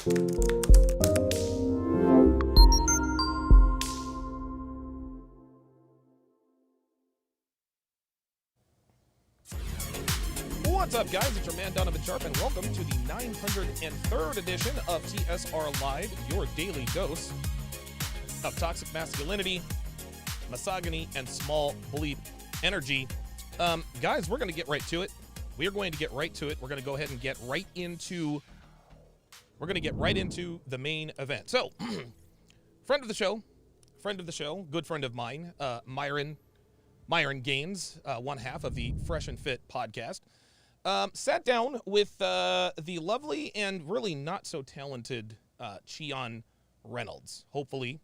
What's up, guys? It's your man, Donovan Sharpe, and welcome to the 903rd edition of TSR Live, your daily dose of toxic masculinity, misogyny, and small bleep energy. Guys, we're going to get right to it. We're going to get right to it. We're going to go ahead and get right into the main event. So, friend of the show, good friend of mine, Myron Gains, one half of the Fresh and Fit podcast, sat down with the lovely and really not so talented Chion Reynolds. Hopefully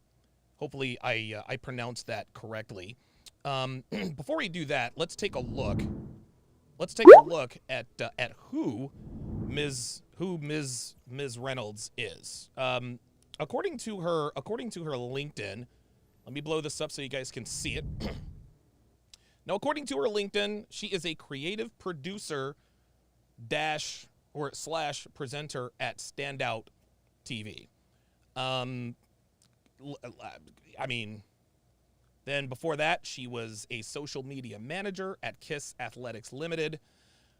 I pronounced that correctly. Before we do that, let's take a look. Let's take a look at who Ms. Reynolds is. According to her LinkedIn, let me blow this up so you guys can see it. Now, according to her LinkedIn, she is a creative producer / presenter at Standout TV. Then before that, she was a social media manager at KISS Athletics Limited.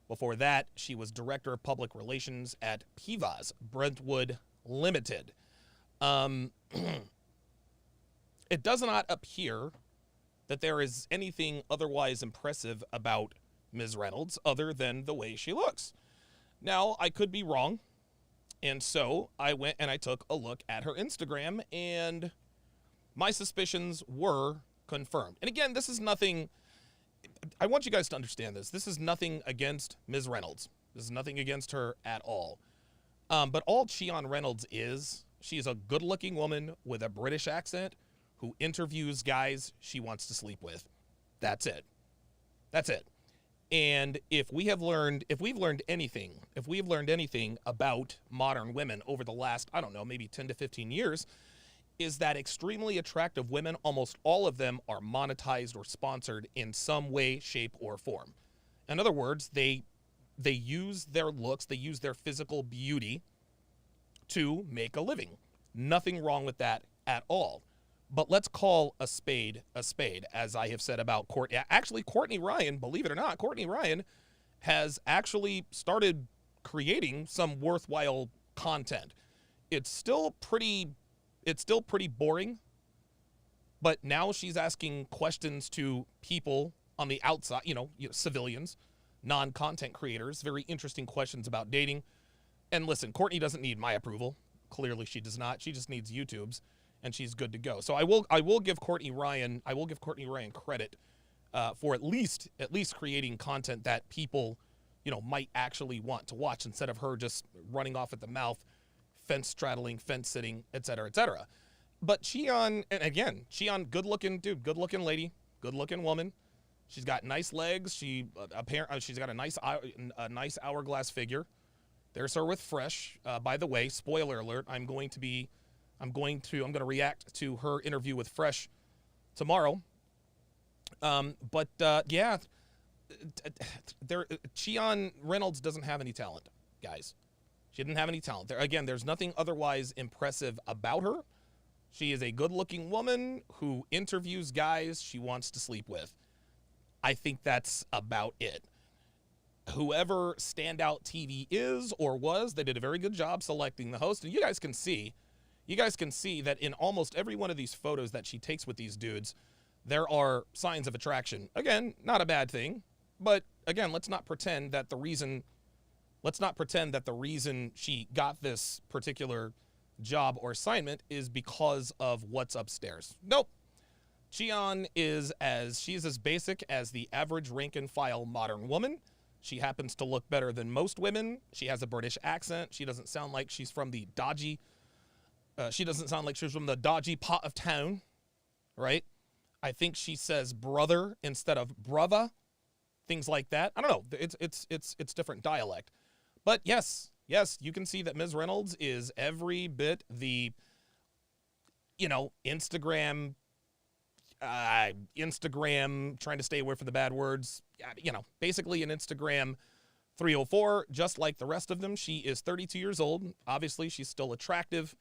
Before that, she was director of public relations at Pivas Brentwood Limited. It does not appear that there is anything otherwise impressive about Ms. Reynolds other than the way she looks. Now, I could be wrong, and so I went and I took a look at her Instagram, and my suspicions were confirmed. And again, this is nothing, I want you guys to understand this. This is nothing against Ms. Reynolds. This is nothing against her at all. But all Chion Reynolds is, she is a good-looking woman with a British accent who interviews guys she wants to sleep with. That's it. That's it. And if we've learned anything about modern women over the last, I don't know, maybe 10 to 15 years, is that extremely attractive women, almost all of them are monetized or sponsored in some way, shape, or form. In other words, they use their looks, they use their physical beauty to make a living. Nothing wrong with that at all. But let's call a spade, as I have said about Courtney. Actually, Courtney Ryan, believe it or not, Courtney Ryan has actually started creating some worthwhile content. It's still pretty boring, but now she's asking questions to people on the outside, civilians, non-content creators, very interesting questions about dating. And listen, Courtney doesn't need my approval. Clearly she does not. She just needs YouTube's, and she's good to go. So I will give Courtney Ryan credit for at least creating content that people, might actually want to watch instead of her just running off at the mouth, fence straddling, fence sitting, et cetera, et cetera. But Chion, and again, Chion, good-looking dude, good-looking lady, good-looking woman. She's got nice legs. She's got a nice hourglass figure. There's her with Fresh. By the way, spoiler alert, I'm going to react to her interview with Fresh tomorrow. Chion Reynolds doesn't have any talent, guys. She didn't have any talent. There's nothing otherwise impressive about her. She is a good-looking woman who interviews guys she wants to sleep with. I think that's about it. Whoever Standout TV is or was, they did a very good job selecting the host. And you guys can see that in almost every one of these photos that she takes with these dudes, there are signs of attraction. Again, not a bad thing. But again, let's not pretend that the reason she got this particular job or assignment is because of what's upstairs. Nope. Chion she's as basic as the average rank and file modern woman. She happens to look better than most women. She has a British accent. She doesn't sound like she's from the dodgy pot of town, right? I think she says brother instead of brother, things like that. I don't know. It's different dialect. But yes, you can see that Ms. Reynolds is every bit the, Instagram, trying to stay away from the bad words, basically an Instagram 304, just like the rest of them, she is 32 years old. Obviously, she's still attractive.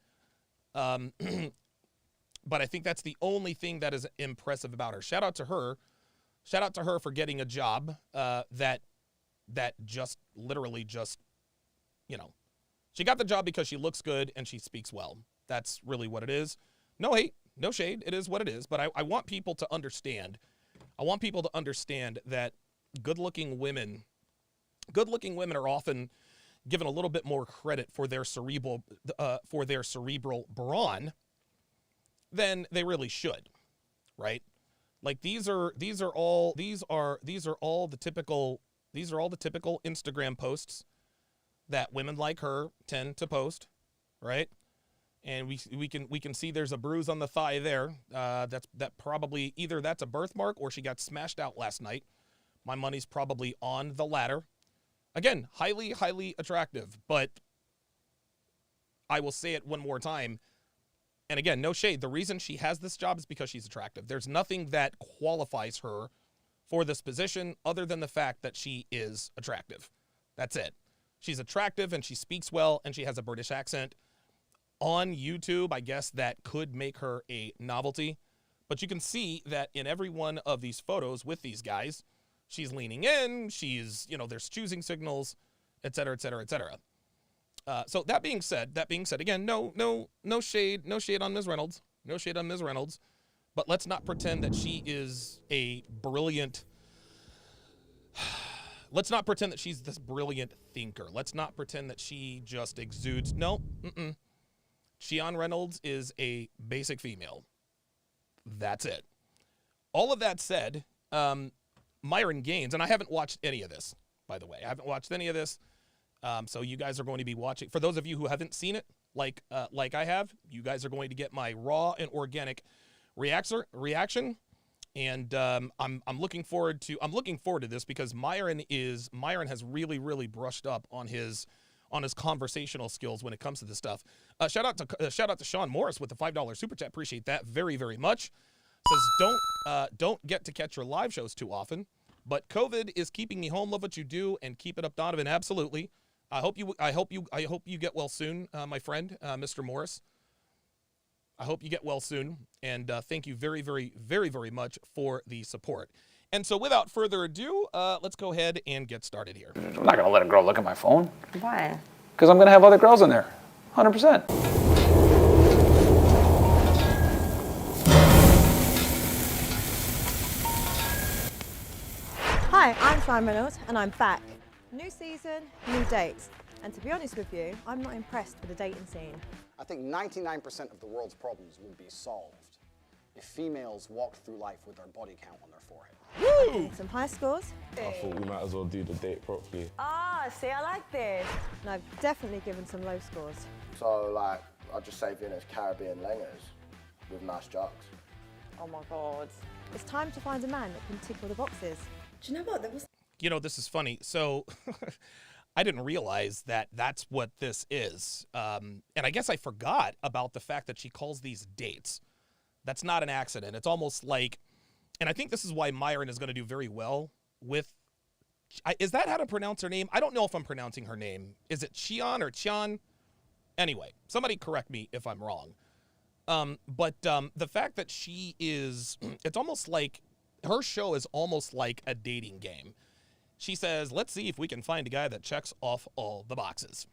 But I think that's the only thing that is impressive about her. Shout out to her. Shout out to her for getting a job that just literally just, you know, she got the job because she looks good and she speaks well. That's really what it is. No hate, no shade. It is what it is. But I want people to understand. I want people to understand that good-looking women are often given a little bit more credit for their cerebral brawn than they really should, right? Like these are all the typical Instagram posts that women like her tend to post, right? And we can see there's a bruise on the thigh there. That probably either that's a birthmark or she got smashed out last night. My money's probably on the latter. Again, highly, highly attractive, but I will say it one more time. And again, no shade. The reason she has this job is because she's attractive. There's nothing that qualifies her for this position other than the fact that she is attractive. That's it. She's attractive and she speaks well and she has a British accent. On YouTube, I guess that could make her a novelty. But you can see that in every one of these photos with these guys, she's leaning in, she's, there's choosing signals, et cetera, et cetera, et cetera. So that being said, again, no shade on Ms. Reynolds. No shade on Ms. Reynolds. But let's not pretend that she is a brilliant... Let's not pretend that she's this brilliant thinker. Let's not pretend that she just exudes... No, Chion Reynolds is a basic female. That's it. All of that said, Myron Gains, and I haven't watched any of this, by the way. I haven't watched any of this. So you guys are going to be watching. For those of you who haven't seen it, like I have, you guys are going to get my raw and organic reaction. And I'm looking forward to this because Myron has really, really brushed up on his conversational skills when it comes to this stuff. Shout out to Sean Morris with the $5 super chat. Appreciate that very, very much. Says don't get to catch your live shows too often, but COVID is keeping me home. Love what you do and keep it up, Donovan. Absolutely. I hope you get well soon, my friend, Mr. Morris. I hope you get well soon, and thank you very, very, very, very much for the support. And so without further ado, let's go ahead and get started here. I'm not going to let a girl look at my phone. Why? Because I'm going to have other girls in there. 100%. Hi, I'm Myron Reynolds, and I'm back. New season, new dates. And to be honest with you, I'm not impressed with the dating scene. I think 99% of the world's problems would be solved if females walked through life with their body count on their forehead. Woo! Some high scores. I thought we might as well do the date properly. Ah, see, I like this. And I've definitely given some low scores. So, like, I'd just say Venus Caribbean langers with nice jugs. Oh my God. It's time to find a man that can tick all the boxes. Do you know what? This is funny. So I didn't realize that that's what this is. And I guess I forgot about the fact that she calls these dates. That's not an accident. It's almost like, and I think this is why Myron is going to do very well with, is that how to pronounce her name? I don't know if I'm pronouncing her name. Is it Chion or Chion? Anyway, somebody correct me if I'm wrong. But the fact that she is, it's almost like, her show is almost like a dating game. She says, let's see if we can find a guy that checks off all the boxes,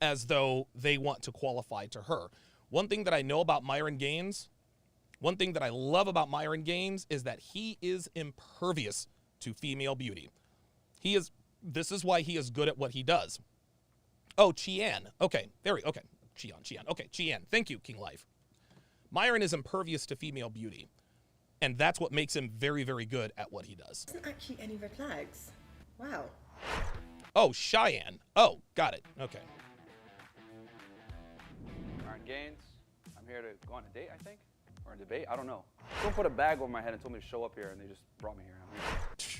as though they want to qualify to her. One thing that I know about Myron Gains, one thing that I love about Myron Gains is that he is impervious to female beauty. This is why he is good at what he does. Oh, Chion. Okay, okay. Chion. Okay, Chion. Thank you, King Life. Myron is impervious to female beauty. And that's what makes him very, very good at what he does. Isn't actually any red flags. Wow. Oh, Cheyenne. Oh, got it. Okay. Myron Gains. I'm here to go on a date, I think, or a debate. I don't know. Someone put a bag over my head and told me to show up here, and they just brought me here.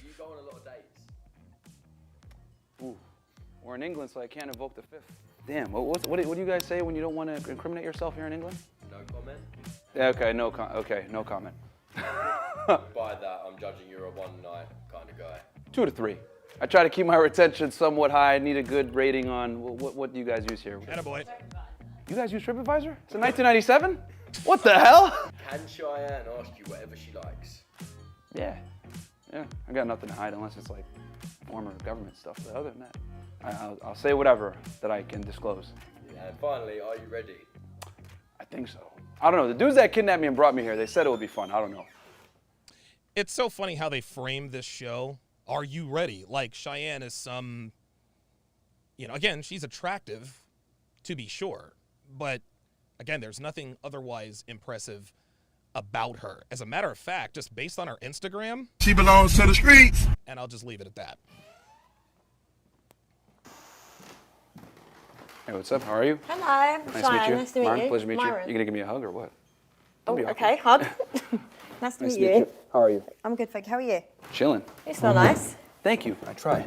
You go on a lot of dates? Ooh. We're in England, so I can't invoke the fifth. Damn. What do you guys say when you don't want to incriminate yourself here in England? No comment. Yeah, okay. No comment. By that, I'm judging you're a one-night kind of guy. 2 to 3. I try to keep my retention somewhat high. I need a good rating on what do you guys use here? Attaboy. You guys use TripAdvisor? It's a 1997? What the hell? Can Cheyenne ask you whatever she likes? Yeah. Yeah. I got nothing to hide unless it's like former government stuff. But other than that, I'll say whatever that I can disclose. Yeah, and finally, are you ready? I think so. I don't know. The dudes that kidnapped me and brought me here, they said it would be fun. I don't know. It's so funny how they frame this show. Are you ready? Like Cheyenne is some, again, she's attractive, to be sure. But again, there's nothing otherwise impressive about her. As a matter of fact, just based on her Instagram, she belongs to the streets. And I'll just leave it at that. Hey, what's up? How are you? Hello. Nice to meet you. Nice to meet Myron, you. pleasure to meet you. Myron. You gonna give me a hug or what? Oh, Don't be awkward. okay, hug. Nice to meet you. How are you? I'm good, thank you. How are you? Chilling. You smell nice. Thank you. I try.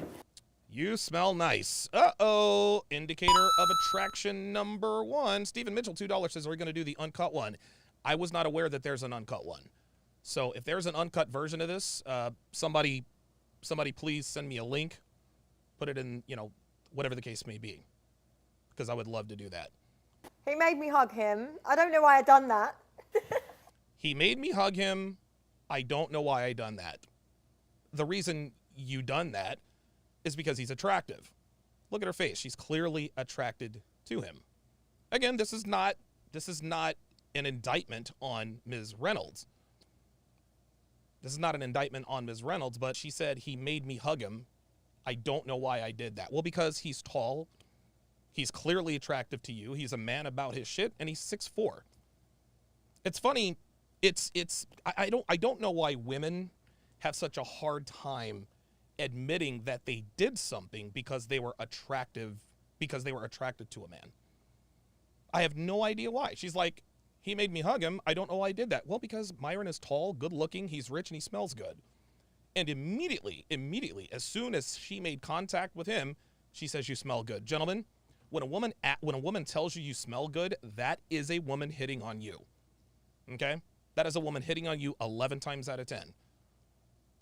You smell nice. Uh-oh. Indicator of attraction number 1. Stephen Mitchell, $2 says, are we going to do the uncut one? I was not aware that there's an uncut one. So if there's an uncut version of this, somebody please send me a link. Put it in, whatever the case may be. Because I would love to do that. He made me hug him. I don't know why I done that. He made me hug him. I don't know why I done that. The reason you done that is because he's attractive. Look at her face. She's clearly attracted to him. Again, this is not an indictment on Ms. Reynolds. This is not an indictment on Ms. Reynolds, but she said he made me hug him. I don't know why I did that. Well, because he's tall. He's clearly attractive to you. He's a man about his shit, and he's 6'4". It's funny. I don't know why women have such a hard time admitting that they did something because they were attracted to a man. I have no idea why. She's like, he made me hug him. I don't know why I did that. Well, because Myron is tall, good looking, he's rich, and he smells good. And immediately, as soon as she made contact with him, she says, you smell good. Gentlemen, when a woman tells you you smell good, that is a woman hitting on you. Okay? That is a woman hitting on you 11 times out of 10.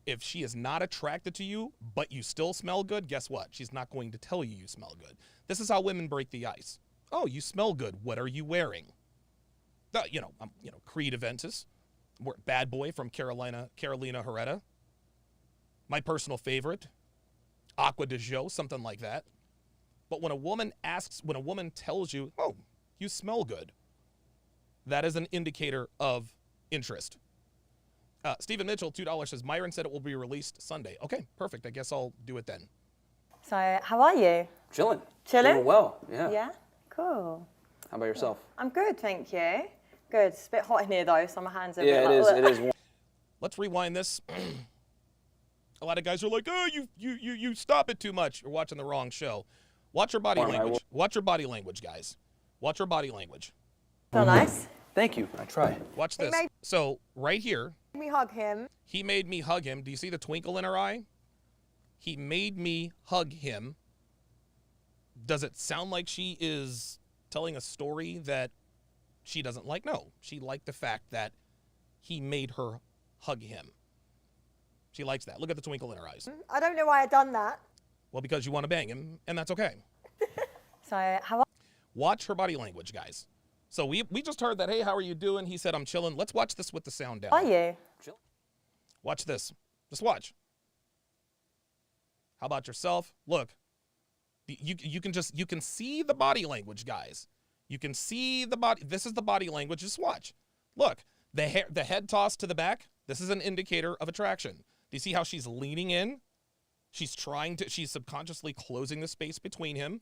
If she is not attracted to you, but you still smell good, guess what? She's not going to tell you smell good. This is how women break the ice. Oh, you smell good. What are you wearing? Creed Aventus, Bad Boy from Carolina Herrera. My personal favorite, Aqua de Jo, something like that. But when a woman tells you, oh, you smell good, that is an indicator of interest. Stephen Mitchell, $2 says, Myron said it will be released Sunday. Okay, perfect. I guess I'll do it then. So, how are you? Chilling. Chilling? Doing well, yeah. Yeah? Cool. How about yourself? I'm good, thank you. Good. It's a bit hot in here, though, so my hands are a Yeah, bit it is warm. Let's rewind this. A lot of guys are like, oh, you stop it too much. You're watching the wrong show. Watch your body language. Watch your body language, guys. Watch your body language. So nice. Thank you. I try. Watch this. So, right here. Me hug him. He made me hug him. Do you see the twinkle in her eye? He made me hug him. Does it sound like she is telling a story that she doesn't like? No. She liked the fact that he made her hug him. She likes that. Look at the twinkle in her eyes. I don't know why I done that. Well, because you want to bang him, and that's okay. So, how are Watch her body language, guys. So we just heard that, hey, how are you doing? He said, I'm chilling. Let's watch this with the sound down. you? Chill. Watch this. Just watch. How about yourself? Look. You can see the body language, guys. You can see the body. This is the body language. Just watch. Look. The head toss to the back. This is an indicator of attraction. Do you see how she's leaning in? She's subconsciously closing the space between him.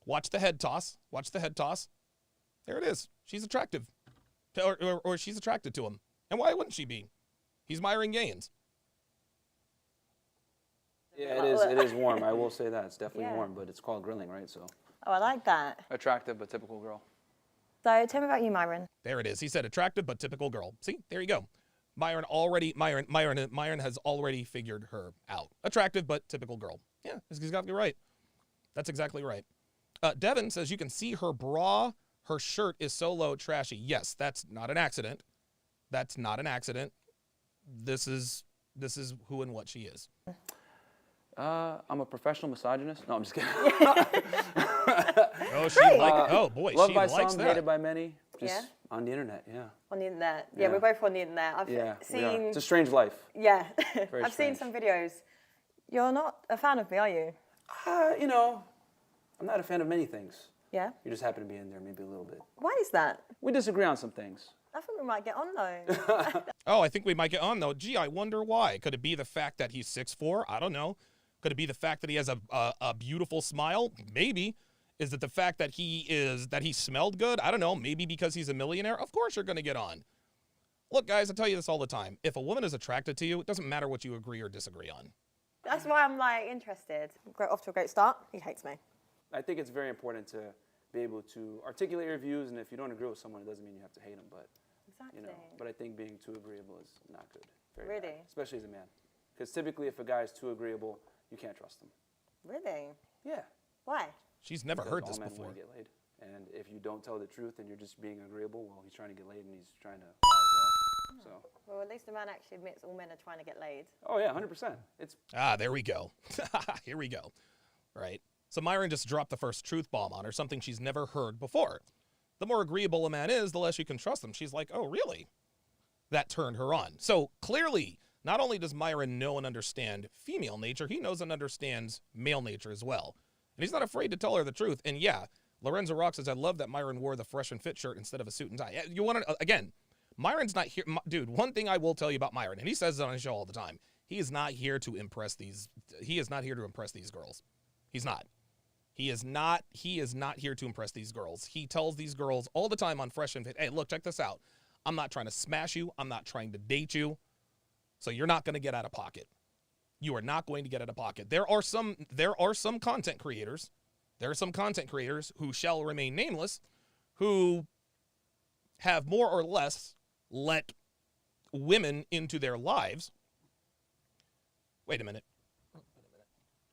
Watch the head toss. Watch the head toss. There it is. She's attractive. Or she's attracted to him. And why wouldn't she be? He's Myron Gains. Yeah, it is warm. I will say that. It's definitely warm, but it's called grilling, right? So. Oh, I like that. Attractive, but typical girl. So, tell me about you, Myron. There it is. He said attractive but typical girl. See, there you go. Myron has already figured her out. Attractive but typical girl. Yeah, that's exactly right. That's exactly right. Devin says you can see her bra. Her shirt is so low, trashy. Yes, that's not an accident. That's not an accident. This is this is who and what she is. I'm a professional misogynist. No, I'm just kidding. Oh, she oh boy, Loved she by likes some, that. hated by many. Just Yeah? on the internet, yeah. On the internet. Yeah, Yeah. we're both on the internet. I've Yeah, we are. seen. It's a strange life. Yeah, Very I've seen strange. some videos. You're not a fan of me, are you? You know, I'm not a fan of many things. Yeah. You just happen to be in there maybe a little bit. Why is that? We disagree on some things. I think we might get on though. Oh, I think we might get on though. Gee, I wonder why. Could it be the fact that he's 6'4"? I don't know. Could it be the fact that he has a beautiful smile? Maybe. Is it the fact that he smelled good? I don't know. Maybe because he's a millionaire? Of course you're going to get on. Look, guys, I tell you this all the time. If a woman is attracted to you, it doesn't matter what you agree or disagree on. That's why I'm like interested. Off to a great start. He hates me. I think it's very important to be able to articulate your views, and if you don't agree with someone, it doesn't mean you have to hate them. But Exactly. you know, but I think being too agreeable is not good. Very Really? bad, especially as a man, because typically if a guy is too agreeable, you can't trust him. Really? Yeah. Why? She's never Because heard all this men before. want to get laid, and if you don't tell the truth and you're just being agreeable, well, he's trying to get laid and he's trying to lie as well. So. Well, at least the man actually admits all men are trying to get laid. Oh yeah, 100%. It's Ah, there we go. Here we go. Right. So Myron just dropped the first truth bomb on her, something she's never heard before. The more agreeable a man is, the less you can trust him. She's like, oh, really? That turned her on. So clearly, not only does Myron know and understand female nature, he knows and understands male nature as well. And he's not afraid to tell her the truth. And yeah, Lorenzo Rock says, I love that Myron wore the fresh and fit shirt instead of a suit and tie. You want to, again, Myron's not here. Dude, one thing I will tell you about Myron, and he says it on his show all the time, he is not here to impress these girls. He's not. He is not here to impress these girls. He tells these girls all the time on Fresh and Fit, hey, look, check this out. I'm not trying to smash you. I'm not trying to date you. So you're not going to get out of pocket. You are not going to get out of pocket. There are some content creators. There are some content creators who shall remain nameless who have more or less let women into their lives. Wait a minute.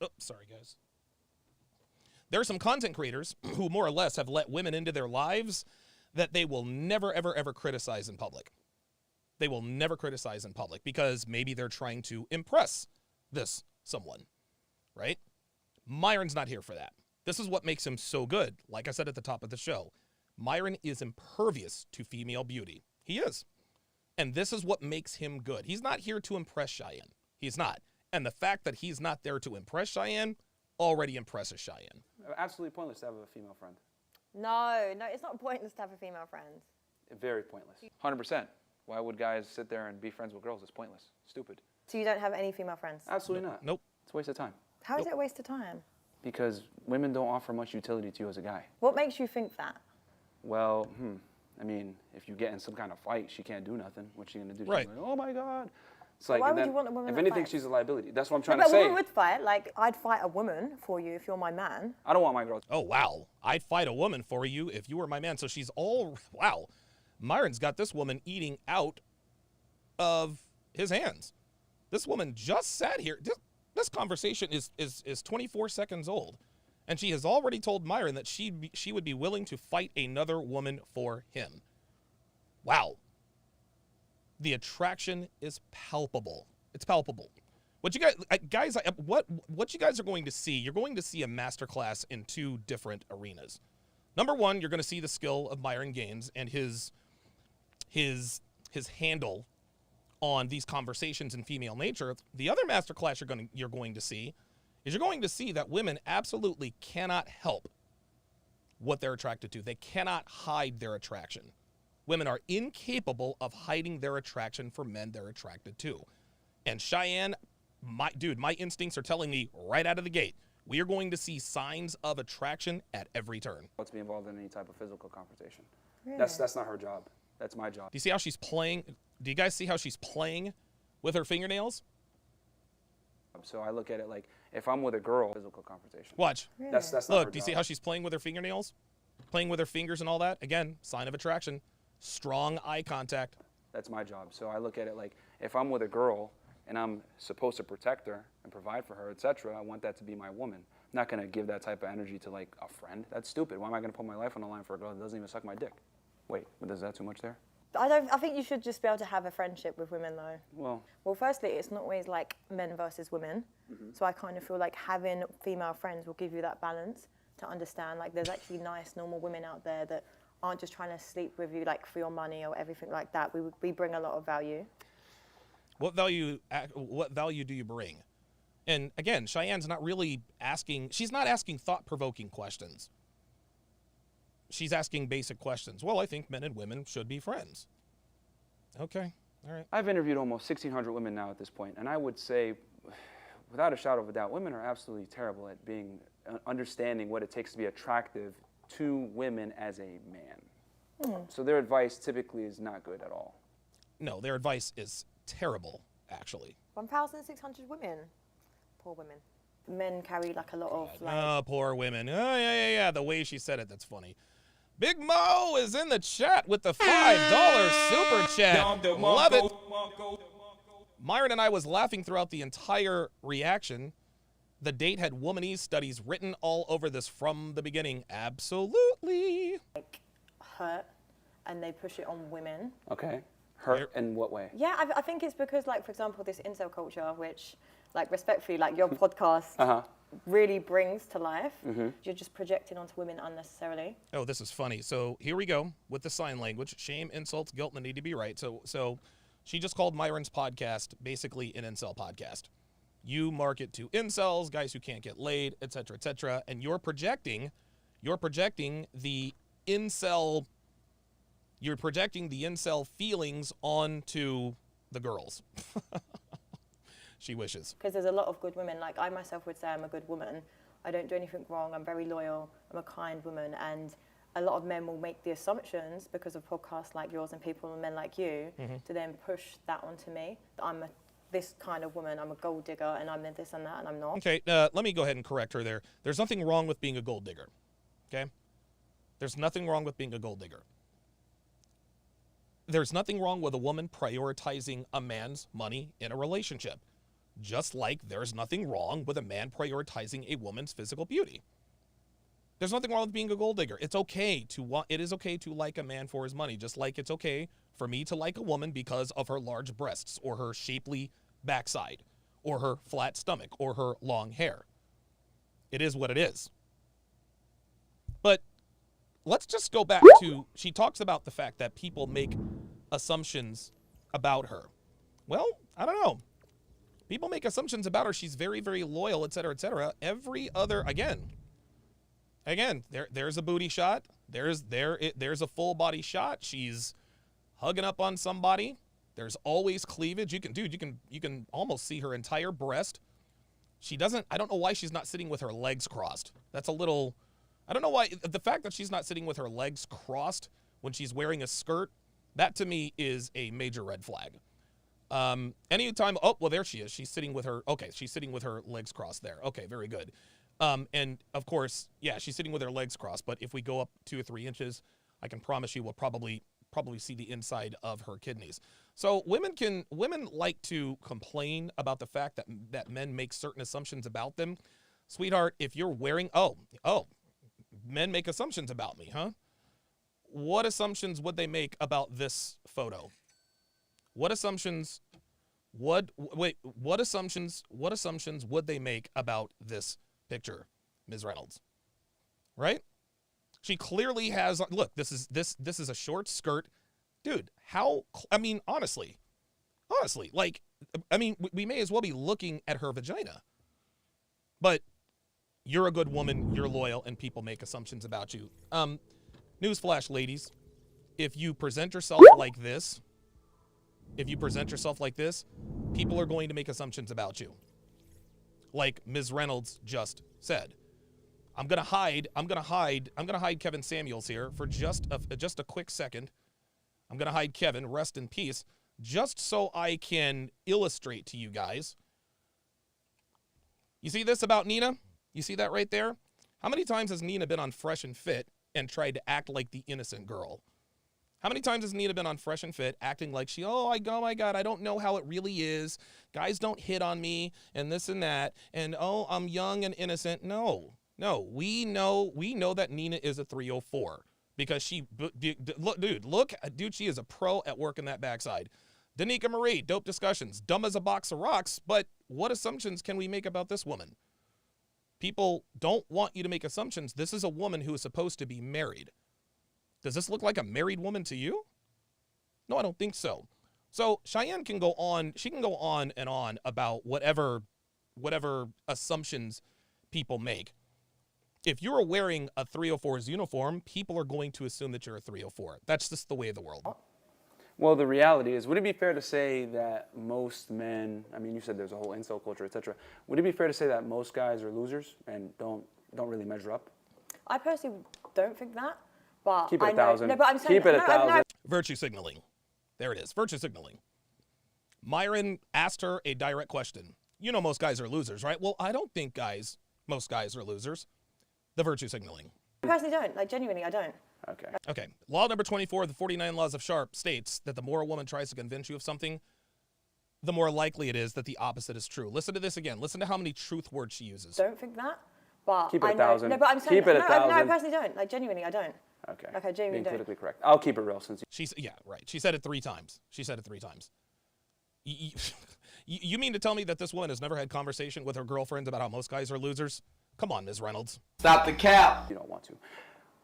Oh, sorry, guys. There are some content creators who more or less have let women into their lives that they will never, ever, ever criticize in public. They will never criticize in public because maybe they're trying to impress this someone, right? Myron's not here for that. This is what makes him so good. Like I said at the top of the show, Myron is impervious to female beauty. He is. And this is what makes him good. He's not here to impress Cheyenne. He's not. And the fact that he's not there to impress Cheyenne already impresses Cheyenne. absolutely pointless to have a female friend. No, it's not pointless to have a female friend. Very pointless. 100%. Why would guys sit there and be friends with girls? It's pointless. Stupid. So you don't have any female friends? Absolutely not. Nope. It's a waste of time. How is it a waste of time? Because women don't offer much utility to you as a guy. What makes you think that? Well, I mean, if you get in some kind of fight, she can't do nothing. What's she gonna do? She's Right. like, oh my God. It's like, Why and would then, you want a woman if that anything, fights? she's a liability. That's what I'm trying But to a say. woman would fight. Like, I'd fight a woman for you if you're my man. I don't want my girl. Oh, wow. I'd fight a woman for you if you were my man. So she's all, wow. Myron's got this woman eating out of his hands. This woman just sat here. This conversation is 24 seconds old. And she has already told Myron that she would be willing to fight another woman for him. Wow. The attraction is palpable. It's palpable. What you guys, what you guys are going to see, you're going to see a masterclass in two different arenas. Number one, you're going to see the skill of Myron Gains and his handle on these conversations in female nature. The other masterclass you're going to see is you're going to see that women absolutely cannot help what they're attracted to. They cannot hide their attraction. Women are incapable of hiding their attraction for men they're attracted to. And Cheyenne, my instincts are telling me right out of the gate, we are going to see signs of attraction at every turn. Let's be involved in any type of physical confrontation. Really? That's not her job. That's my job. Do you see how she's playing? Do you guys see how she's playing with her fingernails? So I look at it like, if I'm with a girl, physical confrontation. Watch. That's not her Look, do you job. see how she's playing with her fingernails? Playing with her fingers and all that? Again, sign of attraction. Strong eye contact. That's my job. So I look at it like, if I'm with a girl and I'm supposed to protect her and provide for her, etc., I want that to be my woman. I'm not going to give that type of energy to like a friend. That's stupid. Why am I going to put my life on the line for a girl that doesn't even suck my dick? Wait, is that too much there? I think you should just be able to have a friendship with women, though. Well, Firstly, it's not always like men versus women. So I kind of feel like having female friends will give you that balance to understand, like, there's actually nice, normal women out there that aren't just trying to sleep with you, like, for your money or everything like that. We bring a lot of value. What value do you bring? And again, Cheyenne's not really asking, she's not asking thought-provoking questions. She's asking basic questions. Well, I think men and women should be friends. Okay, all right. I've interviewed almost 1,600 women now at this point, and I would say, without a shadow of a doubt, women are absolutely terrible at understanding what it takes to be attractive to women as a man. So their advice typically is not good at all. No, their advice is terrible, actually. 1,600 women. Poor women. Men carry like a lot of like... Oh, poor women. Oh, yeah. The way she said it, that's funny. Big Mo is in the chat with the $5 super chat. Love it. Myron and I was laughing throughout the entire reaction. The date had womanese studies written all over this from the beginning. Absolutely. like hurt, and they push it on women. Okay. Hurt in what way? Yeah, I think it's because, like, for example, this incel culture, which, like, respectfully, like, your podcast really brings to life. You're just projecting onto women unnecessarily. Oh, this is funny. So here we go with the sign language. Shame, insults, guilt, and the need to be right. So she just called Myron's podcast basically an incel podcast. You market to incels, guys who can't get laid, et cetera, and you're projecting the incel feelings onto the girls. She wishes. Because there's a lot of good women. Like, I myself would say I'm a good woman. I don't do anything wrong. I'm very loyal. I'm a kind woman. And a lot of men will make the assumptions because of podcasts like yours and people and men like you to then push that onto me, that I'm this kind of woman. I'm a gold digger and I'm this and that, and I'm not. Okay, let me go ahead and correct her there. There's nothing wrong with being a gold digger, okay? There's nothing wrong with being a gold digger. There's nothing wrong with a woman prioritizing a man's money in a relationship, just like there's nothing wrong with a man prioritizing a woman's physical beauty. There's nothing wrong with being a gold digger. It is okay to like a man for his money, just like it's okay for me to like a woman because of her large breasts or her shapely backside or her flat stomach or her long hair. It is what it is. But let's just go back to, she talks about the fact that people make assumptions about her. Well, I don't know. People make assumptions about her. She's very, very loyal, et cetera, et cetera. Every other, again, there's a booty shot. There's a full body shot. She's hugging up on somebody. There's always cleavage. You can almost see her entire breast. I don't know why she's not sitting with her legs crossed. That's a little, I don't know why, the fact that she's not sitting with her legs crossed when she's wearing a skirt, that to me is a major red flag. Anytime, oh, well, there she is. She's sitting with her legs crossed there. Okay, very good. And of course, yeah, she's sitting with her legs crossed, but if we go up 2 or 3 inches, I can promise you we'll probably see the inside of her kidneys. So women like to complain about the fact that men make certain assumptions about them. Sweetheart, if you're wearing, men make assumptions about me, huh? What assumptions would they make about this photo? What assumptions would they make about this picture, Ms. Reynolds? Right? She clearly has, look, this is a short skirt. Dude, honestly, we may as well be looking at her vagina. But you're a good woman, you're loyal, and people make assumptions about you. Newsflash, ladies, if you present yourself like this, people are going to make assumptions about you. Like Ms. Reynolds just said. I'm gonna hide Kevin Samuels here for just a quick second. I'm gonna hide Kevin, rest in peace, just so I can illustrate to you guys. You see this about Nina? You see that right there? How many times has Nina been on Fresh and Fit and tried to act like the innocent girl? How many times has Nina been on Fresh and Fit acting like oh my God, I don't know how it really is. Guys don't hit on me and this and that. And oh, I'm young and innocent. No, we know that Nina is a 304. because dude, she is a pro at working that backside. Danica Marie, dope discussions, dumb as a box of rocks, but what assumptions can we make about this woman? People don't want you to make assumptions. This is a woman who is supposed to be married. Does this look like a married woman to you? No, I don't think so. So Chion can go on, she can go on and on about whatever assumptions people make. If you're wearing a 304's uniform, people are going to assume that you're a 304. That's just the way of the world. Well, the reality is, would it be fair to say that most men, I mean, you said there's a whole incel culture, etc. Would it be fair to say that most guys are losers and don't really measure up? I personally don't think that, but Keep it I a know, thousand. No, but I'm saying Keep it a no, thousand. no. Virtue signaling. There it is. Virtue signaling. Myron asked her a direct question. You know most guys are losers, right? Well, I don't think most guys are losers. The virtue signaling. I personally don't. Like, genuinely, I don't. Okay. Okay. Law number 24 of the 49 Laws of Sharpe states that the more a woman tries to convince you of something, the more likely it is that the opposite is true. Listen to this again. Listen to how many truth words she uses. Don't think that, but Keep it I a know. thousand. No, but I'm saying Keep it a no, thousand. I personally don't. Like, genuinely, I don't. Okay. Like, I genuinely Being don't. politically correct. I'll keep it real since She's, yeah, right. She said it 3 times. She said it 3 times. You mean to tell me that this woman has never had conversation with her girlfriends about how most guys are losers? Come on, Ms. Reynolds. Stop the cap. you don't want to.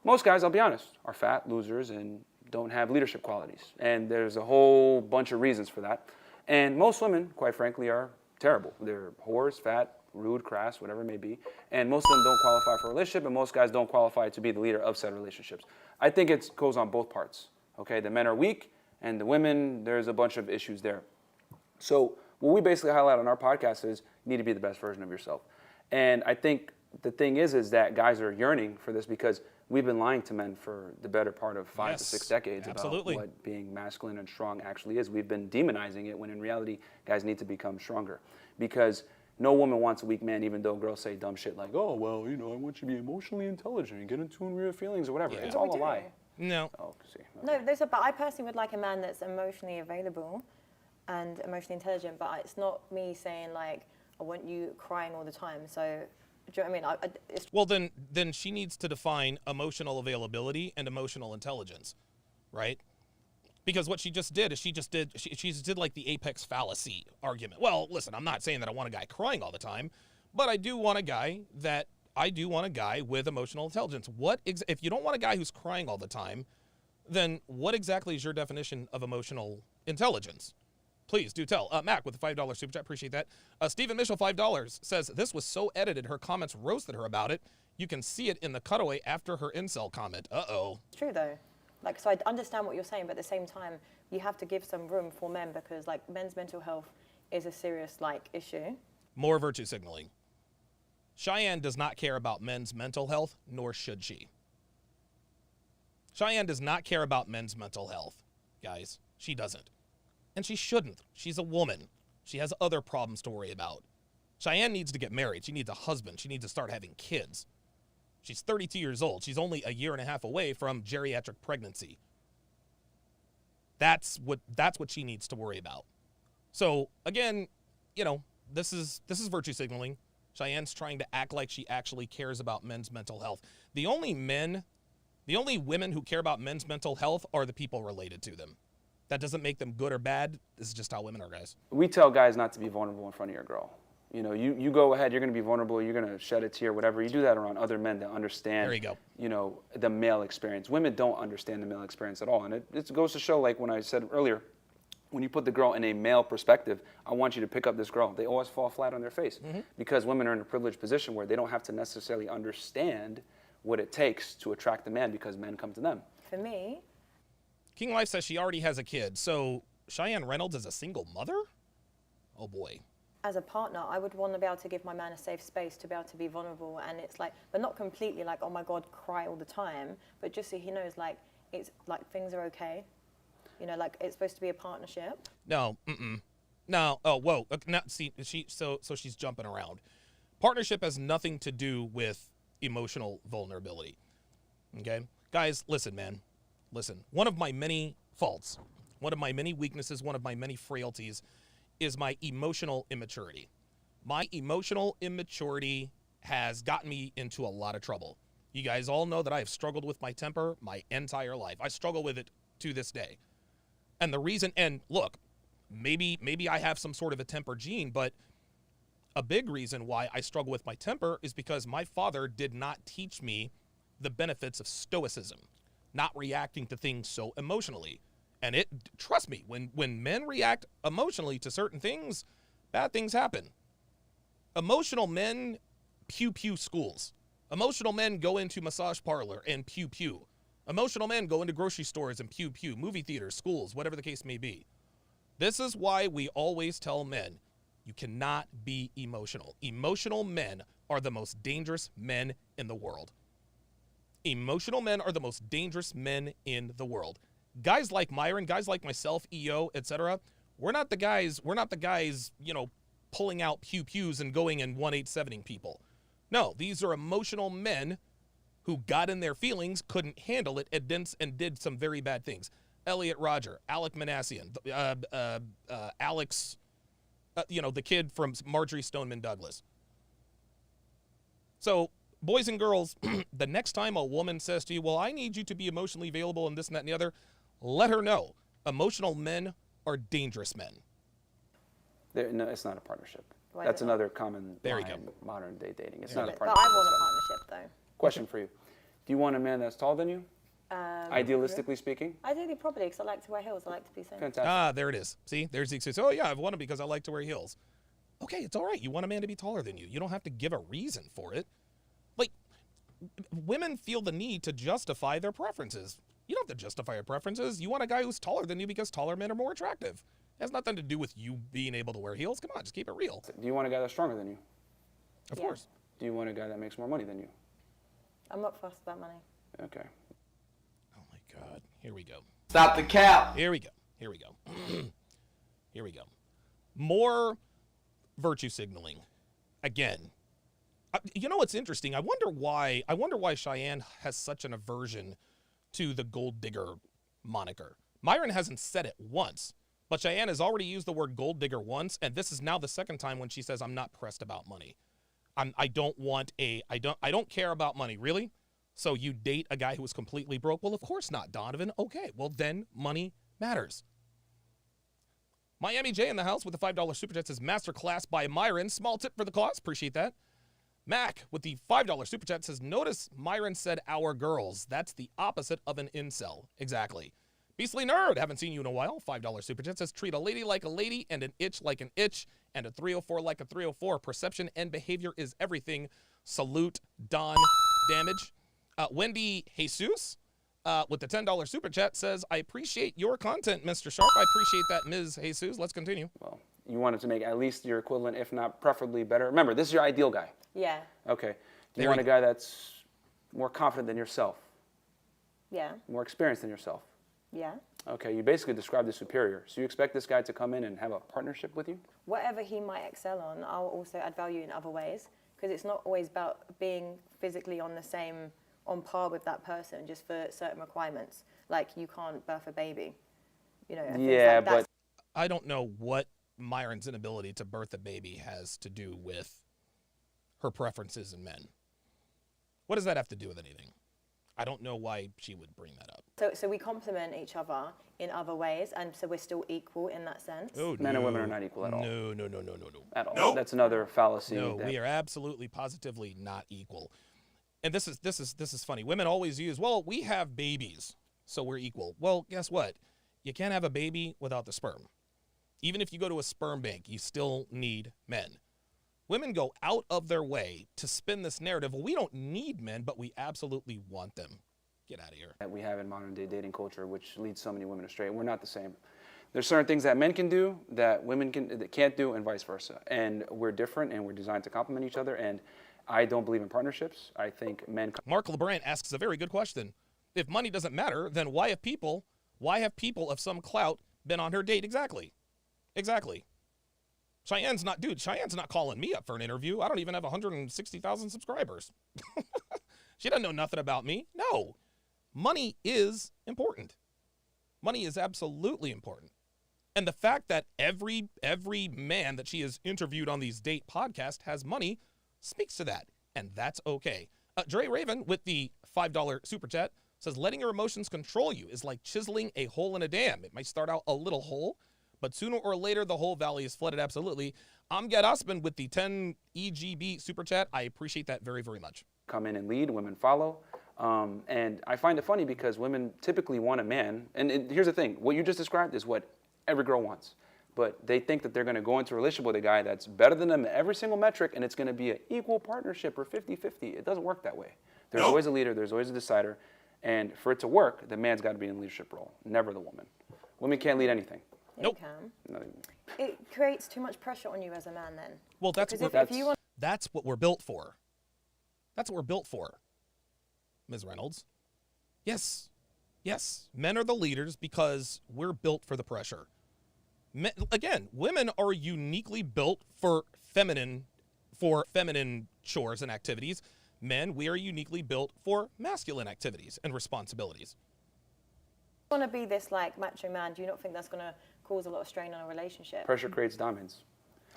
Most guys, I'll be honest, are fat, losers, and don't have leadership qualities. And there's a whole bunch of reasons for that. And most women, quite frankly, are terrible. They're whores, fat, rude, crass, whatever it may be. And most of them don't qualify for a relationship, and most guys don't qualify to be the leader of said relationships. I think it goes on both parts. Okay, the men are weak, and the women, there's a bunch of issues there. So what we basically highlight on our podcast is you need to be the best version of yourself. And I think the thing is that guys are yearning for this because we've been lying to men for the better part of 5 to 6 decades absolutely. about what being masculine and strong actually is. We've been demonizing it when in reality, guys need to become stronger. Because no woman wants a weak man, even though girls say dumb shit like, oh, well, I want you to be emotionally intelligent and get in tune with your feelings or whatever. Yeah. It's all a lie. No. Oh, see. No, but I personally would like a man that's emotionally available and emotionally intelligent, but it's not me saying, like, I want you crying all the time. So, do you know what I mean? It's Well, then she needs to define emotional availability and emotional intelligence, right? Because what she just did is she just did like the apex fallacy argument. Well, listen, I'm not saying that I want a guy crying all the time, but I do want a guy with emotional intelligence. If you don't want a guy who's crying all the time, then what exactly is your definition of emotional intelligence? Please do tell. Mac with the $5 super chat. Appreciate that. Stephen Mitchell, $5, says, this was so edited, her comments roasted her about it. You can see it in the cutaway after her incel comment. Uh-oh. true, though. Like, so I understand what you're saying, but at the same time, you have to give some room for men because, like, men's mental health is a serious, like, issue. More virtue signaling. Chion does not care about men's mental health, nor should she. Chion does not care about men's mental health, guys. She doesn't. And she shouldn't. She's a woman. She has other problems to worry about. Chion needs to get married. She needs a husband. She needs to start having kids. She's 32 years old. She's only a year and a half away from geriatric pregnancy. That's what she needs to worry about. So again, this is virtue signaling. Cheyon's trying to act like she actually cares about men's mental health. The only women who care about men's mental health are the people related to them. That doesn't make them good or bad. This is just how women are, guys. We tell guys not to be vulnerable in front of your girl. You go ahead, you're going to be vulnerable, you're going to shed a tear, whatever. You do that around other men that understand, There you go. The male experience. Women don't understand the male experience at all. And it goes to show, like when I said earlier, when you put the girl in a male perspective, I want you to pick up this girl. They always fall flat on their face because women are in a privileged position where they don't have to necessarily understand what it takes to attract a man because men come to them. For me, King Life says she already has a kid. So Chion Reynolds is a single mother? Oh boy. as a partner, I would want to be able to give my man a safe space to be able to be vulnerable, and it's like, but not completely like, oh my God, cry all the time, but just so he knows, like, it's like things are okay. You know, like it's supposed to be a partnership. No, no. Oh, whoa. Now, see, so she's jumping around. Partnership has nothing to do with emotional vulnerability. Okay, guys, listen, man, listen. One of my many faults, one of my many weaknesses, one of my many frailties is my emotional immaturity. My emotional immaturity has gotten me into a lot of trouble. You guys all know that I have struggled with my temper my entire life. I struggle with it to this day. And the reason, and look, maybe I have some sort of a temper gene, but a big reason why I struggle with my temper is because my father did not teach me the benefits of stoicism, not reacting to things so emotionally. And trust me, when men react emotionally to certain things, bad things happen. Emotional men pew schools. Emotional men go into massage parlor and pew. Emotional men go into grocery stores and pew, movie theaters, schools, whatever the case may be. This is why we always tell men, you cannot be emotional. Emotional men are the most dangerous men in the world. Emotional men are the most dangerous men in the world. Guys like Myron, guys like myself, EO, etc., we're not the guys, pulling out pews and going and 187ing people. No, these are emotional men who got in their feelings, couldn't handle it, and did some very bad things. Elliot Rodger, Alec Manassian, Alex, the kid from Marjorie Stoneman Douglas. So, boys and girls, the next time a woman says to you, well, I need you to be emotionally available and this and that and the other, let her know. Emotional men are dangerous men. No, it's not a partnership. Why That's is it not? another common There you line in modern day dating. It's not a But partnership. I want a partnership, though. Question for you. Do you want a man that's taller than you? Idealistically speaking? Ideally, probably, because I like to wear heels. I like to be seen. Fantastic. Ah, there it is. See, there's the excuse. Oh, yeah, I've won it because I like to wear heels. Okay, it's all right. You want a man to be taller than you. You don't have to give a reason for it. Like, women feel the need to justify their preferences. You don't have to justify your preferences. You want a guy who's taller than you because taller men are more attractive. It has nothing to do with you being able to wear heels. Come on, just keep it real. Do you want a guy that's stronger than you? Of Yeah. course. Do you want a guy that makes more money than you? I'm not fussed about money. Okay. Oh, my God. Here we go. Stop the cap. Here we go. Here we go. Here we go. More virtue signaling. Again. You know what's interesting? I wonder why Chion has such an aversion to the gold digger moniker. Myron hasn't said it once, but Chion has already used the word gold digger once, and this is now the second time when she says, I'm not pressed about money. I don't care about money. Really? So you date a guy who is completely broke? Well, of course not, Donovan. Okay, well then money matters. Miami J in the house with the $5 super chat says masterclass by Myron. Small tip for the cause. Appreciate that. Mac with the $5 super chat says, notice Myron said our girls. That's the opposite of an incel. Exactly. Beastly Nerd, haven't seen you in a while. $5 super chat says, treat a lady like a lady and an itch like an itch and a 304 like a 304. Perception and behavior is everything. Salute, Don Damage. Wendy Jesus with the $10 super chat says, I appreciate your content, Mr. Sharpe. I appreciate that, Ms. Jesus. Let's continue. Well, you wanted to make at least your equivalent, if not preferably better. Remember, this is your ideal guy. Yeah. Okay. Do There you want we a guy that's more confident than yourself? Yeah. More experienced than yourself? Yeah. Okay, you basically described the superior. So you expect this guy to come in and have a partnership with you? Whatever he might excel on, I'll also add value in other ways, because it's not always about being physically on par with that person just for certain requirements. Like you can't birth a baby, and things Yeah, like that. but I don't know what Myron's inability to birth a baby has to do with her preferences in men. What does that have to do with anything? I don't know why she would bring that up. So we complement each other in other ways, and so we're still equal in that sense. Oh, men and women are not equal at all. No. At all. Nope. That's another fallacy. No, we are absolutely, positively not equal. And this is funny. Women always use, well, we have babies, so we're equal. Well, guess what? You can't have a baby without the sperm. Even if you go to a sperm bank, you still need men. Women go out of their way to spin this narrative. Well, we don't need men, but we absolutely want them. Get out of here. That we have in modern day dating culture, which leads so many women astray. We're not the same. There's certain things that men can do that women can't do, and vice versa. And we're different, and we're designed to complement each other. And I don't believe in partnerships. I think men. Mark LeBrand asks a very good question. If money doesn't matter, then why have people of some clout been on her date? Exactly. Cheyenne's not calling me up for an interview. I don't even have 160,000 subscribers. She doesn't know nothing about me. No. Money is important. Money is absolutely important. And the fact that every man that she has interviewed on these date podcasts has money speaks to that. And that's okay. Dre Raven with the $5 super chat says, letting your emotions control you is like chiseling a hole in a dam. It might start out a little hole, but sooner or later, the whole valley is flooded. Absolutely. Amgad Osman with the 10 EGB super chat. I appreciate that very, very much. Come in and lead, women follow. And I find it funny because women typically want a man. And here's the thing. What you just described is what every girl wants. But they think that they're going to go into a relationship with a guy that's better than them in every single metric, and it's going to be an equal partnership or 50-50. It doesn't work that way. There's always a leader. There's always a decider. And for it to work, the man's got to be in a leadership role, never the woman. Women can't lead anything. Nope. You can. It creates too much pressure on you as a man then. Well, that's Because what, if you want that's what we're built for. That's what we're built for, Ms. Reynolds. Yes. Yes. Men are the leaders because we're built for the pressure. Men, again, women are uniquely built for feminine chores and activities. Men, we are uniquely built for masculine activities and responsibilities. want to be this like macho man, do you not think that's going to cause a lot of strain on a relationship? Pressure creates diamonds.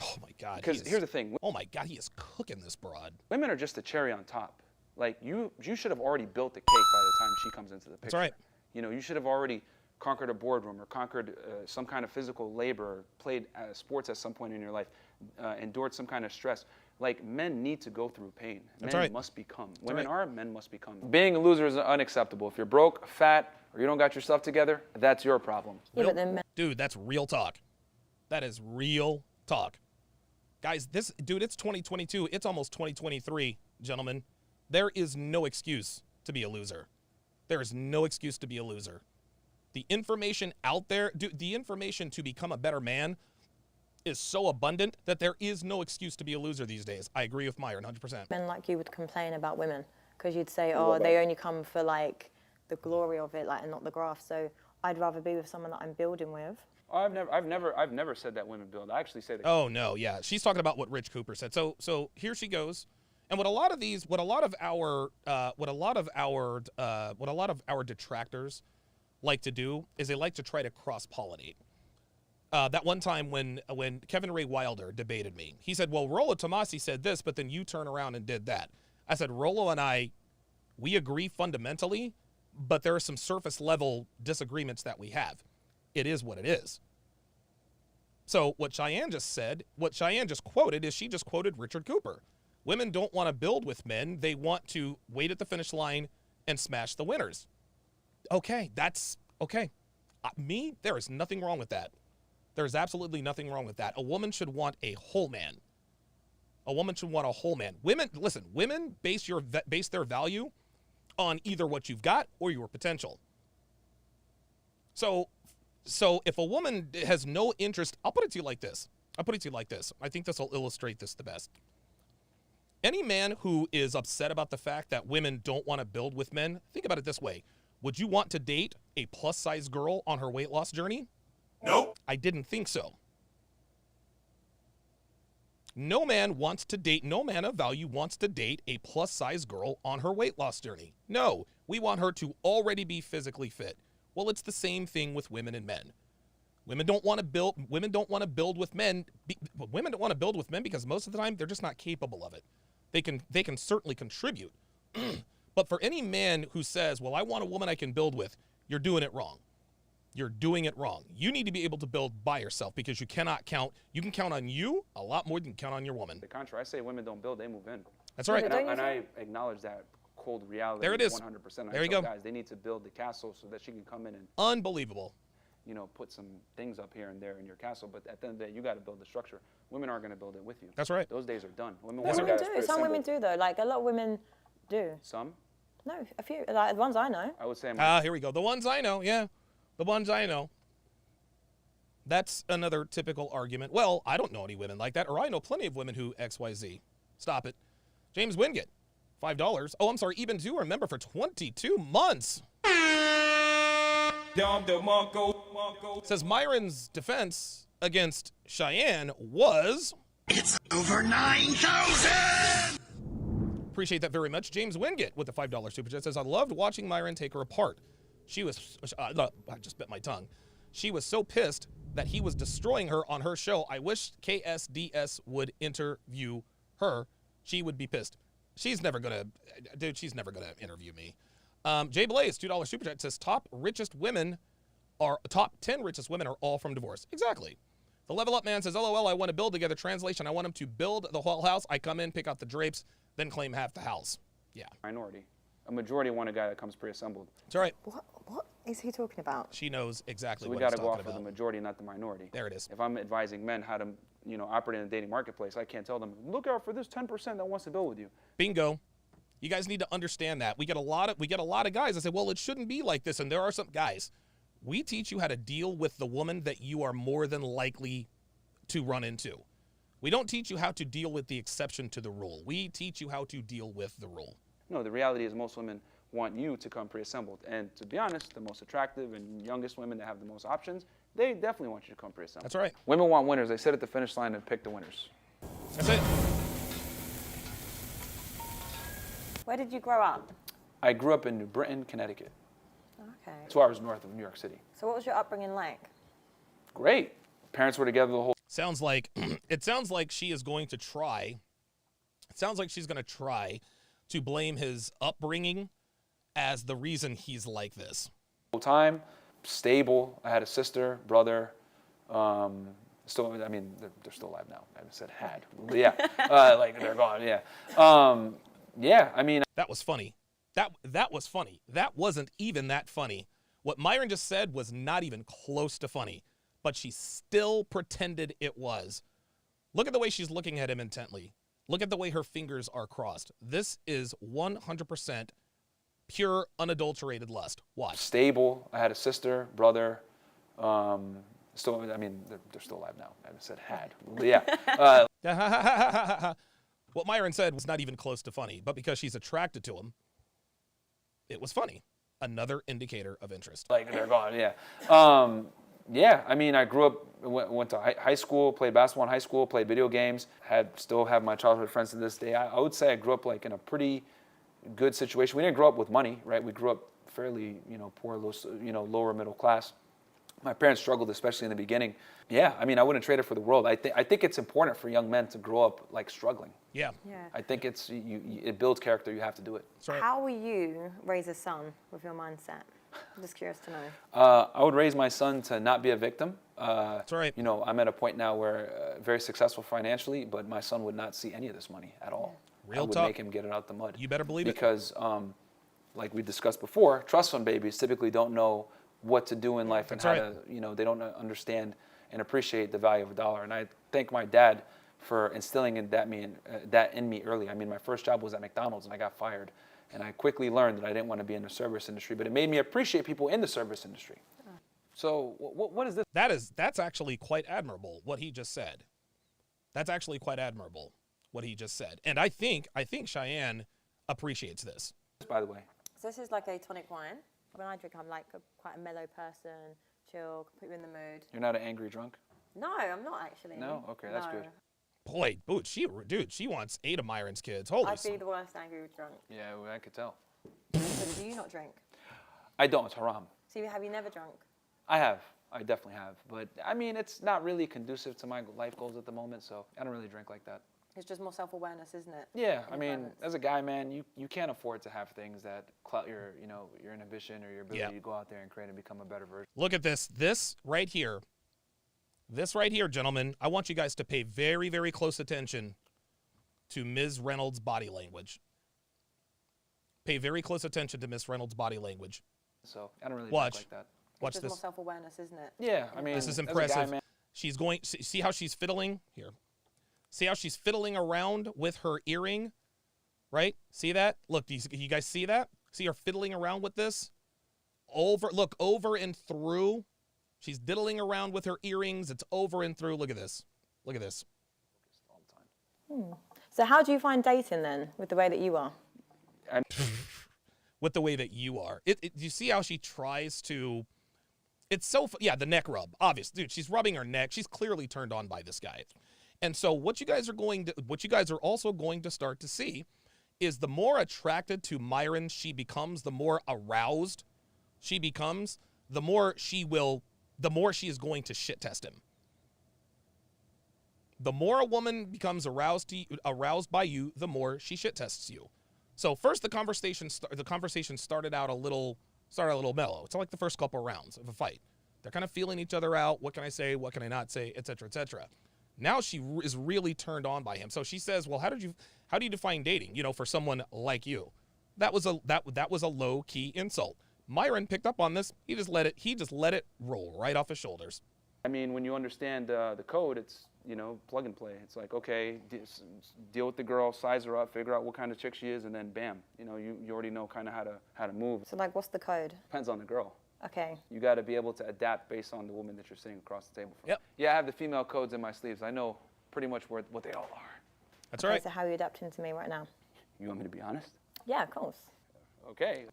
Oh my God. Because here's the thing. Oh my God, he is cooking this broad. Women are just the cherry on top. Like, you should have already built the cake by the time she comes into the picture. That's right. You know, you should have already conquered a boardroom or conquered some kind of physical labor, or played sports at some point in your life, endured some kind of stress. Like, men need to go through pain. That's Men right. must become. That's Women right. are, men must become. Being a loser is unacceptable. If you're broke, fat, or you don't got your stuff together, that's your problem. Yeah, but then men Dude, that's real talk. That is real talk. Guys, it's 2022. It's almost 2023, gentlemen. There is no excuse to be a loser. There is no excuse to be a loser. The information out there, the information to become a better man is so abundant that there is no excuse to be a loser these days. I agree with Myron 100%. men like you would complain about women because you'd say, oh, they only come for like the glory of it, like, and not the graft. So I'd rather be with someone that I'm building with. I've never said that women build. I actually say that. Oh no, yeah. She's talking about what Rich Cooper said. So here she goes. And what a lot of our detractors like to do is they like to try to cross-pollinate. That one time when Kevin Ray Wilder debated me, he said, well, Rollo Tomasi said this, but then you turn around and did that. I said, Rollo and I, we agree fundamentally, but there are some surface level disagreements that we have. It is what it is. So what Chion just quoted is she just quoted Richard Cooper. Women don't want to build with men. They want to wait at the finish line and smash the winners. Okay, that's okay. There is nothing wrong with that. There's absolutely nothing wrong with that. A woman should want a whole man. A woman should want a whole man. Women base their value on either what you've got or your potential. So if a woman has no interest, I'll put it to you like this. I think this will illustrate this the best. Any man who is upset about the fact that women don't want to build with men, think about it this way. Would you want to date a plus-size girl on her weight loss journey? Nope. I didn't think so. No man of value wants to date a plus-size girl on her weight loss journey. No, we want her to already be physically fit. Well, it's the same thing with women and men. Women don't want to build with men. Women don't want to build with men because most of the time they're just not capable of it. They can certainly contribute. But for any man who says, well, I want a woman I can build with, you're doing it wrong. You're doing it wrong. You need to be able to build by yourself because you can count on you a lot more than you can count on your woman. The contrary, I say women don't build, they move in. That's right. And I acknowledge that cold reality. There it is. 100%. There you go. Guys, they need to build the castle so that she can come in and Unbelievable. Put some things up here and there in your castle, but at the end of the day, you got to buld the structure. Women aren't going to build it with you. That's right. Those days are done. Women Some women do. Some women do though. Like a lot of women do. Some? No, a few. Like the ones I know. I would say. Here we go. The ones I know. Yeah, the ones I know. That's another typical argument. Well, I don't know any women like that, or I know plenty of women who XYZ. Stop it. James Wingate, $5. Oh, I'm sorry. Even do remember for 22 months. Says Myron's defense against Cheyenne was... It's over 9,000! Appreciate that very much. James Wingate with the $5 super chat says, I loved watching Myron take her apart. She was... I just bit my tongue. She was so pissed that he was destroying her on her show. I wish KSDS would interview her. She would be pissed. She's never gonna, dude. She's never gonna interview me. Jay Blaze, $2 super chat says top 10 richest women are all from divorce. Exactly. The Level Up Man says, LOL, I want to build together. Translation, I want him to build the whole house. I come in, pick out the drapes, then claim half the house. Yeah. Minority. A majority want a guy that comes pre-assembled. It's all right. What is he talking about? She knows exactly So we what got he's to go talking off of about. the majority, not the minority. There it is. If I'm advising men how to, operate in the dating marketplace, I can't tell them, look out for this 10% that wants to build with you. Bingo. You guys need to understand that. We get a lot of guys that say, well, it shouldn't be like this. And there are some guys. We teach you how to deal with the woman that you are more than likely to run into. We don't teach you how to deal with the exception to the rule. We teach you how to deal with the rule. No, the reality is most women want you to come pre-assembled. And to be honest, the most attractive and youngest women that have the most options, they definitely want you to come pre-assembled. That's right. Women want winners. They sit at the finish line and pick the winners. That's it. Where did you grow up? I grew up in New Britain, Connecticut. Okay. 2 hours north of New York City. So what was your upbringing like? Great. Parents were together the whole Sounds like it sounds like she is going to try. It sounds like she's going to try to blame his upbringing as the reason he's like this. time. Stable. I had a sister, brother. Still, I mean, they're still alive now. I said had. But yeah, like they're gone. Yeah. Yeah. I mean, That was funny. That was funny. That wasn't even that funny. What Myron just said was not even close to funny, but she still pretended it was. Look at the way she's looking at him intently. Look at the way her fingers are crossed. This is 100% pure, unadulterated lust. Watch. stable. I had a sister, brother. Still, I mean, they're still alive now. I said had. But yeah. What Myron said was not even close to funny, but because she's attracted to him, it was funny. Another indicator of interest. Like they're gone. Yeah. Yeah. I mean, I grew up, went to high school, played basketball in high school, played video games. Still have my childhood friends to this day. I would say I grew up like in a pretty good situation. We didn't grow up with money, right? We grew up fairly, poor, lower middle class. My parents struggled, especially in the beginning. Yeah, I mean, I wouldn't trade it for the world. I think it's important for young men to grow up like struggling. Yeah. I think it builds character. You have to do it. How will you raise a son with your mindset? I'm just curious to know. I would raise my son to not be a victim. That's right. I'm at a point now where very successful financially, but my son would not see any of this money at all. Real I would talk. make him get it out the mud. You better believe it. Because, like we discussed before, trust fund babies typically don't know what to do in life and That's how right. to, they don't understand and appreciate the value of a dollar. And I thank my dad for instilling that in me early. I mean, my first job was at McDonald's and I got fired. And I quickly learned that I didn't want to be in the service industry, but it made me appreciate people in the service industry. So what is this? That's actually quite admirable, what he just said. That's actually quite admirable, what he just said. And I think Chion appreciates this. By the way, So this is like a tonic wine. When I drink, I'm like quite a mellow person, chill, can put you in the mood. you're not an angry drunk? No, I'm not actually. No? Okay, that's good. Boy, she wants 8 of Myron's kids. Holy I'd be the worst angry drunk. Yeah, I could tell. So do you not drink? I don't, it's haram. So have you never drunk? I have. I definitely have. But, I mean, it's not really conducive to my life goals at the moment, so I don't really drink like that. It's just more self-awareness, isn't it? Yeah, And I mean, balance. as a guy, man, you can't afford to have things that clout your inhibition or your ability Yeah. to go out there and create and become a better version. Look at this. This right here, gentlemen, I want you guys to pay very, very close attention to Ms. Reynolds' body language. Pay very close attention to Ms. Reynolds' body language. So I don't really Watch. drink like that. Watch It's just this. more self-awareness, isn't it? Yeah, I mean, This is as a guy, impressive. man, She's going. See how she's fiddling here. See how she's fiddling around with her earring, right? See that? Look, you guys see that? See her fiddling around with this? Look over and through. She's diddling around with her earrings. It's over and through. Look at this. Look at this. So how do you find dating then, with the way that you are? With the way that you are. You see how she tries to. It's so. Yeah, the neck rub. Obvious, dude. She's rubbing her neck. She's clearly turned on by this guy. And so what you guys are also going to start to see is the more attracted to Myron she becomes, the more aroused she becomes, the more she is going to shit test him. The more a woman becomes aroused by you, the more she shit tests you. So first, the conversation started out a little mellow. It's like the first couple rounds of a fight. They're kind of feeling each other out. What can I say? What can I not say? Et cetera, et cetera. Now she is really turned on by him. So she says, "Well, how do you define dating? You know, for someone like you." That was a low key insult. Myron picked up on this. He just let it roll right off his shoulders. I mean, when you understand the code, it's, you know, plug and play. It's like, okay, deal with the girl, size her up, figure out what kind of chick she is, and then bam, you know, you already know kind of how to move. So like, what's the code? Depends on the girl. Okay. You got to be able to adapt based on the woman that you're sitting across the table from. Yep. Yeah, I have the female codes in my sleeves. I know pretty much what they all are. That's Okay, right. so how are you adapting to me right now? You want me to be honest? Yeah, of course. Okay.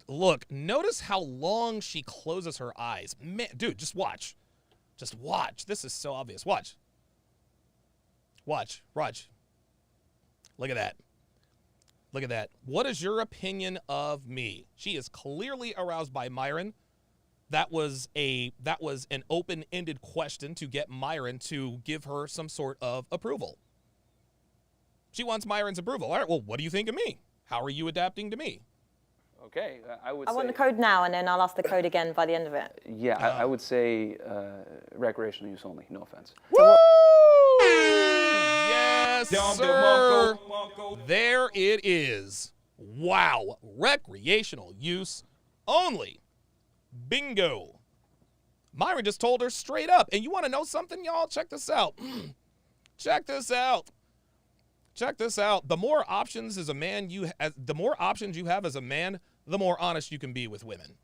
Look, notice how long she closes her eyes. Man, dude, just watch. Just watch. This is so obvious. Watch. Watch. Look at that. Look at that. What is your opinion of me? She is clearly aroused by Myron. That was an open-ended question to get Myron to give her some sort of approval. She wants Myron's approval. All right, well, what do you think of me? How are you adapting to me? Okay, I would I say... want the code now, and then I'll ask the code again by the end of it. Yeah, I would say recreational use only, no offense. Woo! Yes, sir. There it is. Wow. Recreational use only. Bingo. Myron just told her straight up. And you want to know something, y'all? Check this out. Check this out. Check this out. The more options you have as a man, the more honest you can be with women.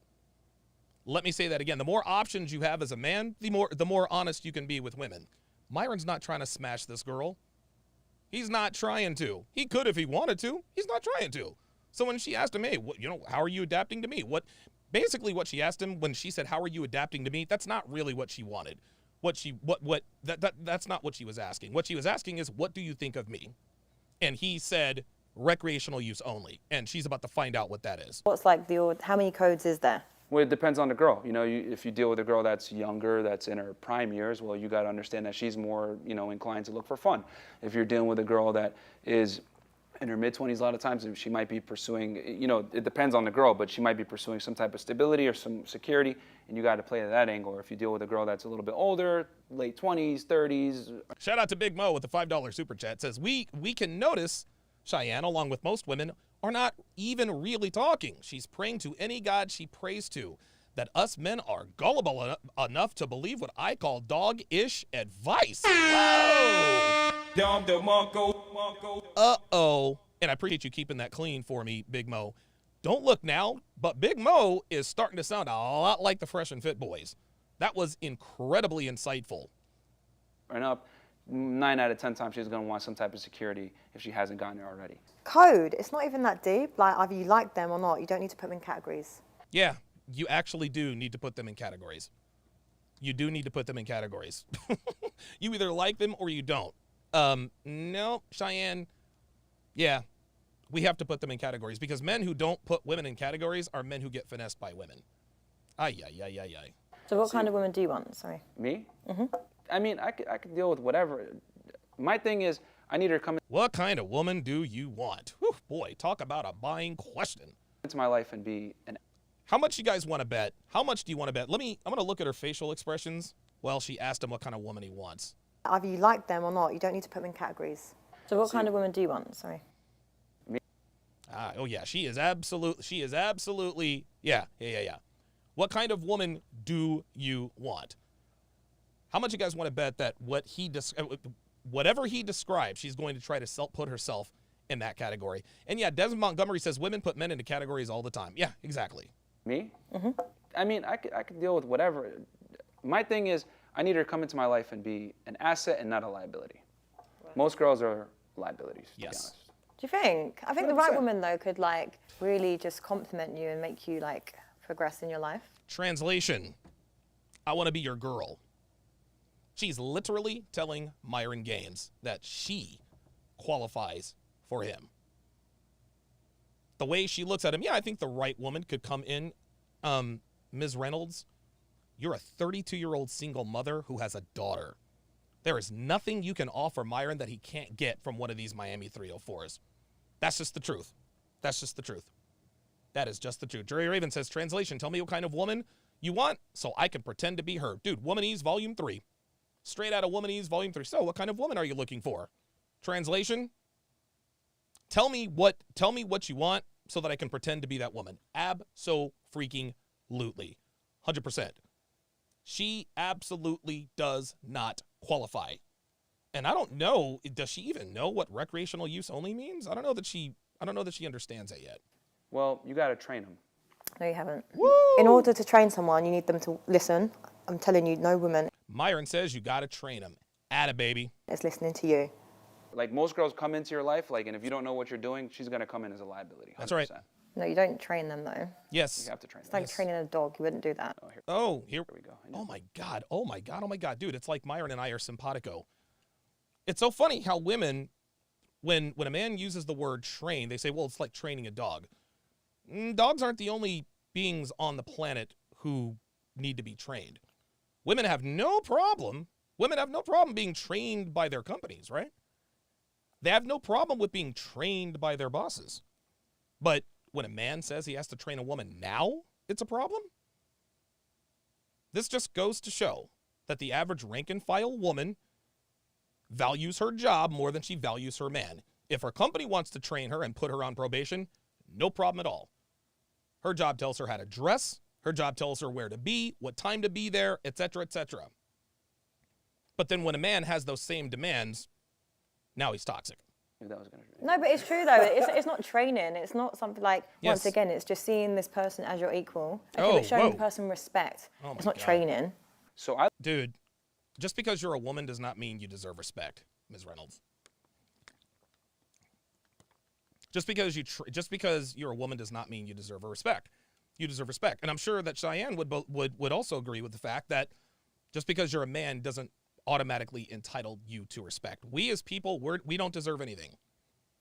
Let me say that again. The more options you have as a man, the more honest you can be with women. Myron's not trying to smash this girl. He's not trying to. He could if he wanted to. He's not trying to. So when she asked him, "Hey, how are you adapting to me?" Basically what she asked him when she said, "How are you adapting to me?" That's not really what she wanted. That's not what she was asking. What she was asking is, "What do you think of me?" And he said, "Recreational use only." And she's about to find out what that is. What's like how many codes is there? Well, it depends on the girl. You know, if you deal with a girl that's younger, that's in her prime years, well, you got to understand that she's more, you know, inclined to look for fun. If you're dealing with a girl that is in her mid-20s, a lot of times she might be pursuing, you know, it depends on the girl, but she might be pursuing some type of stability or some security, and you got to play at that angle. Or if you deal with a girl that's a little bit older, late 20s, 30s. Shout out to Big Mo with the $5 super chat. Says, we can notice Chion, along with most women, are not even really talking. She's praying to any god she prays to. That us men are gullible enough to believe what I call dog-ish advice. Whoa! Uh-oh. And I appreciate you keeping that clean for me, Big Mo. Don't look now, but Big Mo is starting to sound a lot like the Fresh and Fit boys. That was incredibly insightful. Right up, 9 out of 10 times she's going to want some type of security if she hasn't gotten it already. Code, it's not even that deep. Like, either you like them or not. You don't need to put them in categories. Yeah, you actually do need to put them in categories. You do need to put them in categories. You either like them or you don't. No, Cheyenne, yeah, we have to put them in categories because men who don't put women in categories are men who get finessed by women. Ay. So what kind of woman do you want? Sorry. Me? Mm-hmm. I mean, I could deal with whatever. My thing is, I need her to come What kind of woman do you want? Whew, boy, talk about a buying question. into my life and be an... How much you guys want to bet? How much do you want to bet? I'm going to look at her facial expressions while she asked him what kind of woman he wants. Either you like them or not. You don't need to put them in categories. So what kind of woman do you want? Sorry. Oh yeah, she is absolutely, yeah. What kind of woman do you want? How much you guys want to bet that whatever he describes, she's going to try to put herself in that category? And yeah, Desmond Montgomery says women put men into categories all the time. Yeah, exactly. Me? Mm-hmm. I mean, I could deal with whatever. My thing is, I need her to come into my life and be an asset and not a liability. Right. Most girls are liabilities, to be honest. Do you think? I think 100%. the right woman, though, could, like, really just compliment you and make you, like, progress in your life. Translation. I want to be your girl. She's literally telling Myron Gains that she qualifies for him. The way she looks at him, yeah, I think the right woman could come in. Ms. Reynolds, you're a 32-year-old single mother who has a daughter. There is nothing you can offer Myron that he can't get from one of these Miami 304s. That's just the truth. That's just the truth. That is just the truth. Jerry Raven says, translation, tell me what kind of woman you want so I can pretend to be her. Dude, Womanese Volume 3. Straight out of Womanese Volume 3. So what kind of woman are you looking for? Translation, tell me what you want so that I can pretend to be that woman. Abso-freaking-lutely. 100%. She absolutely does not qualify. And I don't know, does she even know what recreational use only means? I don't know that she understands that yet. Well, you got to train them. No, you haven't. Woo! In order to train someone, you need them to listen. I'm telling you, no woman Myron says you got to train them. Atta baby. is listening to you. Like, most girls come into your life, like, and if you don't know what you're doing, she's going to come in as a liability. 100%. That's right. No, you don't train them, though. Yes. You have to train It's like them. training a dog. You wouldn't do that. Oh, here we go. Oh my God. Oh my God. Oh my God. Dude, it's like Myron and I are simpatico. It's so funny how women, when a man uses the word train, they say, well, it's like training a dog. Dogs aren't the only beings on the planet who need to be trained. Women have no problem being trained by their companies, right? They have no problem with being trained by their bosses. But when a man says he has to train a woman now, it's a problem? This just goes to show that the average rank and file woman values her job more than she values her man. If her company wants to train her and put her on probation, no problem at all. Her job tells her how to dress. Her job tells her where to be, what time to be there, etc., etc. But then when a man has those same demands, now he's toxic. No, but it's true, though. It's not training. It's not something like, Yes. once again, it's just seeing this person as your equal. Okay, Oh, but showing whoa. the person respect. Oh It's my not God. training. So Dude, just because you're a woman does not mean you deserve respect, Ms. Reynolds. Just because you're a woman does not mean you deserve a respect. You deserve respect. And I'm sure that Chion would also agree with the fact that just because you're a man doesn't automatically entitle you to respect. We as people, we don't deserve anything.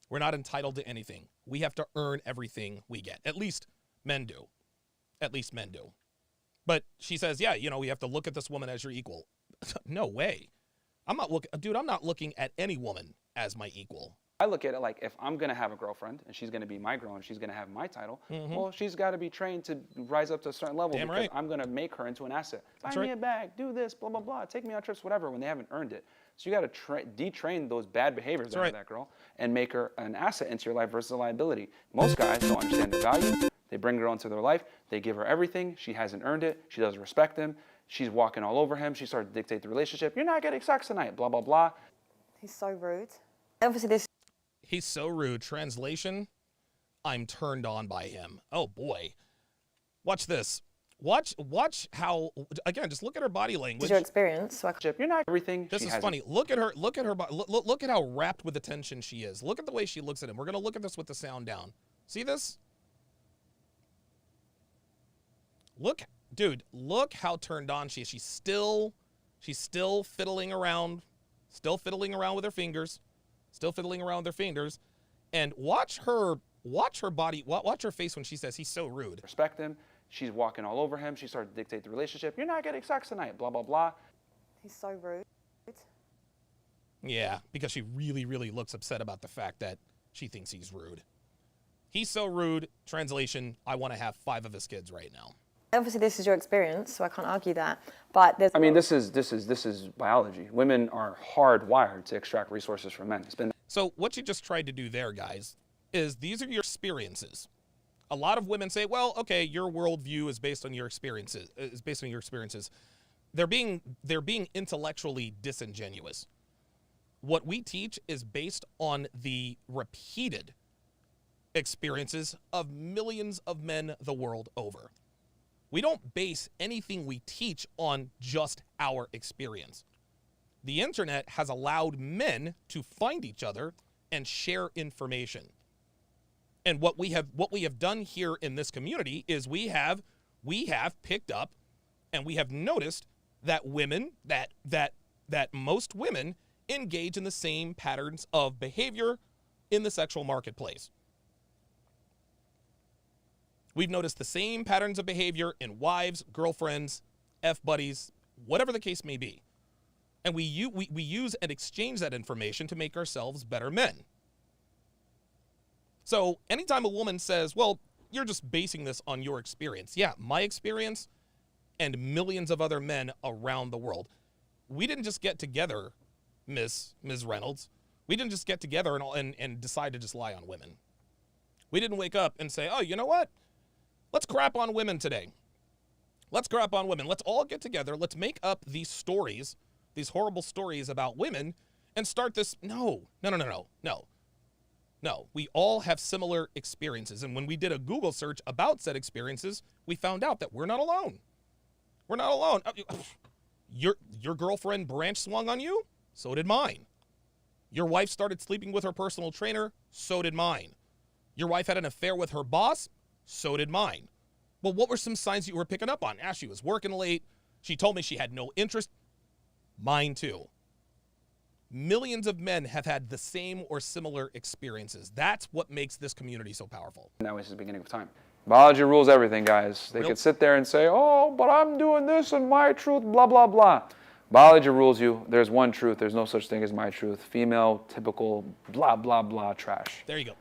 We're not entitled to anything. We have to earn everything we get. At least men do. At least men do. But she says, yeah, we have to look at this woman as your equal. No way. I'm not looking at any woman as my equal. I look at it like, if I'm going to have a girlfriend and she's going to be my girl and she's going to have my title, well, she's got to be trained to rise up to a certain level. Damn because right. I'm going to make her into an asset. That's Buy right. me a bag, do this, blah, blah, blah, take me on trips, whatever, when they haven't earned it. So you got to detrain those bad behaviors out of that girl and make her an asset into your life versus a liability. Most guys don't understand the value. They bring a girl into their life. They give her everything. She hasn't earned it. She doesn't respect him. She's walking all over him. She starts to dictate the relationship. You're not getting sex tonight, blah, blah, blah. He's so rude. Obviously, this. He's so rude. Translation, I'm turned on by him. Oh boy. Watch this. Watch how, again, just look at her body language. Is your experience. So You're not everything. This is funny. Look at her look at how wrapped with attention she is. Look at the way she looks at him. We're going to look at this with the sound down. See this? Look, dude, look how turned on she is. She's still fiddling around with her fingers. Still fiddling around with her fingers. And watch her body, watch her face when she says he's so rude. Respect him. She's walking all over him. She starts to dictate the relationship. You're not getting sex tonight, blah, blah, blah. He's so rude. Yeah, because she really, really looks upset about the fact that she thinks he's rude. He's so rude. Translation, I want to have 5 of his kids right now. Obviously, this is your experience, so I can't argue that. But there's. I mean, this is biology. Women are hardwired to extract resources from men. It's been. So what you just tried to do there, guys, is these are your experiences. A lot of women say, well, okay, your worldview is based on your experiences. They're being intellectually disingenuous. What we teach is based on the repeated experiences of millions of men the world over. We don't base anything we teach on just our experience. The internet has allowed men to find each other and share information. And what we have done here in this community is we have picked up and we have noticed that most women engage in the same patterns of behavior in the sexual marketplace. We've noticed the same patterns of behavior in wives, girlfriends, F-buddies, whatever the case may be. And we use and exchange that information to make ourselves better men. So anytime a woman says, well, you're just basing this on your experience. Yeah, my experience and millions of other men around the world. We didn't just get together, Ms. Reynolds. We didn't just get together and decide to just lie on women. We didn't wake up and say, oh, you know what? Let's crap on women today. Let's crap on women. Let's all get together. Let's make up these stories, these horrible stories about women, and start this. No. We all have similar experiences. And when we did a Google search about said experiences, we found out that we're not alone. We're not alone. Your girlfriend branch swung on you? So did mine. Your wife started sleeping with her personal trainer? So did mine. Your wife had an affair with her boss? So did mine. Well, what were some signs you were picking up on? She was working late. She told me she had no interest. Mine too. Millions of men have had the same or similar experiences. That's what makes this community so powerful. That was the beginning of time. Biology rules everything, guys. They could sit there and say, oh, but I'm doing this and my truth, blah, blah, blah. Biology rules you. There's one truth. There's no such thing as my truth. Female, typical, blah, blah, blah, trash. There you go.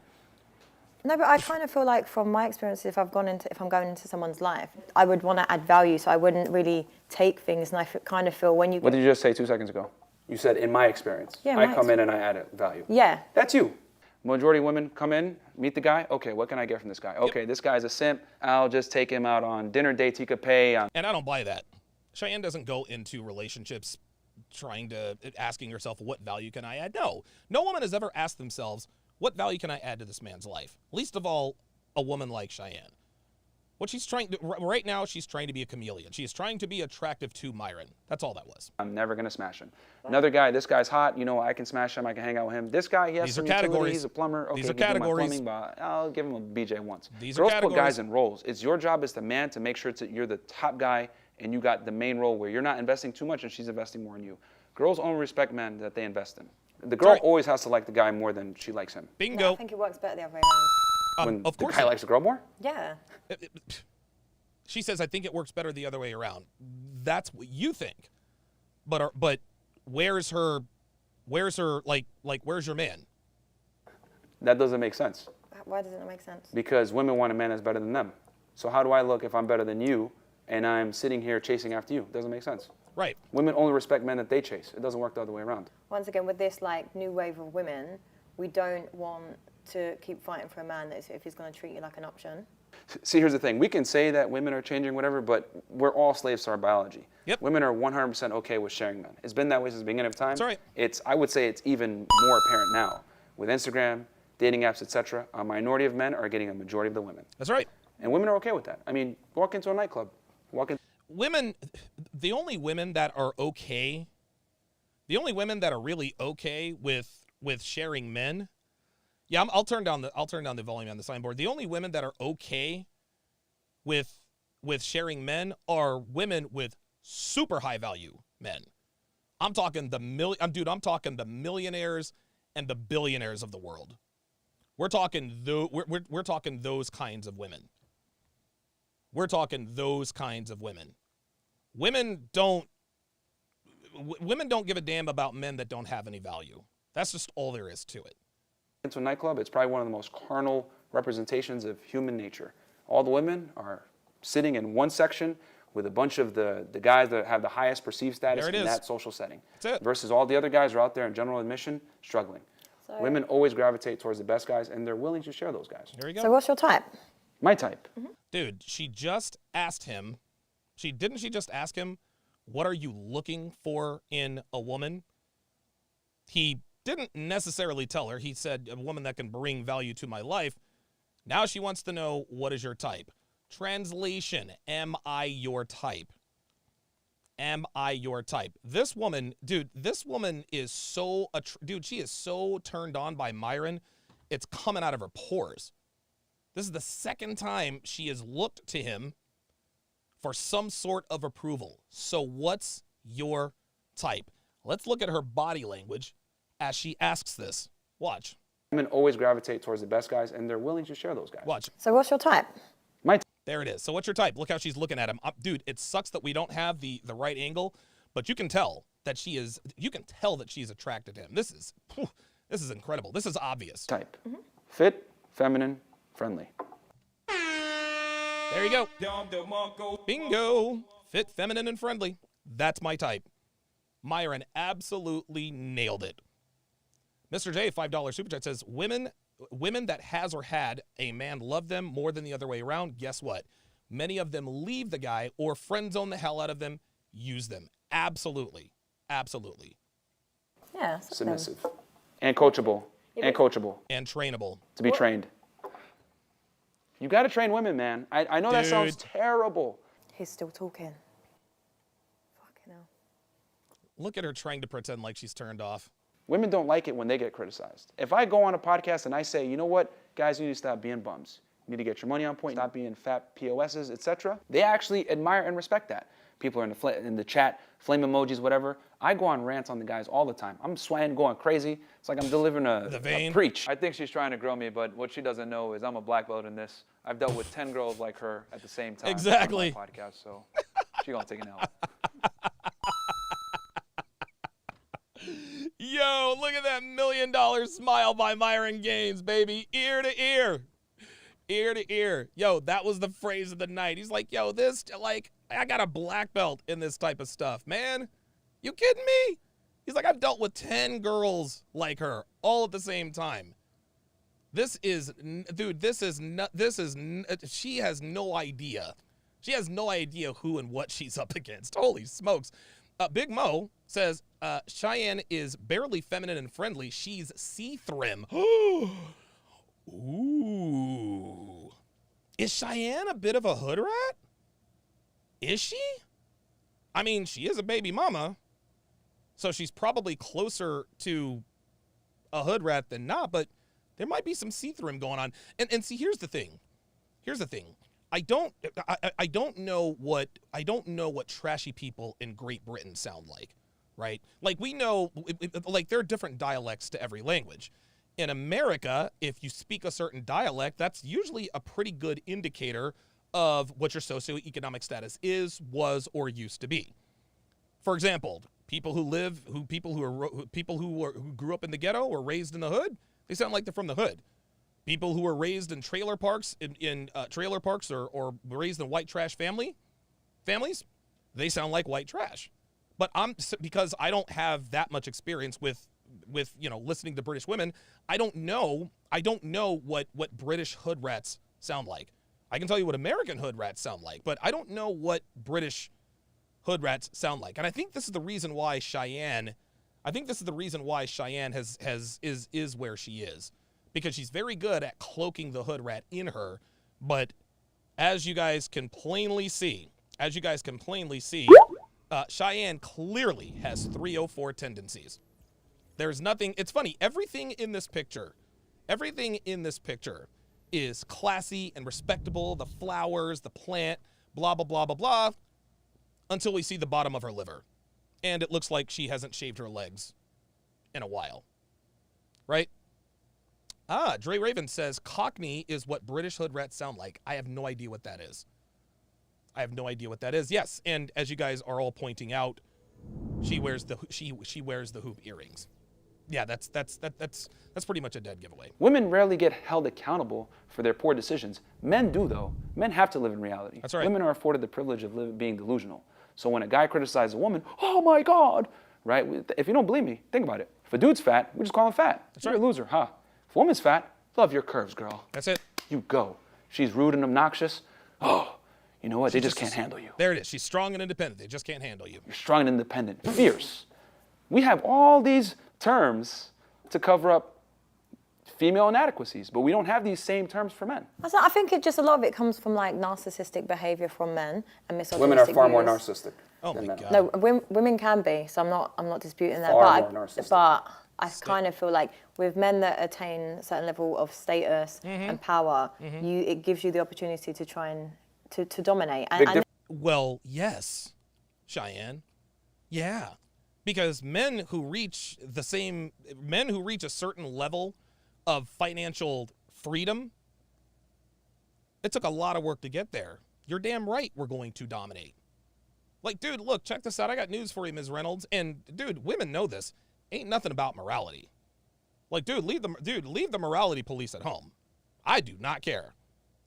No, but I kind of feel like from my experience, if I'm going into someone's life, I would want to add value, so I wouldn't really take things. And I kind of feel when you. What did you just say 2 seconds ago? You said, in my experience. Yeah, I come in and I add value. Yeah. That's you. Majority of women come in, meet the guy. Okay, what can I get from this guy? Okay, this guy's a simp. I'll just take him out on dinner dates he could pay. And I don't buy that. Cheyenne doesn't go into relationships asking herself, what value can I add? No. No woman has ever asked themselves, what value can I add to this man's life? Least of all, a woman like Cheyenne. What she's trying to, right now, she's trying to be a chameleon. She is trying to be attractive to Myron. That's all that was. I'm never going to smash him. Another guy, this guy's hot. You know, I can smash him. I can hang out with him. This guy, he has some utility. He's a plumber. Okay, These are categories. Plumbing, but I'll give him a BJ once. These Girls are put categories. guys in roles. It's your job as the man to make sure you're the top guy and you got the main role where you're not investing too much and she's investing more in you. Girls only respect men that they invest in. The girl always has to like the guy more than she likes him. Bingo. No, I think it works better the other way around. When of course the guy likes the girl more? Yeah. She says, I think it works better the other way around. That's what you think. But where's your man? That doesn't make sense. Why doesn't it make sense? Because women want a man that's better than them. So how do I look if I'm better than you and I'm sitting here chasing after you? It doesn't make sense. Right. Women only respect men that they chase. It doesn't work the other way around. Once again, with this new wave of women, we don't want to keep fighting for a man if he's going to treat you like an option. See, here's the thing. We can say that women are changing, whatever, but we're all slaves to our biology. Yep. Women are 100% okay with sharing men. It's been that way since the beginning of time. That's right. I would say it's even more apparent now. With Instagram, dating apps, etc., a minority of men are getting a majority of the women. That's right. And women are okay with that. I mean, walk into a nightclub. Women, the only women that are okay, the only women that are really okay with sharing men. Yeah, I'll turn down the volume on the signboard. The only women that are okay with sharing men are women with super high value men. I'm talking the millionaires and the billionaires of the world. We're talking we're talking those kinds of women. We're talking those kinds of women. Women don't give a damn about men that don't have any value. That's just all there is to it. Into a nightclub, it's probably one of the most carnal representations of human nature. All the women are sitting in one section with a bunch of the guys that have the highest perceived status in that social setting. That's it. Versus all the other guys are out there in general admission struggling. So, women always gravitate towards the best guys, and they're willing to share those guys. There you go. So what's your type? My type. Mm-hmm. Dude, she just asked him, didn't she just ask him, what are you looking for in a woman? He didn't necessarily tell her. He said, a woman that can bring value to my life. Now she wants to know, what is your type? Translation, am I your type? Am I your type? This woman is so, she is so turned on by Myron, it's coming out of her pores. This is the second time she has looked to him for some sort of approval. So what's your type? Let's look at her body language as she asks this. Watch. Women always gravitate towards the best guys, and they're willing to share those guys. Watch. So what's your type? My type. There it is. So what's your type? Look how she's looking at him. Dude, it sucks that we don't have the right angle, but you can tell that she is, you can tell that she's attracted to him. This is incredible. This is obvious. Type. Fit, feminine, friendly. There you go. Bingo. Fit, feminine, and friendly. That's my type. Myron absolutely nailed it. Mr. J, $5 super chat says, women that has or had a man love them more than the other way around, guess what? Many of them leave the guy or friend zone the hell out of them, use them. Absolutely. Absolutely. Yeah. Submissive. And coachable. And coachable. And trainable. To be trained. You got to train women, man. I know that sounds terrible. He's still talking. Fucking hell. Look at her trying to pretend like she's turned off. Women don't like it when they get criticized. If I go on a podcast and I say, you know what, guys, you need to stop being bums. You need to get your money on point, stop being fat POSs, etc. They actually admire and respect that. People are in the chat, flame emojis, whatever. I go on rants on the guys all the time. I'm sweating, going crazy. It's like I'm delivering a preach. I think she's trying to grow me, but what she doesn't know is I'm a black belt in this. I've dealt with 10 girls like her at the same time. Exactly. On my podcast, so she's going to take an L. Yo, look at that $1 million smile by Myron Gains, baby. Ear to ear. Ear to ear. Yo, that was the phrase of the night. He's like, yo, I got a black belt in this type of stuff, man. You kidding me? He's like, I've dealt with 10 girls like her all at the same time. She has no idea. She has no idea who and what she's up against. Holy smokes. Big Mo says, Cheyenne is barely feminine and friendly. She's C-thrim. Ooh. Is Cheyenne a bit of a hood rat? Is she? I mean, she is a baby mama, so she's probably closer to a hood rat than not, but there might be some see-through going on. And see, here's the thing. I don't know what trashy people in Great Britain sound like, right? Like, we know, like, there are different dialects to every language. In America, if you speak a certain dialect, that's usually a pretty good indicator of what your socioeconomic status is, was, or used to be. For example, people who grew up in the ghetto or raised in the hood, they sound like they're from the hood. People who were raised in trailer parks, or raised in white trash families, they sound like white trash. But because I don't have that much experience with listening to British women, I don't know what British hood rats sound like. I can tell you what American hood rats sound like, but I don't know what British hood rats sound like. And I think this is the reason why Cheyenne is where she is, because she's very good at cloaking the hood rat in her. But as you guys can plainly see, Cheyenne clearly has 304 tendencies. There's nothing. It's funny. Everything in this picture is classy and respectable. The flowers, the plant, blah, blah, blah, blah, blah, until we see the bottom of her liver. And it looks like she hasn't shaved her legs in a while. Right? Dre Raven says, Cockney is what British hood rats sound like. I have no idea what that is. Yes, and as you guys are all pointing out, she wears the hoop earrings. Yeah, that's pretty much a dead giveaway. Women rarely get held accountable for their poor decisions. Men do, though. Men have to live in reality. That's right. Women are afforded the privilege of being delusional. So when a guy criticizes a woman, oh my God, right? If you don't believe me, think about it. If a dude's fat, we just call him fat. You're a loser, huh? If a woman's fat, love your curves, girl. That's it. You go. She's rude and obnoxious. Oh, you know what? They just can't handle you. There it is. She's strong and independent. They just can't handle you. You're strong and independent. Fierce. We have all these terms to cover up female inadequacies, but we don't have these same terms for men. I think a lot of it comes from like narcissistic behavior from men and misogynistic Women are far more views. narcissistic. Oh than my men. God. No, women can be, so I'm not disputing that. Far more narcissistic. But I kind of feel like with men that attain a certain level of status and power, it gives you the opportunity to try and to dominate. Well, yes, Cheyenne. Yeah. Because men who reach a certain level of financial freedom, it took a lot of work to get there. You're damn right we're going to dominate. Like, dude, look, check this out. I got news for you, Ms. Reynolds. And, dude, women know this. Ain't nothing about morality. Like, dude, leave the morality police at home. I do not care.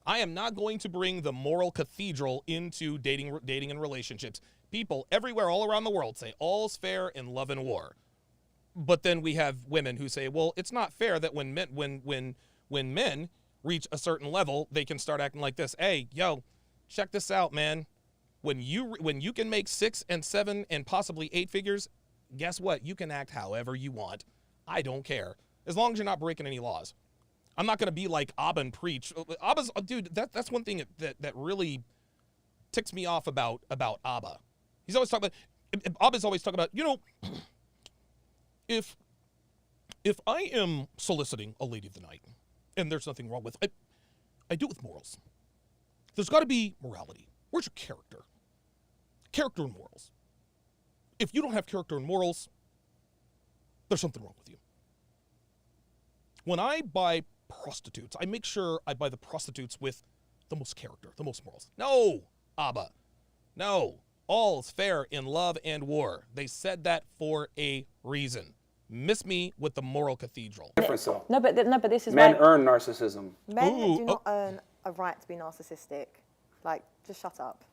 I am not going to bring the moral cathedral into dating and relationships. People everywhere, all around the world, say all's fair in love and war. But then we have women who say, well, it's not fair that when men reach a certain level, they can start acting like this. Hey, yo, check this out, man. When you can make 6 and 7 and possibly 8 figures, guess what? You can act however you want. I don't care. As long as you're not breaking any laws. I'm not going to be like Abba and preach. Abba's, dude, that's one thing that really ticks me off about Abba. He's always talking about, Abba's always talking about, you know, if I am soliciting a lady of the night, and there's nothing wrong with it, I do it with morals. There's got to be morality. Where's your character? Character and morals. If you don't have character and morals, there's something wrong with you. When I buy prostitutes, I make sure I buy the prostitutes with the most character, the most morals. No, Abba. No. All's fair in love and war. They said that for a reason. Miss me with the moral cathedral. Difference though. No, but this is Men why earn narcissism. men do not earn a right to be narcissistic. Like, just shut up.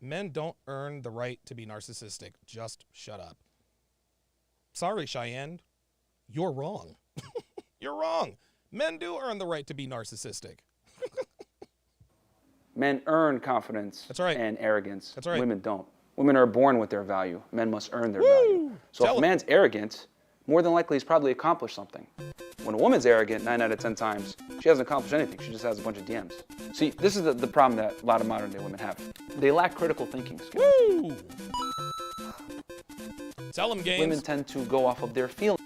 Men don't earn the right to be narcissistic. Just shut up. Sorry, Chion. You're wrong. You're wrong. Men do earn the right to be narcissistic. Men earn confidence That's right. and arrogance. That's right. Women don't. Women are born with their value. Men must earn their value. So if a man's arrogant, more than likely he's probably accomplished something. When a woman's arrogant, 9 out of 10 times, she hasn't accomplished anything. She just has a bunch of DMs. See, this is the problem that a lot of modern day women have. They lack critical thinking skills. Woo! Tell them, Gains. Women tend to go off of their feelings.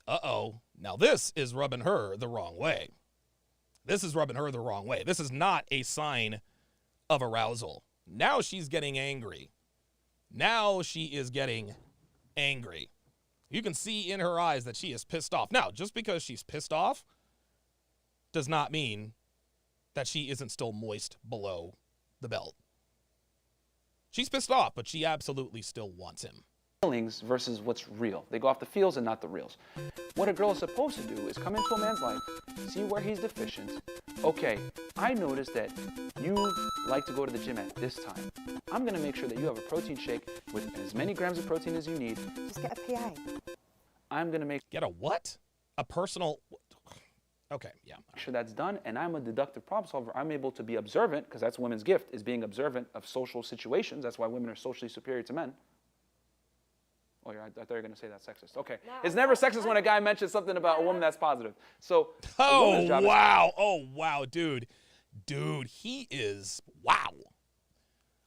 Uh-oh. Now this is rubbing her the wrong way. This is rubbing her the wrong way. This is not a sign of arousal. Now she's getting angry. Now she is getting angry. You can see in her eyes that she is pissed off. Now, just because she's pissed off does not mean that she isn't still moist below the belt. She's pissed off, but she absolutely still wants him. Feelings versus what's real. They go off the feels and not the reals. What a girl is supposed to do is come into a man's life, see where he's deficient. Okay, I noticed that you like to go to the gym at this time. I'm gonna make sure that you have a protein shake with as many grams of protein as you need. Just get a PA. I'm gonna make Get a what? A personal... Okay, yeah. sure that's done, and I'm a deductive problem solver. I'm able to be observant, because that's women's gift, is being observant of social situations. That's why women are socially superior to men. Oh, I thought you were going to say that's sexist. Okay. It's never sexist when a guy mentions something about a woman that's positive. So, a woman's job is- Oh, wow, dude. Dude, he is... Wow.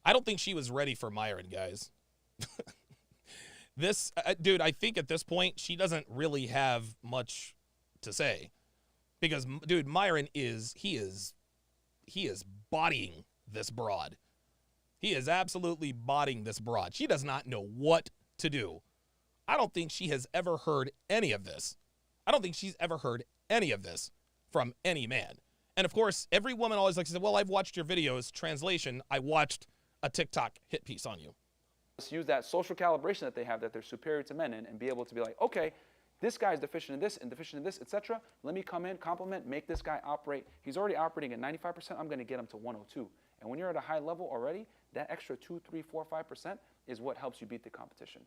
I don't think she was ready for Myron, guys. This... dude, I think at this point, she doesn't really have much to say. Because, dude, Myron is... He is bodying this broad. He is absolutely bodying this broad. She does not know what to do. I don't think she has ever heard any of this. I don't think she's ever heard any of this from any man. And of course, every woman always likes to say, well, I've watched your videos. Translation, I watched a TikTok hit piece on you. Let's use that social calibration that they have, that they're superior to men in, and be able to be like, okay, this guy's deficient in this and deficient in this, etc. Let me come in, compliment, make this guy operate. He's already operating at 95%. I'm going to get him to 102. And when you're at a high level already, that extra 2, 3, 4, 5% is what helps you beat the competition.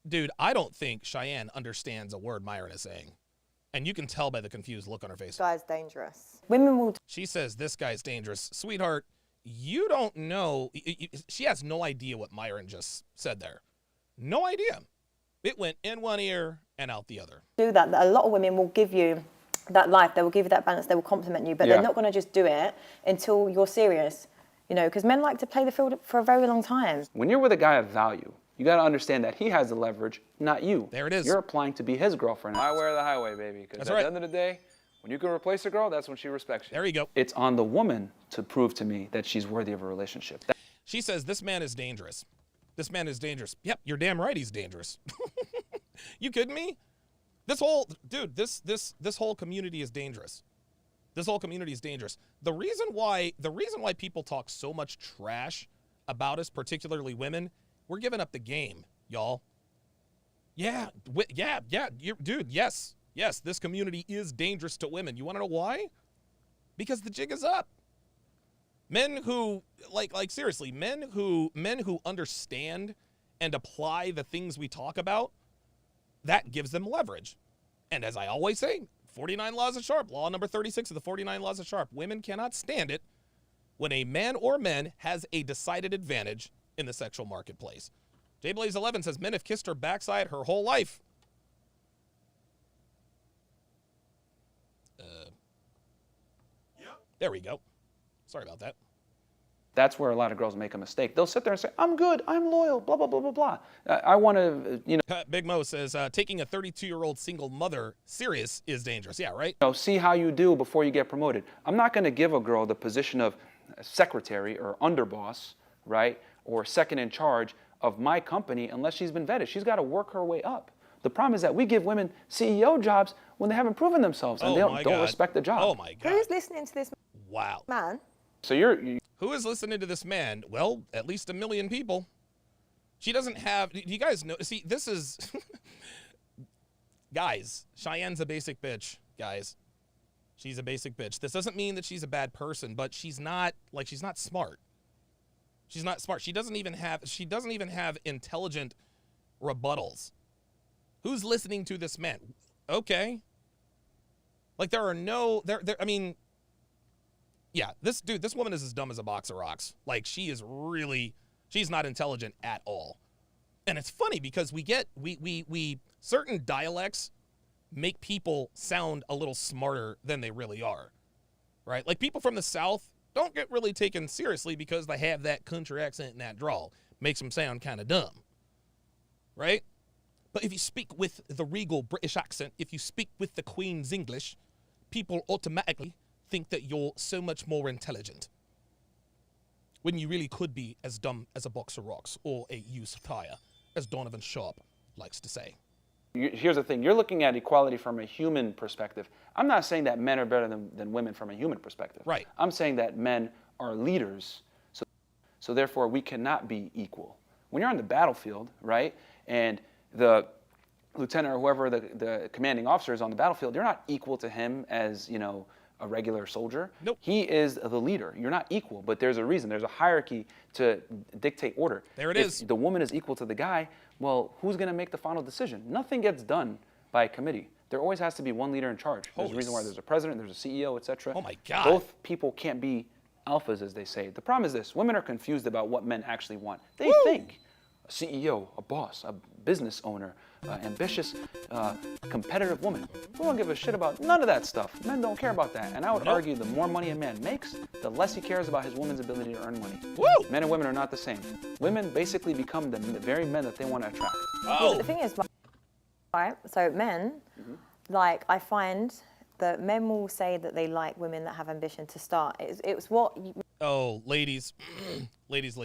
Dude, I don't think Chion understands a word Myron is saying. And you can tell by the confused look on her face. This guy's dangerous. Women will... She says, this guy's dangerous. Sweetheart, you don't know. She has no idea what Myron just said there. No idea. It went in one ear and out the other. Do that. A lot of women will give you that life. They will give you that balance. They will compliment you. But they're not going to just do it until you're serious. You know, because men like to play the field for a very long time. When you're with a guy of value, you got to understand that he has the leverage, not you. There it is. You're applying to be his girlfriend. My way or the highway, baby. Because at the end of the day, when you can replace a girl, that's when she respects you. There you go. It's on the woman to prove to me that she's worthy of a relationship. She says, this man is dangerous. This man is dangerous. Yep, you're damn right he's dangerous. You kidding me? This whole, dude, this whole community is dangerous. This whole community is dangerous. The reason why people talk so much trash about us, particularly women, we're giving up the game, y'all. Yeah, dude, yes, this community is dangerous to women. You want to know why? Because the jig is up. Men who, like seriously, men who understand and apply the things we talk about, that gives them leverage. And as I always say, 49 Laws of Sharpe, law number 36 of the 49 Laws of Sharpe, women cannot stand it when a man or men has a decided advantage in the sexual marketplace. JBlaze11 says men have kissed her backside her whole life. There we go. Sorry about that. That's where a lot of girls make a mistake. They'll sit there and say, I'm good, I'm loyal, blah, blah, blah, blah, blah. I want to, Big Mo says, taking a 32-year-old single mother serious is dangerous. Yeah, right? see how you do before you get promoted. I'm not going to give a girl the position of secretary or underboss, right, or second in charge of my company unless she's been vetted. She's got to work her way up. The problem is that we give women CEO jobs when they haven't proven themselves and they don't respect the job. Oh, my God. Who's listening to this Wow. man? So Who is listening to this man? Well, at least 1 million people. She doesn't have, do you guys know, see, this is, guys, Cheyenne's a basic bitch, guys. She's a basic bitch. This doesn't mean that she's a bad person, but she's not smart. She's not smart. She doesn't even have intelligent rebuttals. Who's listening to this man? Okay. Like I mean, yeah, this woman is as dumb as a box of rocks. Like she's not intelligent at all. And it's funny because we certain dialects make people sound a little smarter than they really are, right? Like people from the South don't get really taken seriously because they have that country accent and that drawl. Makes them sound kind of dumb, right? But if you speak with the regal British accent, if you speak with the Queen's English, people automatically think that you're so much more intelligent when you really could be as dumb as a box of rocks or a used tire, as Donovan Sharpe likes to say. Here's the thing. You're looking at equality from a human perspective. I'm not saying that men are better than women from a human perspective. Right. I'm saying that men are leaders, so therefore we cannot be equal. When you're on the battlefield, right, and the lieutenant or whoever the commanding officer is on the battlefield, you're not equal to him as, a regular soldier. Nope. He is the leader. You're not equal, but there's a reason. There's a hierarchy to dictate order. There it if is. The woman is equal to the guy, well, who's going to make the final decision? Nothing gets done by a committee. There always has to be one leader in charge. There's a reason why there's a president, there's a CEO, etc. Oh my God. Both people can't be alphas, as they say. The problem is this. Women are confused about what men actually want. They think a CEO, a boss, a business owner, ambitious, competitive woman. We don't give a shit about none of that stuff. Men don't care about that. And I would argue the more money a man makes, the less he cares about his woman's ability to earn money. Woo! Men and women are not the same. Women basically become the very men that they want to attract. Well, the thing is, right, so men, like I find that men will say that they like women that have ambition to start. It was what... Oh, ladies. ladies.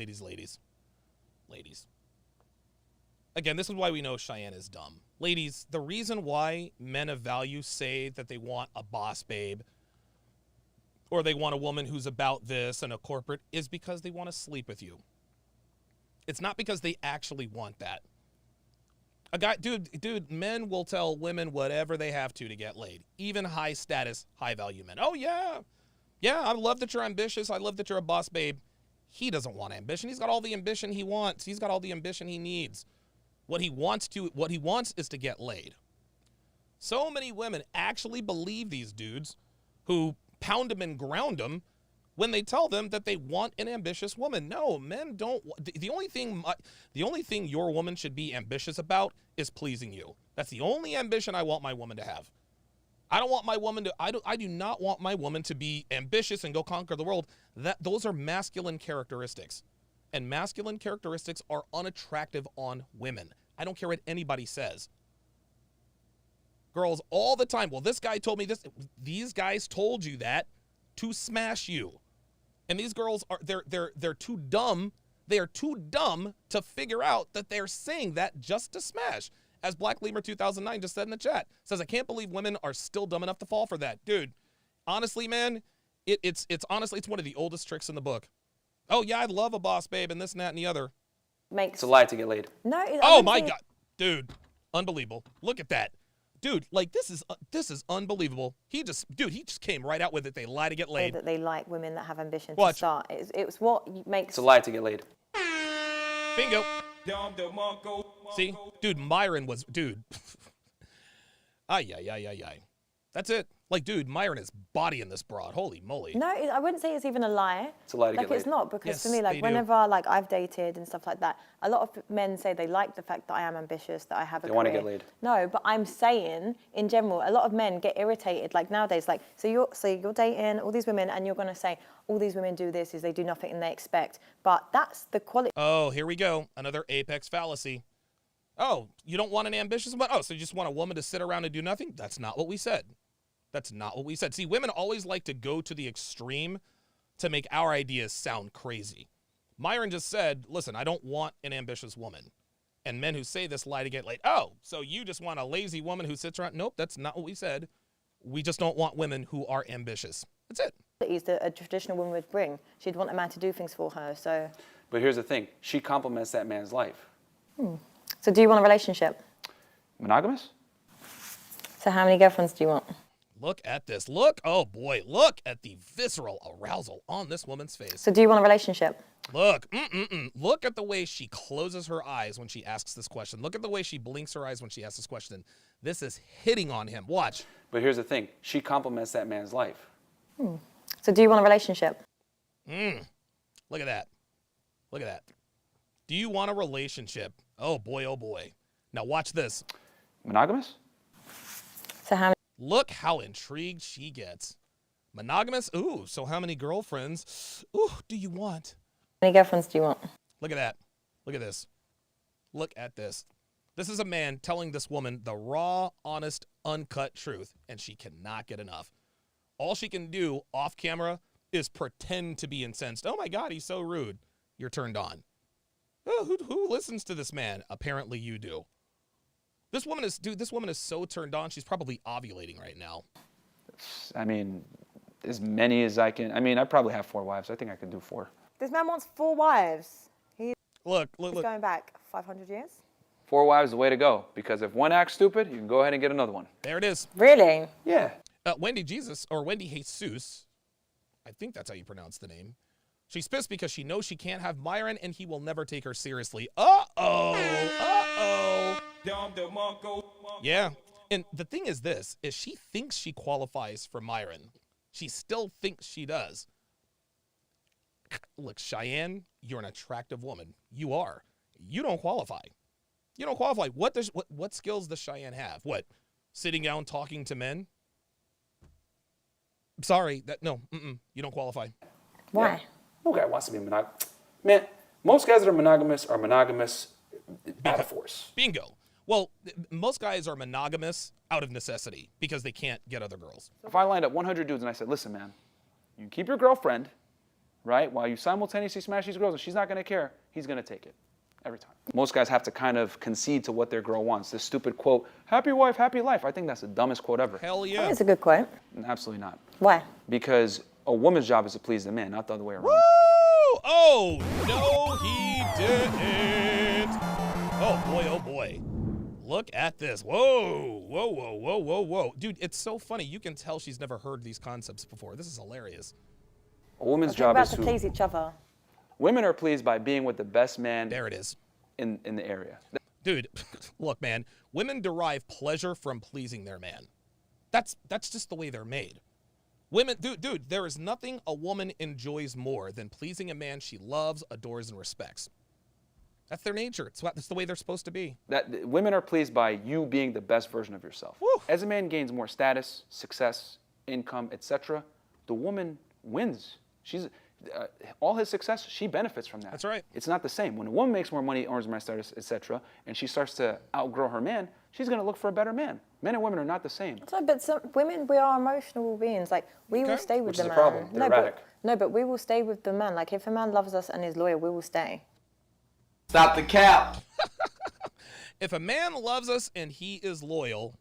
Again, this is why we know Cheyenne is dumb. Ladies, the reason why men of value say that they want a boss babe or they want a woman who's about this and a corporate is because they want to sleep with you. It's not because they actually want that. A guy, dude, men will tell women whatever they have to get laid. Even high status, high value men. Oh, yeah. Yeah, I love that you're ambitious. I love that you're a boss babe. He doesn't want ambition. He's got all the ambition he wants. He's got all the ambition he needs. What he wants is to get laid. So many women actually believe these dudes who pound them and ground them when they tell them that they want an ambitious woman. No, men don't. The only thing your woman should be ambitious about is pleasing you. That's the only ambition I want my woman to have. I don't want my woman to. I do not want my woman to be ambitious and go conquer the world. Those are masculine characteristics. And masculine characteristics are unattractive on women. I don't care what anybody says. Girls all the time, well, this guy told me this. These guys told you that to smash you. And these girls they're too dumb. They are too dumb to figure out that they're saying that just to smash. As Black Lemur 2009 just said in the chat, says, I can't believe women are still dumb enough to fall for that. Dude, honestly, man, it's honestly, it's one of the oldest tricks in the book. Oh, yeah, I love a boss babe and this and that and the other. It's a lie to get laid. No. Oh, my God. Dude, unbelievable. Look at that. Dude, like, this is unbelievable. He just came right out with it. They lie to get laid. That they like women that have ambition Watch. to start. It's what makes... It's a lie to get laid. Bingo. See? Dude, Myron was... Dude. Ay. That's it. Like, dude, Myron is bodying this broad. Holy moly. No, I wouldn't say it's even a lie. It's a lie to like, get it's laid. not, because Yes, for me, they like, do. whenever, like, I've dated and stuff like that, a lot of men say they like the fact that I am ambitious, that I have a They career. want to get laid. No, but I'm saying, in general, a lot of men get irritated, like, nowadays, like, so you're dating all these women, and you're going to say, all these women do this, is they do nothing and they expect. But that's the quality. Oh, here we go. Another apex fallacy. Oh, you don't want an ambitious woman? Oh, so you just want a woman to sit around and do nothing? That's not what we said. That's not what we said. See, women always like to go to the extreme to make our ideas sound crazy. Myron just said, listen, I don't want an ambitious woman. And men who say this lie to get laid. Oh, so you just want a lazy woman who sits around? Nope, that's not what we said. We just don't want women who are ambitious. That's it. That a traditional woman would bring. She'd want a man to do things for her, so... But here's the thing. She complements that man's life. So do you want a relationship? Monogamous? So how many girlfriends do you want? Look at this. Look, oh boy, look at the visceral arousal on this woman's face. So do you want a relationship? Look, look at the way she closes her eyes when she asks this question. Look at the way she blinks her eyes when she asks this question. This is hitting on him. Watch. But here's the thing. She complements that man's life. So do you want a relationship? Look at that. Look at that. Do you want a relationship? Oh boy, oh boy. Now watch this. Monogamous? So how many... Look how intrigued she gets. Monogamous? Ooh, so how many girlfriends? Ooh, do you want? How many girlfriends do you want? Look at that. Look at this. Look at this. This is a man telling this woman the raw, honest, uncut truth, and she cannot get enough. All she can do off camera is pretend to be incensed. Oh my God, he's so rude. You're turned on. Oh, who listens to this man? Apparently you do. This woman is so turned on, she's probably ovulating right now. I mean, as many as I can. I mean, I probably have 4 wives. I think I could do 4. This man wants 4 wives. Look. He's going back 500 years. 4 wives is the way to go, because if one acts stupid, you can go ahead and get another one. There it is. Really? Yeah. Wendy Jesus, or Wendy Jesus, I think that's how you pronounce the name. She's pissed because she knows she can't have Myron and he will never take her seriously. Uh-oh. Yeah. And the thing is this, is she thinks she qualifies for Myron. She still thinks she does. Look, Cheyenne, you're an attractive woman. You are. You don't qualify. You don't qualify. What skills does Cheyenne have? What? Sitting down talking to men? Sorry, you don't qualify. Why? Yeah. No guy wants to be monogamous. Man, most guys that are monogamous out of force. Bingo. Well, most guys are monogamous out of necessity because they can't get other girls. If I lined up 100 dudes and I said, listen, man, you can keep your girlfriend, right, while you simultaneously smash these girls and she's not going to care, he's going to take it. Every time. Most guys have to kind of concede to what their girl wants. This stupid quote, happy wife, happy life. I think that's the dumbest quote ever. Hell yeah. That is a good quote. Absolutely not. Why? Because a woman's job is to please the man, not the other way around. Woo! Oh, no, he didn't. Oh, boy, oh, boy. Look at this. Whoa. Dude, it's so funny. You can tell she's never heard these concepts before. This is hilarious. A woman's Talk job about is to to... please each other. Women are pleased by being with the best man There it is. in the area. Dude, look, man. Women derive pleasure from pleasing their man. That's just the way they're made. Women, dude, there is nothing a woman enjoys more than pleasing a man she loves, adores, and respects. That's their nature. That's the way they're supposed to be. Women are pleased by you being the best version of yourself. Woo. As a man gains more status, success, income, etc., the woman wins. She's all his success, she benefits from that. That's right. It's not the same. When a woman makes more money, earns more status, etc., and she starts to outgrow her man, she's going to look for a better man. Men and women are not the same. So, but some women, we are emotional beings. Like, we will stay with Which the is a man. problem. They're erratic. But we will stay with the man. Like, if a man loves us and is loyal, we will stay. Stop the cap. If a man loves us and he is loyal,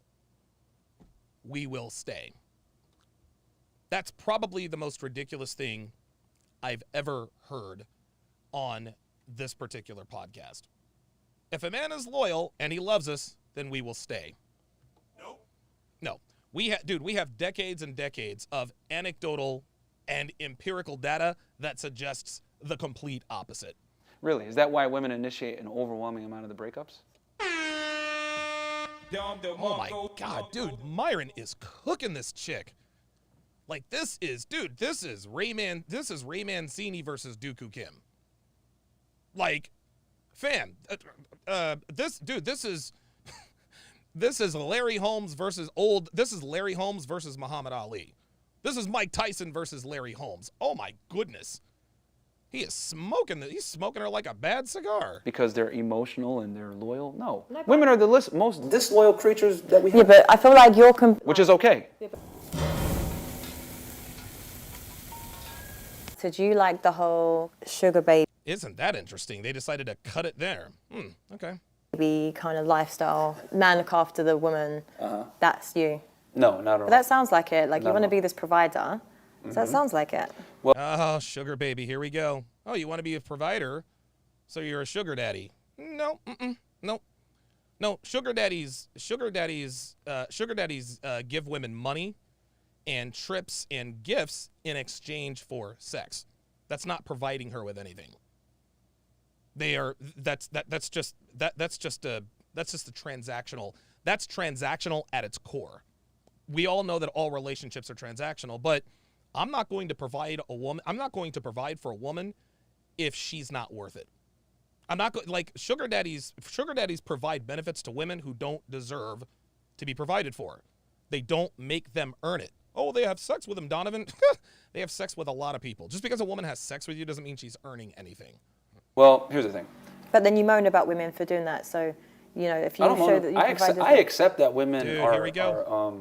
we will stay. That's probably the most ridiculous thing I've ever heard on this particular podcast. If a man is loyal and he loves us, then we will stay. No. We have decades and decades of anecdotal and empirical data that suggests the complete opposite. Really? Is that why women initiate an overwhelming amount of the breakups? Oh my God, dude, Myron is cooking this chick. Like this is Ray Mancini versus Dooku Kim. Like, fam, this is this is Larry Holmes versus Muhammad Ali. This is Mike Tyson versus Larry Holmes. Oh my goodness. He's smoking her like a bad cigar. Because they're emotional and they're loyal? No. Women are the most disloyal creatures that we have. Yeah, but I feel like you're... Which is okay. So do you like the whole sugar baby Isn't that interesting? They decided to cut it there. Okay. kind of lifestyle, man look after the woman, that's you? No, not at all. But that sounds like it. Like, you want to No. be this provider. So that sounds like it. Oh, sugar baby, here we go. Oh, you want to be a provider, so you're a sugar daddy. No, no. Sugar daddies give women money and trips and gifts in exchange for sex. That's not providing her with anything. That's just a transactional. That's transactional at its core. We all know that all relationships are transactional, but I'm not going to provide for a woman if she's not worth it. I'm not going like sugar daddies provide benefits to women who don't deserve to be provided for. They don't make them earn it. Oh, they have sex with him, Donovan. They have sex with a lot of people. Just because a woman has sex with you doesn't mean she's earning anything. Well, here's the thing. But then you moan about women for doing that. So, you know, if you show that you I accept that women Dude, are here we go.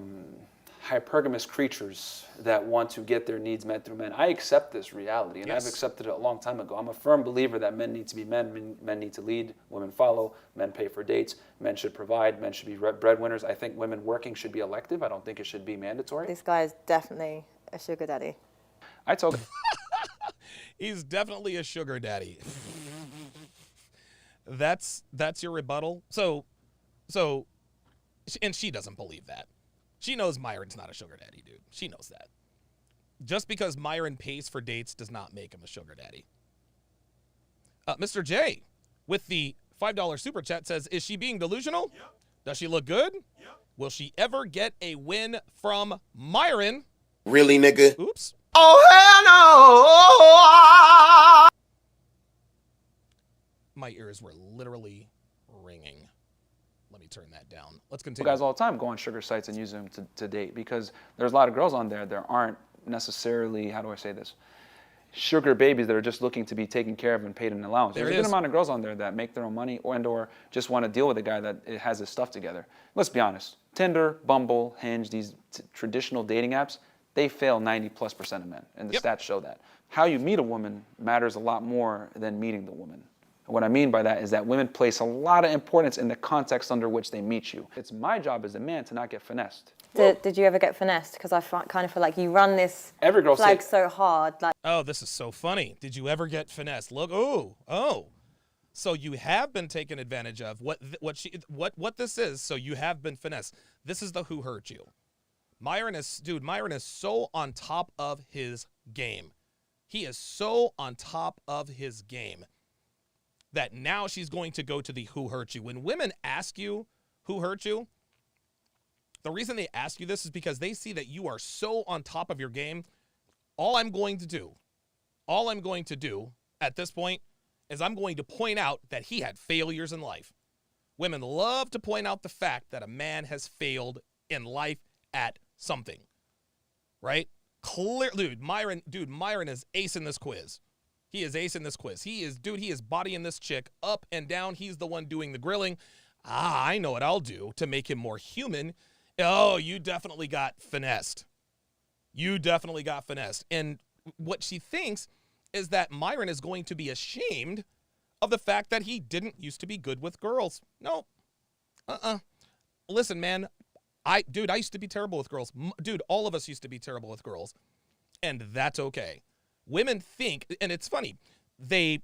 hypergamous creatures that want to get their needs met through men. I accept this reality, and Yes. I've accepted it a long time ago. I'm a firm believer that men need to be men, men need to lead, women follow, men pay for dates, men should provide, men should be breadwinners. I think women working should be elective. I don't think it should be mandatory. this guy is definitely a sugar daddy. I told He's definitely a sugar daddy. That's your rebuttal. So, and she doesn't believe that. She knows Myron's not a sugar daddy, dude. She knows that. Just because Myron pays for dates does not make him a sugar daddy. Mr. J, with the $5 super chat says, is she being delusional? Yep. Does she look good? Yep. Will she ever get a win from Myron? Really, nigga? Oops. Oh, hell no! My ears were literally ringing. Let me turn that down. Let's continue. guys all the time go on sugar sites and use them to date because there's a lot of girls on there that aren't necessarily, how do I say this, sugar babies that are just looking to be taken care of and paid an allowance. There's a good amount of girls on there that make their own money or just want to deal with a guy that has his stuff together. Let's be honest. Tinder, Bumble, Hinge, these traditional dating apps, they fail 90+% of men, and the stats show that. How you meet a woman matters a lot more than meeting the woman. What I mean by that is that women place a lot of importance in the context under which they meet you. It's my job as a man to not get finessed. Did you ever get finessed? Because I kind of feel like you run this Every girl flag so hard. Like, oh, this is so funny. Did you ever get finessed? Look, oh. So you have been taken advantage of. What this is, so you have been finessed. This is the who hurt you. Myron is so on top of his game. He is so on top of his game that now she's going to go to the who hurt you. When women ask you who hurt you, the reason they ask you this is because they see that you are so on top of your game. All I'm going to do at this point is I'm going to point out that he had failures in life. Women love to point out the fact that a man has failed in life at something, right? Dude, Myron is acing this quiz. He is acing this quiz. He is bodying this chick up and down. He's the one doing the grilling. I know what I'll do to make him more human. Oh, you definitely got finessed. And what she thinks is that Myron is going to be ashamed of the fact that he didn't used to be good with girls. No. Listen, man. I used to be terrible with girls. Dude, all of us used to be terrible with girls. and that's okay. Women think, and it's funny, they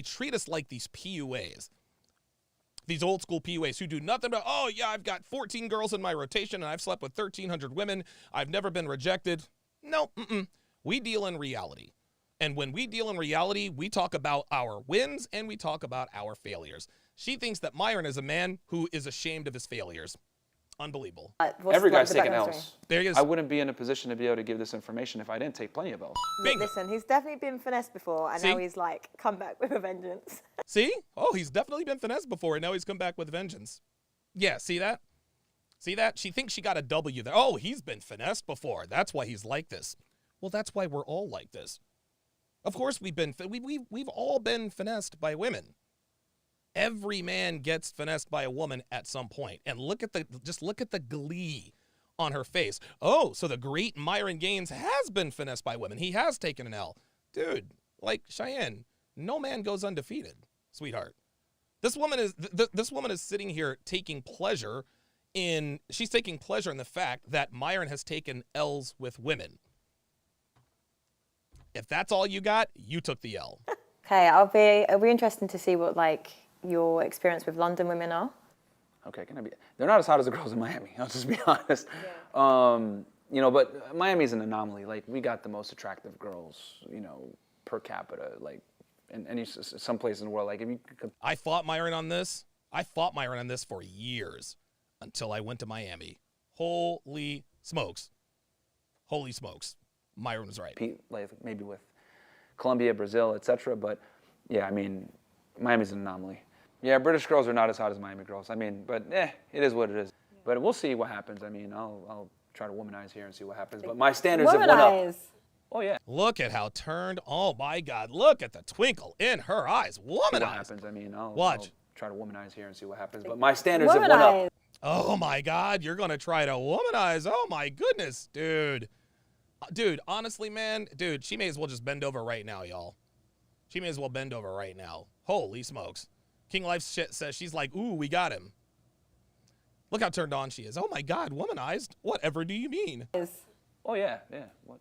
treat us like these PUAs. These old school PUAs who do nothing but, oh yeah, I've got 14 girls in my rotation and I've slept with 1,300 women. I've never been rejected. No, we deal in reality. And when we deal in reality, we talk about our wins and we talk about our failures. She thinks that Myron is a man who is ashamed of his failures. Unbelievable. Every guy's taking L's. There he is. I wouldn't be in a position to be able to give this information if I didn't take plenty of L's. Listen, he's definitely been finessed before, and See? now he's like come back with a vengeance. See? Oh, he's definitely been finessed before, and now he's come back with vengeance. Yeah, see that? See that? She thinks she got a W there. Oh, he's been finessed before. That's why he's like this. Well, that's why we're all like this. Of course, we've all been finessed by women. Every man gets finessed by a woman at some point. And look at the glee on her face. Oh, so the great Myron Gains has been finessed by women. He has taken an L. Dude, like Cheyenne, no man goes undefeated, sweetheart. This woman is sitting here taking pleasure in the fact that Myron has taken L's with women. If that's all you got, you took the L. Okay, it'll be interesting to see what like your experience with London women are. Okay, they're not as hot as the girls in Miami, I'll just be honest. Yeah. But Miami's an anomaly. Like, we got the most attractive girls, per capita, like, in some place in the world. Like, if you could... I fought Myron on this for years until I went to Miami. Holy smokes. Myron was right. Like, maybe with Colombia, Brazil, etc. But, yeah, I mean, Miami's an anomaly. Yeah, British girls are not as hot as Miami girls. I mean, but it is what it is. But we'll see what happens. I mean, I'll try to womanize here and see what happens. But my standards have went up. Oh, yeah. Look at how turned. Oh, my God. Look at the twinkle in her eyes. Womanize. What happens? I mean, I'll try to womanize here and see what happens. But my standards have went up. Oh, my God. You're going to try to womanize. Oh, my goodness, dude. Dude, honestly, man, she may as well just bend over right now, y'all. She may as well bend over right now. Holy smokes. King Life shit says she's like, ooh, we got him. Look how turned on she is. Oh, my God, womanized? Whatever do you mean? Oh, yeah. What?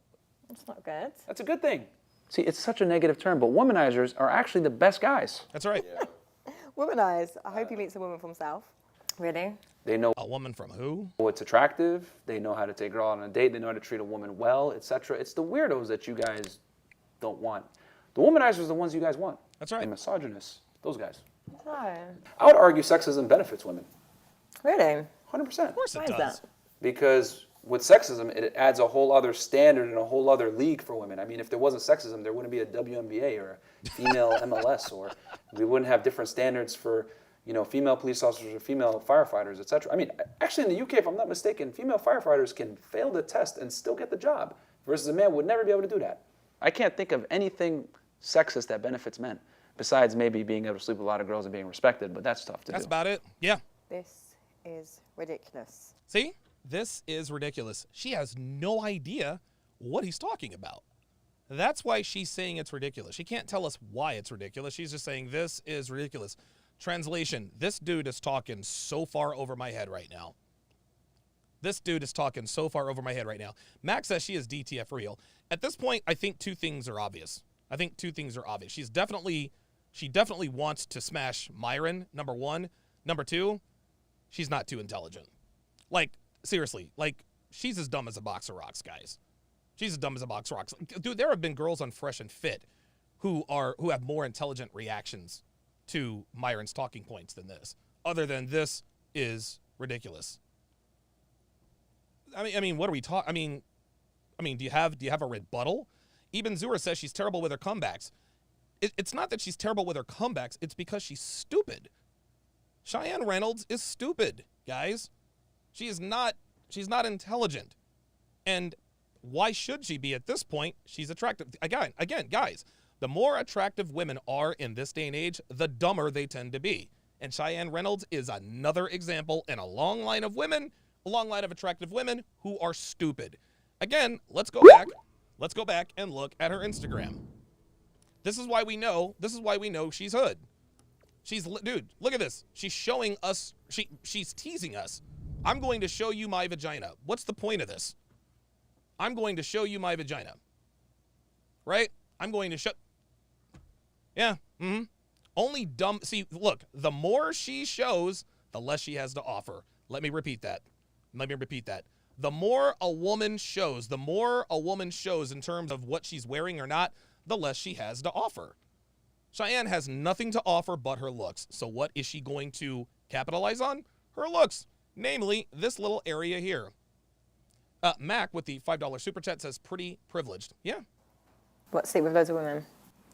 That's not good. That's a good thing. See, it's such a negative term, but womanizers are actually the best guys. That's right. Yeah. Womanize. I hope he meets a woman from South. Really? They know a woman from who? What's attractive. They know how to take a girl on a date. They know how to treat a woman well, etc. It's the weirdos that you guys don't want. The womanizers are the ones you guys want. That's right. The misogynists. Those guys. No. I would argue sexism benefits women. Really? 100%. Of course it Why does. is that? Because with sexism, it adds a whole other standard and a whole other league for women. I mean, if there wasn't sexism, there wouldn't be a WNBA or a female MLS, or we wouldn't have different standards for, female police officers or female firefighters, etc. I mean, actually in the UK, if I'm not mistaken, female firefighters can fail the test and still get the job, versus a man would never be able to do that. I can't think of anything sexist that benefits men, besides maybe being able to sleep with a lot of girls and being respected, but that's tough to do. That's about it. Yeah. This is ridiculous. See? This is ridiculous. She has no idea what he's talking about. That's why she's saying it's ridiculous. She can't tell us why it's ridiculous. She's just saying this is ridiculous. Translation, this dude is talking so far over my head right now. This dude is talking so far over my head right now. Max says she is DTF real. At this point, I think two things are obvious. She definitely wants to smash Myron, number one. Number two, she's not too intelligent. Like, seriously, like, she's as dumb as a box of rocks, guys. She's as dumb as a box of rocks. Dude, there have been girls on Fresh and Fit who have more intelligent reactions to Myron's talking points than this. Other than this is ridiculous. I mean, what are we talking? I mean, do you have a rebuttal? Even Zura says she's terrible with her comebacks. It's not that she's terrible with her comebacks. It's because she's stupid. Cheyenne Reynolds is stupid, guys. She's not intelligent. And why should she be at this point? She's attractive. Again, guys, the more attractive women are in this day and age, the dumber they tend to be. And Cheyenne Reynolds is another example in a long line of attractive women who are stupid. Again, let's go back and look at her Instagram. This is why we know she's hood. Dude, look at this. She's showing us, she's teasing us. I'm going to show you my vagina. What's the point of this? I'm going to show you my vagina. Right? I'm going to show. Yeah. Mm-hmm. Only dumb. See, look, the more she shows, the less she has to offer. Let me repeat that. The more a woman shows in terms of what she's wearing or not, the less she has to offer. Chion has nothing to offer but her looks. So what is she going to capitalize on? Her looks. Namely, this little area here. Mac with the $5 super chat says pretty privileged. Yeah. What, sleep with loads of women?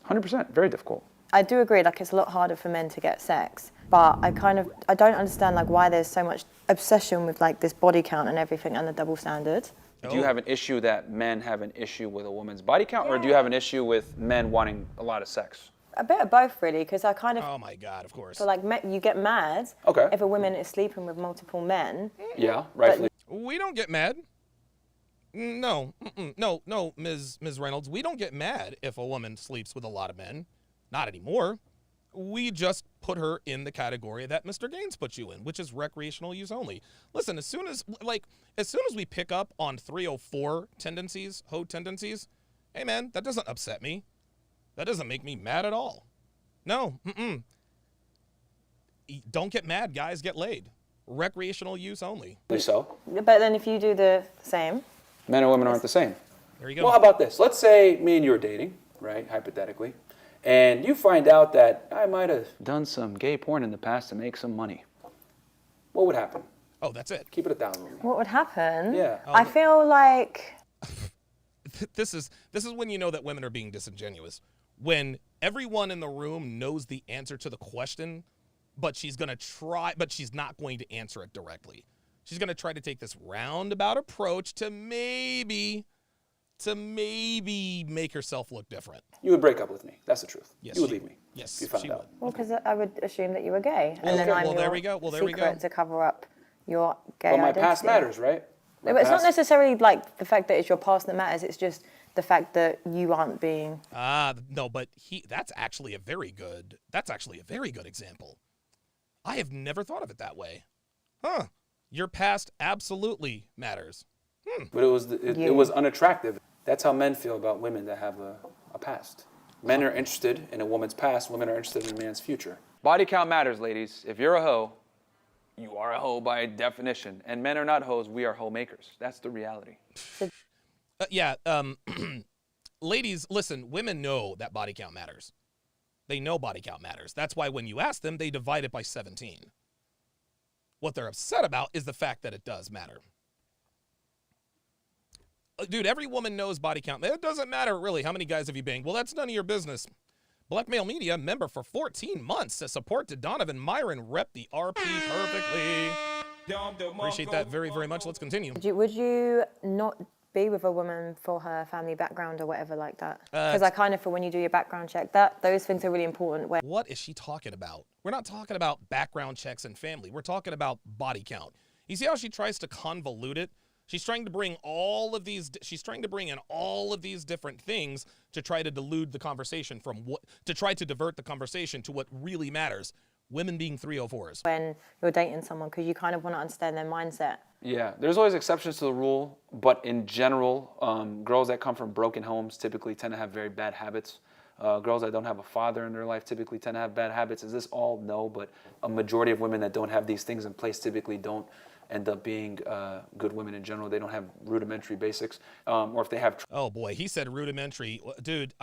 100%. Very difficult. I do agree, like it's a lot harder for men to get sex, but I don't understand like why there's so much obsession with like this body count and everything and the double standard. Do you have an issue that men have an issue with a woman's body count, or do you have an issue with men wanting a lot of sex? A bit of both, really, because I kind of. Oh my God, of course. So like, you get mad. Okay. If a woman is sleeping with multiple men. Yeah, rightfully. We don't get mad. No, Ms. Reynolds, we don't get mad if a woman sleeps with a lot of men. Not anymore. We just put her in the category that Mr. Gains put you in, which is recreational use only. Listen, as soon as we pick up on 304 tendencies, hoe tendencies, hey man, that doesn't upset me. That doesn't make me mad at all. No, Don't get mad, guys, get laid. Recreational use only. So? But then if you do the same. Men and women aren't the same. There you go. Well, how about this? Let's say me and you are dating, right, hypothetically, and you find out that I might have done some gay porn in the past to make some money. What would happen? Oh, that's it. Keep it 1,000 with me. What would happen? Yeah. I feel like. This is when you know that women are being disingenuous. When everyone in the room knows the answer to the question, but she's not going to answer it directly. She's going to try to take this roundabout approach to maybe make herself look different. You would break up with me. That's the truth. Yes, you would leave me. Yes, if you found she out. would. Well, because I would assume that you were gay, Well, and then I'm there your we go. Well, there we secret go. to cover up your gay But my identity. past matters, right? But it's not necessarily like the fact that it's your past that matters. It's just the fact that you aren't being. No, but that's actually a very good example. I have never thought of it that way. Huh. Your past absolutely matters. But it was unattractive. That's how men feel about women that have a past. Men are interested in a woman's past. Women are interested in a man's future. Body count matters, ladies. If you're a hoe, you are a hoe by definition. And men are not hoes. We are hoe makers. That's the reality. Ladies, listen, women know that body count matters. They know body count matters. That's why when you ask them, they divide it by 17. What they're upset about is the fact that it does matter. Dude, every woman knows body count. It doesn't matter, really. How many guys have you banged? Well, that's none of your business. Black Male Media, member for 14 months. To support to Donovan, Myron, rep the RP perfectly. Appreciate that very, very much. Let's continue. Would you not be with a woman for her family background or whatever like that? Because I kind of feel when you do your background check, those things are really important. What is she talking about? We're not talking about background checks and family. We're talking about body count. You see how she tries to convolute it? She's trying to bring in all of these different things to try to delude the conversation to try to divert the conversation to what really matters. Women being 304s. When you're dating someone, because you kind of want to understand their mindset. Yeah, there's always exceptions to the rule, but in general, girls that come from broken homes typically tend to have very bad habits. Girls that don't have a father in their life typically tend to have bad habits. Is this all? No, but a majority of women that don't have these things in place typically don't end up being good women in general. They don't have rudimentary basics, or if they have. Oh boy, he said rudimentary. Dude,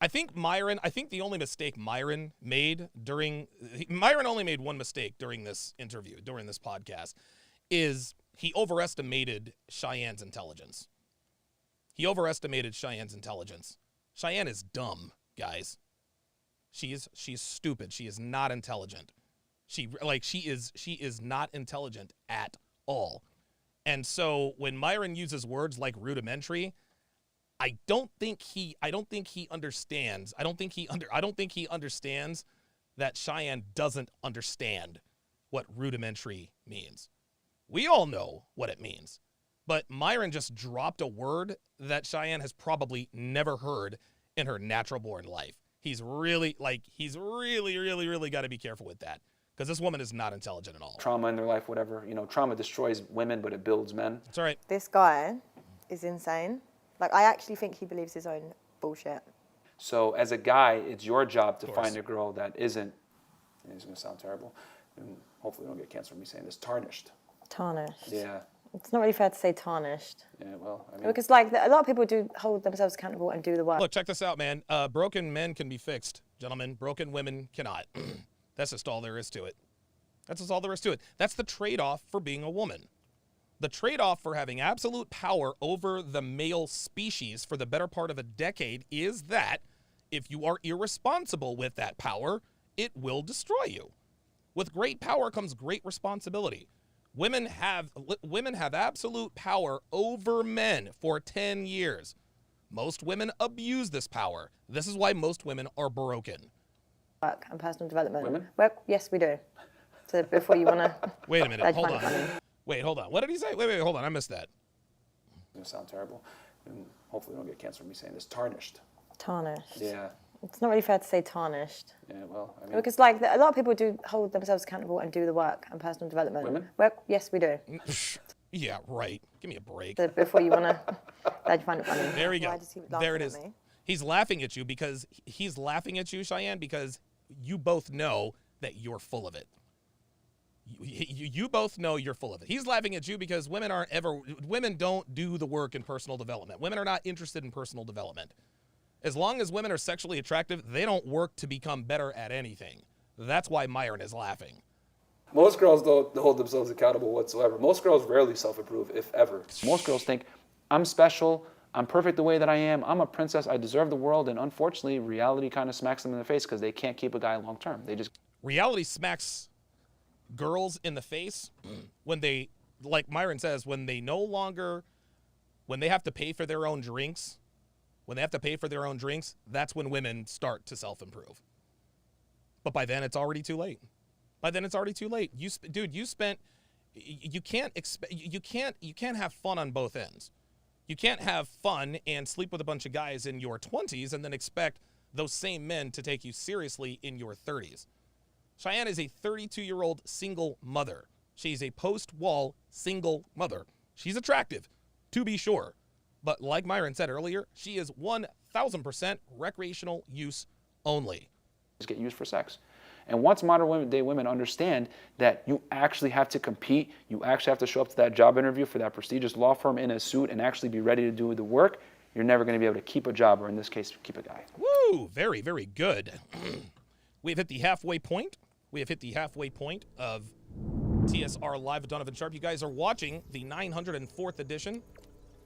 I think the only mistake Myron only made one mistake during this interview, during this podcast, is he overestimated Cheyenne's intelligence. Cheyenne is dumb, guys. She's stupid. She is not intelligent. She is not intelligent at all. And so when Myron uses words like rudimentary, I don't think he understands that Cheyenne doesn't understand what rudimentary means. We all know what it means. But Myron just dropped a word that Cheyenne has probably never heard in her natural born life. He's really got to be careful with that. Because this woman is not intelligent at all. Trauma in their life, whatever. Trauma destroys women, but it builds men. That's all right. This guy is insane. Like, I actually think he believes his own bullshit. So as a guy, it's your job to Of course. find a girl that isn't, and it's going to sound terrible, and hopefully we don't get canceled for me saying this, tarnished. Tarnished. Yeah. It's not really fair to say tarnished. Yeah, well, I mean, Because, like, a lot of people do hold themselves accountable and do the work. Look, check this out, man. Broken men can be fixed, gentlemen. Broken women cannot. That's just all there is to it. That's just all there is to it. That's the trade-off for being a woman. The trade-off for having absolute power over the male species for the better part of a decade is that if you are irresponsible with that power, it will destroy you. With great power comes great responsibility. Women have absolute power over men for 10 years. Most women abuse this power. This is why most women are broken. Work and personal development. Women? Well, yes, we do. So before you want to... Wait a minute. Hold on. Wait, hold on. What did he say? Wait, hold on. I missed that. it's going to sound terrible, and hopefully we don't get canceled for me saying this, tarnished. Tarnished. Yeah. It's not really fair to say tarnished. Yeah, well, I mean, Because, like, a lot of people do hold themselves accountable and do the work and personal development. Women? Well, yes, we do. Yeah, right. Give me a break. So before you want to... Glad you find it funny. There we Why go. does he laugh There it at is. me? He's laughing at you because he's laughing at you, Cheyenne, because you both know that you're full of it. You both know you're full of it. He's laughing at you because women don't do the work in personal development. Women are not interested in personal development. As long as women are sexually attractive, they don't work to become better at anything. That's why Myron is laughing. most girls don't hold themselves accountable whatsoever. Most girls rarely self-improve, if ever. Most girls think, I'm special, I'm perfect the way that I am, I'm a princess, I deserve the world, and unfortunately, reality kind of smacks them in the face because they can't keep a guy long term. They just... Reality smacks girls in the face when they, like Myron says, when they have to pay for their own drinks. When they have to pay for their own drinks, that's when women start to self-improve. But by then, it's already too late. By then, it's already too late. You can't have fun on both ends. You can't have fun and sleep with a bunch of guys in your 20s and then expect those same men to take you seriously in your 30s. Cheyenne is a 32-year-old single mother. She's a post-wall single mother. She's attractive, to be sure. But like Myron said earlier, she is 1,000% recreational use only. get used for sex. And once modern day women understand that you actually have to compete, you actually have to show up to that job interview for that prestigious law firm in a suit and actually be ready to do the work, you're never going to be able to keep a job, or in this case, keep a guy. Woo! Very, very good. We've hit the halfway point. We have hit the halfway point of TSR Live with Donovan Sharpe. You guys are watching the 904th edition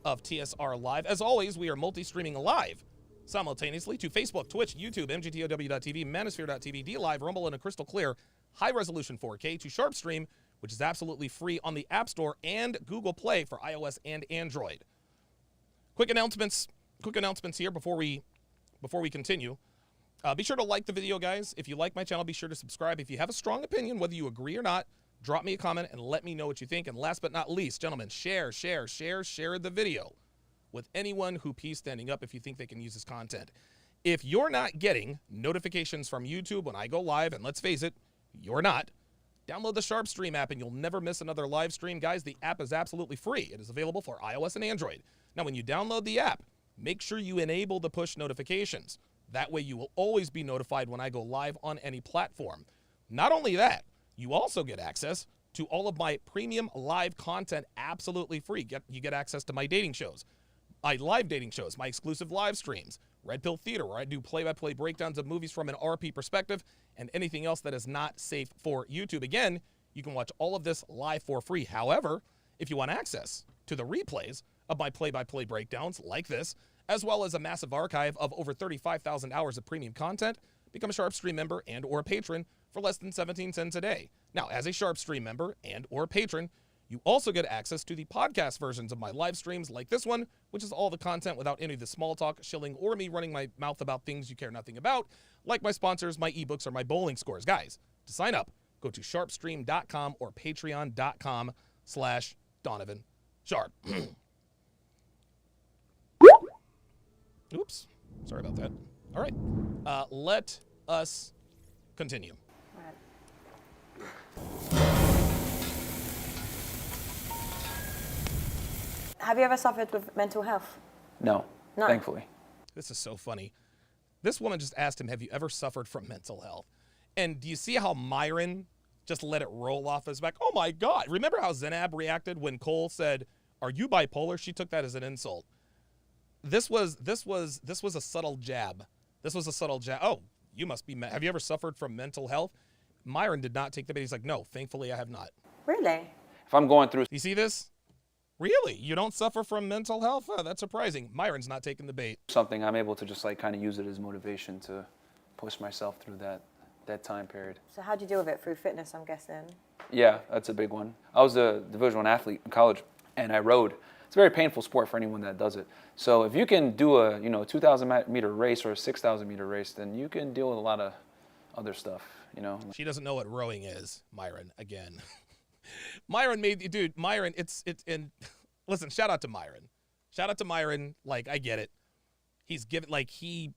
of TSR Live. As always, we are multi-streaming live simultaneously to Facebook, Twitch, YouTube, MGTOW.tv, Manosphere.tv, D-Live, Rumble, and a crystal clear high-resolution 4K to Sharpe Stream, which is absolutely free on the App Store and Google Play for iOS and Android. Quick announcements here before we continue. Be sure to like the video, guys. If you like my channel, be sure to subscribe. If you have a strong opinion, whether you agree or not, drop me a comment and let me know what you think. And last but not least, gentlemen, share the video with anyone who pees standing up if you think they can use this content. If you're not getting notifications from YouTube when I go live, and let's face it, you're not, download the Sharpe Stream app and you'll never miss another live stream. Guys, the app is absolutely free. It is available for iOS and Android. Now, when you download the app, make sure you enable the push notifications. That way you will always be notified when I go live on any platform. Not only that, you also get access to all of my premium live content absolutely free. You get access to my dating shows, my live dating shows, my exclusive live streams, Red Pill Theater, where I do play-by-play breakdowns of movies from an RP perspective, and anything else that is not safe for YouTube. Again, you can watch all of this live for free. However, if you want access to the replays of my play-by-play breakdowns like this, as well as a massive archive of over 35,000 hours of premium content, become a Sharpe Stream member and or patron for less than 17 cents a day. Now, as a Sharpe Stream member and or patron, you also get access to the podcast versions of my live streams like this one, which is all the content without any of the small talk, shilling, or me running my mouth about things you care nothing about, like my sponsors, my ebooks, or my bowling scores. Guys, to sign up, go to sharpestream.com or patreon.com/Donovan Sharpe. Oops. Sorry about that. All right. Let us continue. Have you ever suffered with mental health? No, No. thankfully. This is so funny. This woman just asked him, have you ever suffered from mental health? And do you see how Myron just let it roll off his back? Oh my God. Remember how Zainab reacted when Cole said, are you bipolar? She took that as an insult. This was a subtle jab. This was a subtle jab. Oh, you must be, have you ever suffered from mental health? Myron did not take the bait. He's like, no, thankfully I have not. Really? If I'm going through You see this? Really? You don't suffer from mental health? Oh, that's surprising. Myron's not taking the bait. something, I'm able to just like kind of use it as motivation to push myself through that time period. So how do you deal with it? Through fitness, I'm guessing. Yeah, that's a big one. I was a Division I athlete in college, and I rode. It's a very painful sport for anyone that does it. So if you can do a 2,000 meter race or a 6,000 meter race, then you can deal with a lot of other stuff. She doesn't know what rowing is, Myron, again. Myron, and listen, shout out to Myron. Shout out to Myron, like, I get it. He's given, like, he's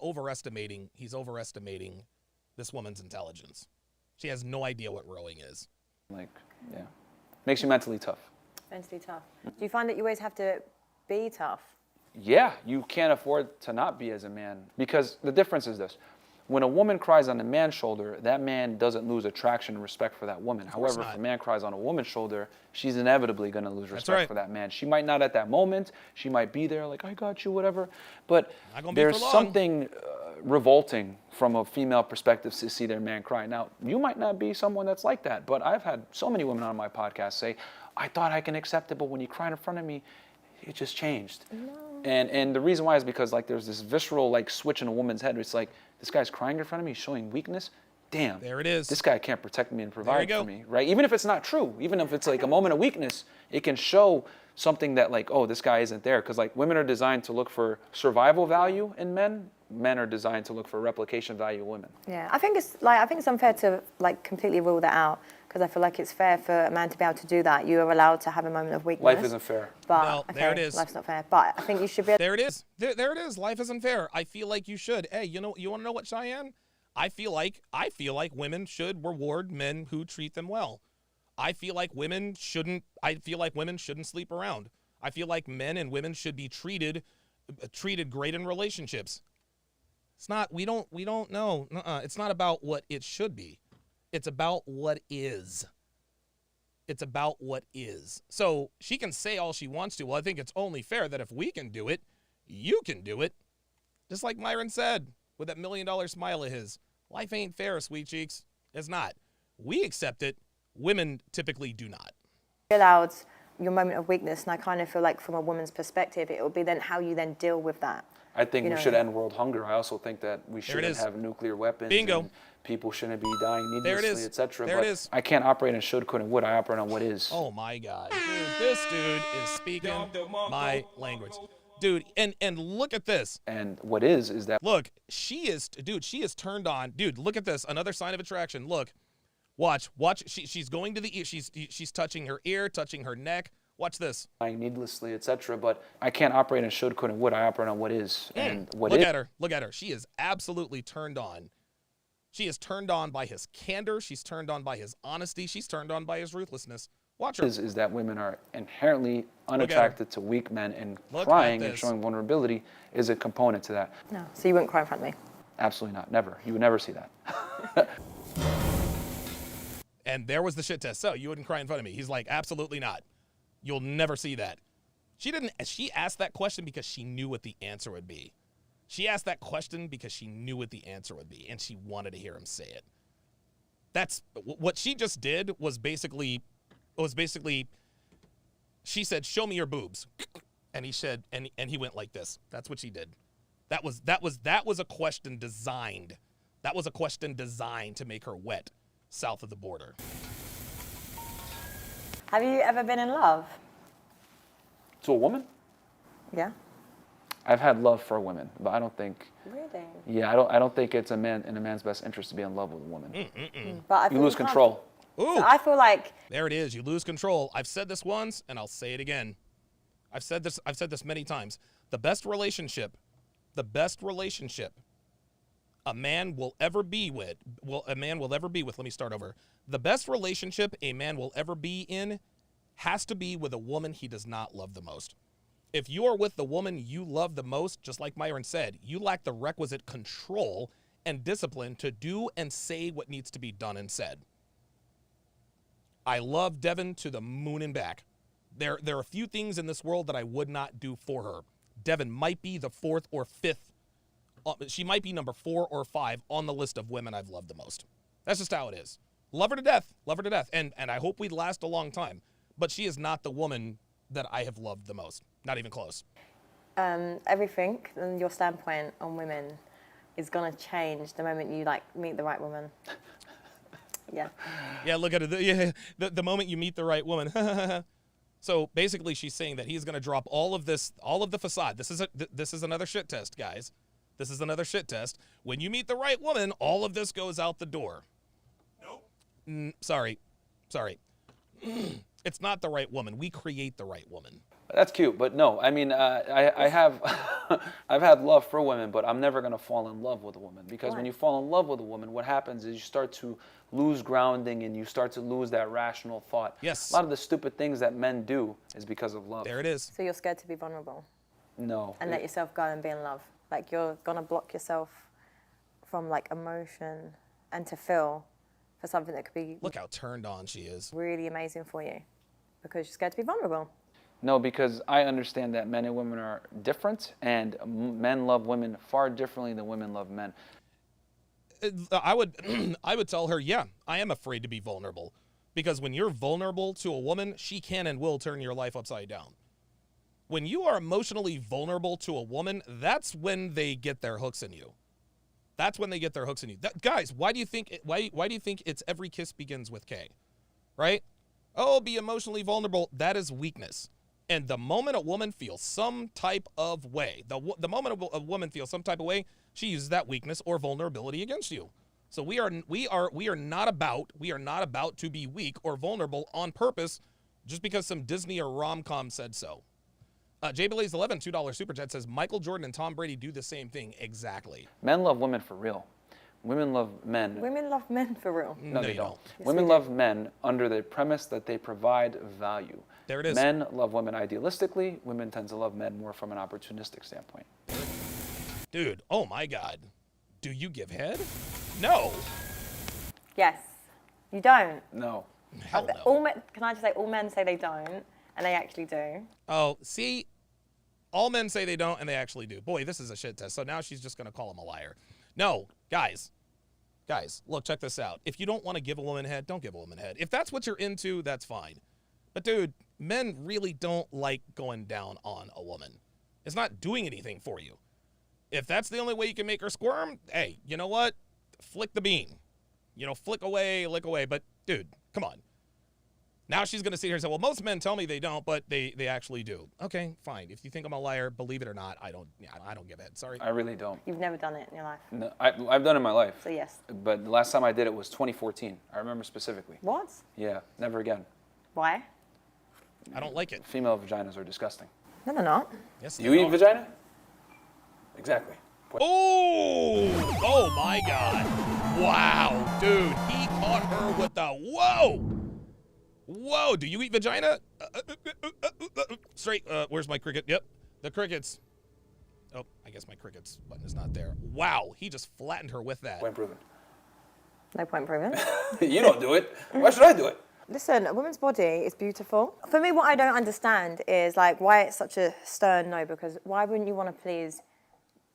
overestimating this woman's intelligence. She has no idea what rowing is. Like, yeah. Makes you mentally tough. Mentally tough. Do you find that you always have to be tough? Yeah, you can't afford to not be as a man, because the difference is this. When a woman cries on a man's shoulder, that man doesn't lose attraction and respect for that woman. However, if a man cries on a woman's shoulder, she's inevitably going to lose respect for that man. She might not at that moment. She might be there like, I got you, whatever. But there's something revolting from a female perspective to see their man cry. Now, you might not be someone that's like that, but I've had so many women on my podcast say, I thought I can accept it, but when you cried in front of me, it just changed. No. And the reason why is because like there's this visceral like switch in a woman's head. It's like, this guy's crying in front of me, showing weakness. Damn. There it is. This guy can't protect me and provide for me, right? Even if it's not true, even if it's like a moment of weakness, it can show something that like, oh, this guy isn't there. Because like women are designed to look for survival value in men. Men are designed to look for replication value in women. Yeah, I think it's unfair to like completely rule that out, because I feel like it's fair for a man to be able to do that. You are allowed to have a moment of weakness. Life isn't fair. But no, there it is. Life's not fair. But I think you should be. There it is. There it is. Life isn't fair. I feel like you should. Hey, you want to know what, Chion? I feel like women should reward men who treat them well. I feel like women shouldn't sleep around. I feel like men and women should be treated great in relationships. It's not, we don't know. It's not about what it should be. It's about what is. It's about what is. So she can say all she wants to. Well, I think it's only fair that if we can do it, you can do it. Just like Myron said with that $1 million smile of his. Life ain't fair, sweet cheeks. It's not. We accept it. Women typically do not. Allowed your moment of weakness, and I kind of feel like from a woman's perspective, it will be then how you then deal with that. I think we should end world hunger. I also think that we shouldn't have nuclear weapons. Bingo. And people shouldn't be dying needlessly, etc. There it is. I can't operate on should, could, and would. I operate on what is. Oh my God, dude, this dude is speaking my language, dude. And look at this. And what is that? Look, she is turned on, dude. Look at this. Another sign of attraction. Look, watch. She's going to the ear. She's touching her ear, touching her neck. Watch this. Dying needlessly, etc. But I can't operate on should, could, and would. I operate on what is. And what look is. at her. Look at her. She is absolutely turned on. She is turned on by his candor. She's turned on by his honesty. She's turned on by his ruthlessness. Watch her. Is that women are inherently unattracted to weak men, and crying and showing vulnerability is a component to that. No, so you wouldn't cry in front of me? Absolutely not. Never. You would never see that. And there was the shit test. So you wouldn't cry in front of me. He's like, absolutely not. You'll never see that. She asked that question because she knew what the answer would be. She asked that question because she knew what the answer would be, and she wanted to hear him say it. That's what she just did was basically, she said, show me your boobs. And he said, and he went like this. That's what she did. That was a question designed. That was a question designed to make her wet south of the border. Have you ever been in love? To a woman? Yeah. I've had love for women, but I don't think. Really? Yeah, I don't think it's in a man's best interest to be in love with a woman. But I feel you lose control. Ooh. So I feel like there it is. You lose control. I've said this once, and I'll say it again. I've said this many times. The best relationship a man will ever be with. Let me start over. The best relationship a man will ever be in has to be with a woman he does not love the most. If you are with the woman you love the most, just like Myron said, you lack the requisite control and discipline to do and say what needs to be done and said. I love Devin to the moon and back. There are a few things in this world that I would not do for her. Devin might be the 4th or 5th. She might be number 4 or 5 on the list of women I've loved the most. That's just how it is. Love her to death. Love her to death. And I hope we last a long time. But she is not the woman that I have loved the most. Not even close. Everything and your standpoint on women is going to change the moment you meet the right woman. Yeah. Yeah, look at it. The moment you meet the right woman. So basically she's saying that he's going to drop all of the facade. This is another shit test, guys. This is another shit test. When you meet the right woman, all of this goes out the door. Nope. Sorry. It's not the right woman. We create the right woman. That's cute, but no. I mean, I have, I've had love for women, but I'm never gonna fall in love with a woman because when you fall in love with a woman, what happens is you start to lose grounding and you start to lose that rational thought. Yes. A lot of the stupid things that men do is because of love. There it is. So you're scared to be vulnerable No. and let yourself go and be in love. Like you're gonna block yourself from emotion and to feel for something that could be Look how turned on she is. really amazing for you because you're scared to be vulnerable. No, because I understand that men and women are different, and men love women far differently than women love men. I would tell her, yeah, I am afraid to be vulnerable. Because when you're vulnerable to a woman, she can and will turn your life upside down. When you are emotionally vulnerable to a woman, that's when they get their hooks in you. That's when they get their hooks in you. Guys, why do you think it's every kiss begins with K? Right? Oh, be emotionally vulnerable. That is weakness. And the moment a woman feels some type of way, the moment a woman feels some type of way, she uses that weakness or vulnerability against you. So we are not about to be weak or vulnerable on purpose just because some Disney or rom-com said so. JBlaze11, $2 super chat says Michael Jordan and Tom Brady do the same thing. Exactly. Men love women for real. Women love men. Women love men for real. No, they don't. Yes, Women we do. love men under the premise that they provide value. There it is. Men love women idealistically. Women tend to love men more from an opportunistic standpoint. Dude, oh my God. Do you give head? No. Yes. You don't. No. Hell no. All men, can I just say all men say they don't and they actually do. Oh, see, all men say they don't and they actually do. Boy, this is a shit test. So now she's just going to call him a liar. No, guys, look, check this out. If you don't want to give a woman head, don't give a woman head. If that's what you're into, that's fine. But dude, men really don't like going down on a woman. It's not doing anything for you. If that's the only way you can make her squirm, hey, you know what? Flick the bean. Flick away, lick away. But dude, come on. Now she's going to sit here and say, well, most men tell me they don't, but they actually do. Okay, fine. If you think I'm a liar, believe it or not, I don't give it. Sorry. I really don't. You've never done it in your life. No, I've done it in my life. So yes. But the last time I did it was 2014. I remember specifically. What? Yeah, never again. Why? I don't like it. Female vaginas are disgusting. No, they're not. Yes, You eat vagina? Exactly. Oh my God. Wow, dude, he caught her with the whoa, do you eat vagina? Straight, where's my cricket? Yep, the crickets. Oh, I guess my crickets button is not there. Wow, he just flattened her with that. Point proven. No point proven. You don't do it. Why should I do it? Listen, a woman's body is beautiful. For me, what I don't understand is why it's such a stern no, because why wouldn't you want to please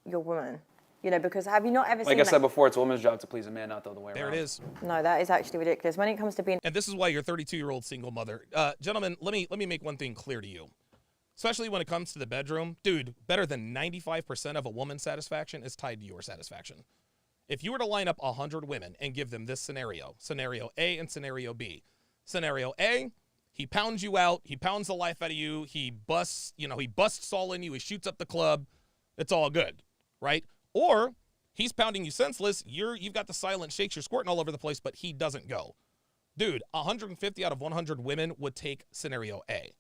your woman? Because have you not ever seen Like I said before, it's a woman's job to please a man, not the other way around. There it is. No, that is actually ridiculous. When it comes to being... And this is why you're 32-year-old single mother. Gentlemen, let me make one thing clear to you. Especially when it comes to the bedroom. Dude, better than 95% of a woman's satisfaction is tied to your satisfaction. If you were to line up 100 women and give them this scenario A and scenario B. Scenario A, he pounds you out, he pounds the life out of you, he busts all in you, he shoots up the club, it's all good, right? Or he's pounding you senseless, you've got the silent shakes, you're squirting all over the place, but he doesn't go. Dude, 150 out of 100 women would take scenario A.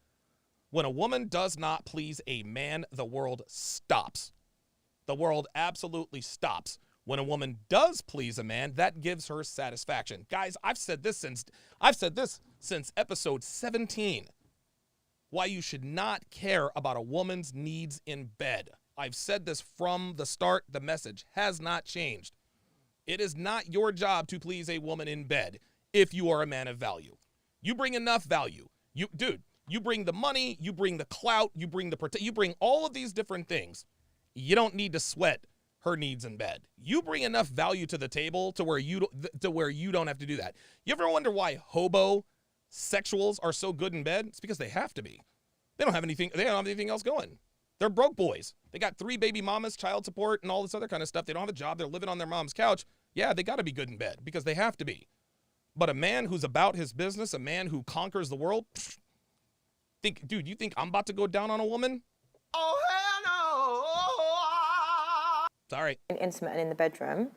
When a woman does not please a man, the world stops. The world absolutely stops. When a woman does please a man, that gives her satisfaction. Guys, I've said this since episode 17. why you should not care about a woman's needs in bed. I've said this from the start. The message has not changed. It is not your job to please a woman in bed if you are a man of value. You bring enough value. You bring the money, you bring the clout, you bring you bring all of these different things. You don't need to sweat her needs in bed. You bring enough value to the table to where you don't have to do that. You ever wonder why hobosexuals are so good in bed? It's because they have to be. They don't have anything else going. They're broke boys. They got 3 baby mamas, child support, and all this other kind of stuff. They don't have a job. They're living on their mom's couch. Yeah, they got to be good in bed because they have to be. But a man who's about his business, a man who conquers the world, dude, you think I'm about to go down on a woman? Oh, hell no. Sorry. Intimate and in the bedroom,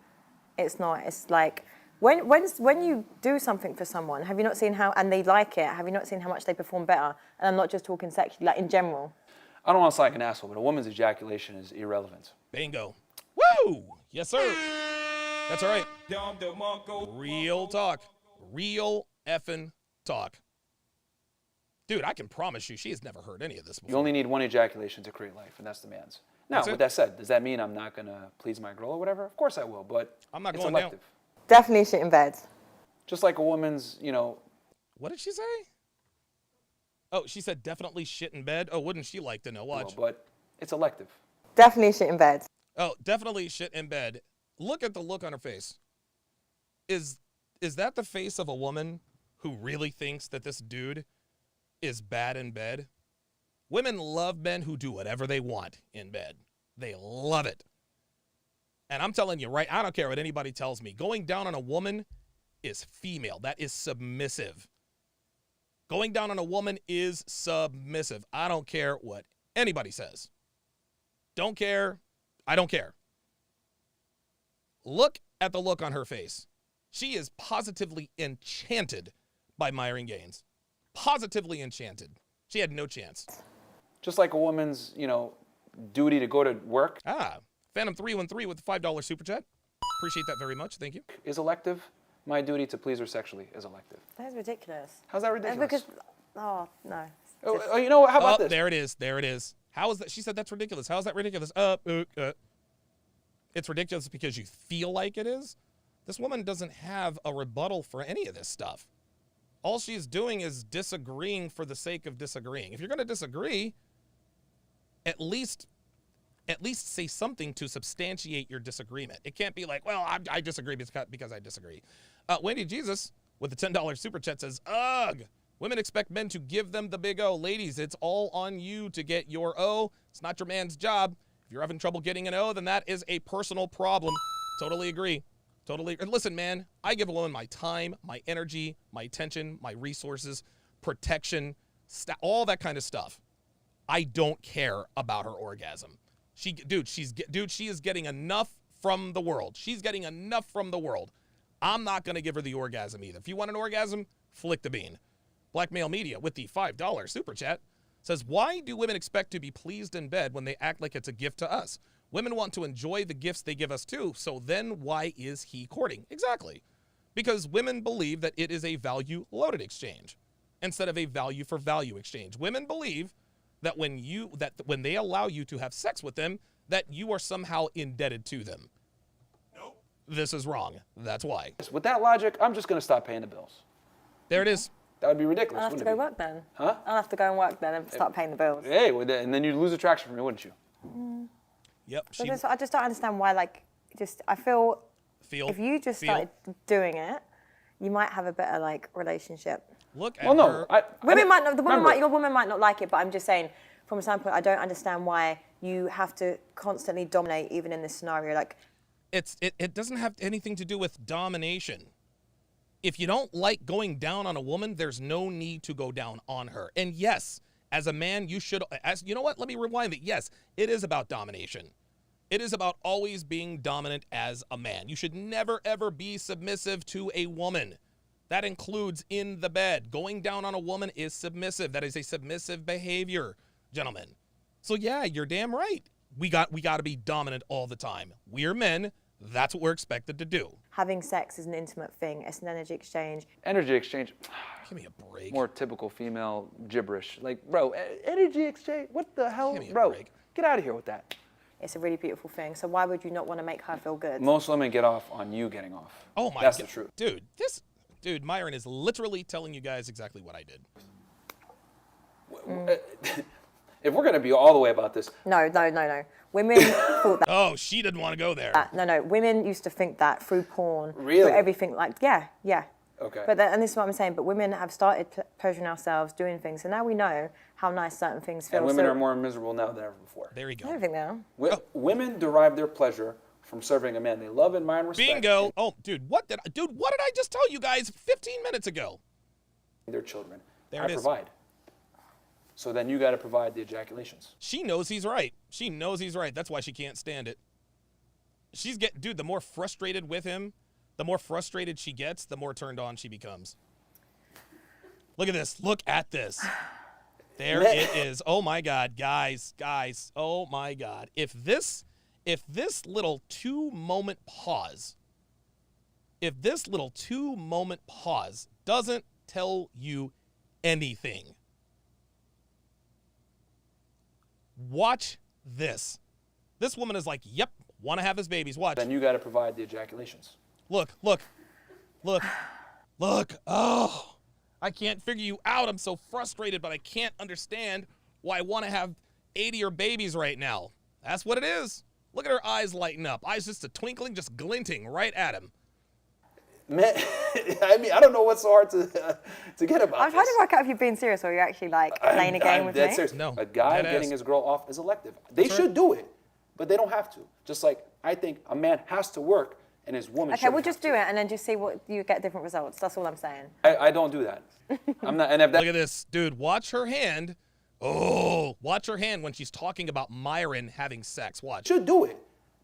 it's not. It's like when you do something for someone, have you not seen how, and they like it, have you not seen how much they perform better? And I'm not just talking sexually, like in general. I don't want to sound like an asshole, but a woman's ejaculation is irrelevant. Bingo. Woo! Yes, sir. That's all right. Real talk. Real effing talk. Dude, I can promise you she has never heard any of this before. You only need one ejaculation to create life, and that's the man's. Now, with that said, does that mean I'm not going to please my girl or whatever? Of course I will, but I'm not it's going elective. down. Definitely shit in bed. Just like a woman's, What did she say? Oh, she said definitely shit in bed. Oh, wouldn't she like to know? Watch. But it's elective. Definitely shit in bed. Oh, definitely shit in bed. Look at the look on her face. Is that the face of a woman who really thinks that this dude is bad in bed? Women love men who do whatever they want in bed. They love it. And I'm telling you, right, I don't care what anybody tells me. Going down on a woman is female. That is submissive. Going down on a woman is submissive. I don't care what anybody says. Don't care. I don't care. Look at the look on her face. She is positively enchanted by Myron Gains. Positively enchanted. She had no chance. Just like a woman's, duty to go to work. Phantom 313 with the $5 super chat. Appreciate that very much. Thank you. Is elective. My duty to please her sexually is elective. That is ridiculous. How's that ridiculous? Because, no. How about this? There it is. There it is. How is that? She said that's ridiculous. How is that ridiculous? It's ridiculous because you feel like it is. This woman doesn't have a rebuttal for any of this stuff. All she's doing is disagreeing for the sake of disagreeing. If you're going to disagree, at least say something to substantiate your disagreement. It can't be like, well, I disagree because I disagree. Wendy Jesus with the $10 super chat says, ugh, women expect men to give them the big O. Ladies, it's all on you to get your O. It's not your man's job. If you're having trouble getting an O, then that is a personal problem. Totally agree. Totally. And listen, man, I give a woman my time, my energy, my attention, my resources, protection, all that kind of stuff. I don't care about her orgasm. She is getting enough from the world. She's getting enough from the world. I'm not going to give her the orgasm either. If you want an orgasm, flick the bean. Blackmail Media with the $5 super chat says, why do women expect to be pleased in bed when they act like it's a gift to us? Women want to enjoy the gifts they give us too, so then why is he courting? Exactly. Because women believe that it is a value-loaded exchange instead of a value-for-value exchange. Women believe that when they allow you to have sex with them, that you are somehow indebted to them. Nope. This is wrong. That's why. With that logic, I'm just going to stop paying the bills. There it is. That would be ridiculous. I'll have to go work then. Huh? I'll have to go and work then and start paying the bills. Hey, and then you'd lose attraction from me, wouldn't you? Yep. I just don't understand why, I feel if you just started doing it, you might have a better, relationship. Look at her. Your woman might not like it, but I'm just saying, from a standpoint, I don't understand why you have to constantly dominate, even in this scenario. It doesn't have anything to do with domination. If you don't like going down on a woman, there's no need to go down on her. And yes, as a man, you should, you know what? Let me rewind it. Yes, it is about domination. It is about always being dominant as a man. You should never, ever be submissive to a woman. That includes in the bed. Going down on a woman is submissive. That is a submissive behavior, gentlemen. So yeah, you're damn right. We got to be dominant all the time. We're men. That's what we're expected to do. having sex is an intimate thing. It's an energy exchange. Energy exchange. Give me a break. More typical female gibberish. Like, bro, energy exchange? What the hell? Give me a Bro, break. get out of here with that. It's a really beautiful thing. So why would you not want to make her feel good? Most women get off on you getting off. Oh my That's God. the truth. Dude, Myron is literally telling you guys exactly what I did. If we're going to be all the way about this, No. Women thought that. Oh, she didn't want to go there. No. Women used to think that through porn, Really? through everything. Like, yeah. okay. But and this is what I'm saying. But women have started pleasuring ourselves, doing things, and now we know how nice certain things feel. And women So- are more miserable now than ever before. There you I go. don't think they are. Women derive their pleasure from serving a man they love, admire, and respect. Bingo. Oh, dude, what did I just tell you guys 15 minutes ago? Their children. There I it is. provide. So then you got to provide the ejaculations. She knows he's right. She knows he's right. That's why she can't stand it. Dude, the more frustrated with him, the more frustrated she gets, the more turned on she becomes. Look at this. Look at this. There it is. Oh my God, guys. Oh my God. If this little 2-moment pause, doesn't tell you anything, watch this. This woman is like, yep, want to have his babies. Watch. Then you got to provide the ejaculations. Look. Oh, I can't figure you out. I'm so frustrated, but I can't understand why I want to have 80 your babies right now. That's what it is. Look at her eyes lighten up. Eyes just a twinkling, just glinting right at him. Man, I mean, I don't know what's so hard to get about I'm trying to work out if you're being serious or you're actually like playing a game I'm with dead me. serious. No, A guy dead getting ass. his girl off is elective. They should do it, but they don't have to. Just like I think a man has to work and his woman Okay, shouldn't we'll just have do it and then just see what you get different results. That's all I'm saying. to. I don't do that. I'm not. And if that Look at this, dude. Watch her hand. Oh, watch her hand when she's talking about Myron having sex. Watch. should do it,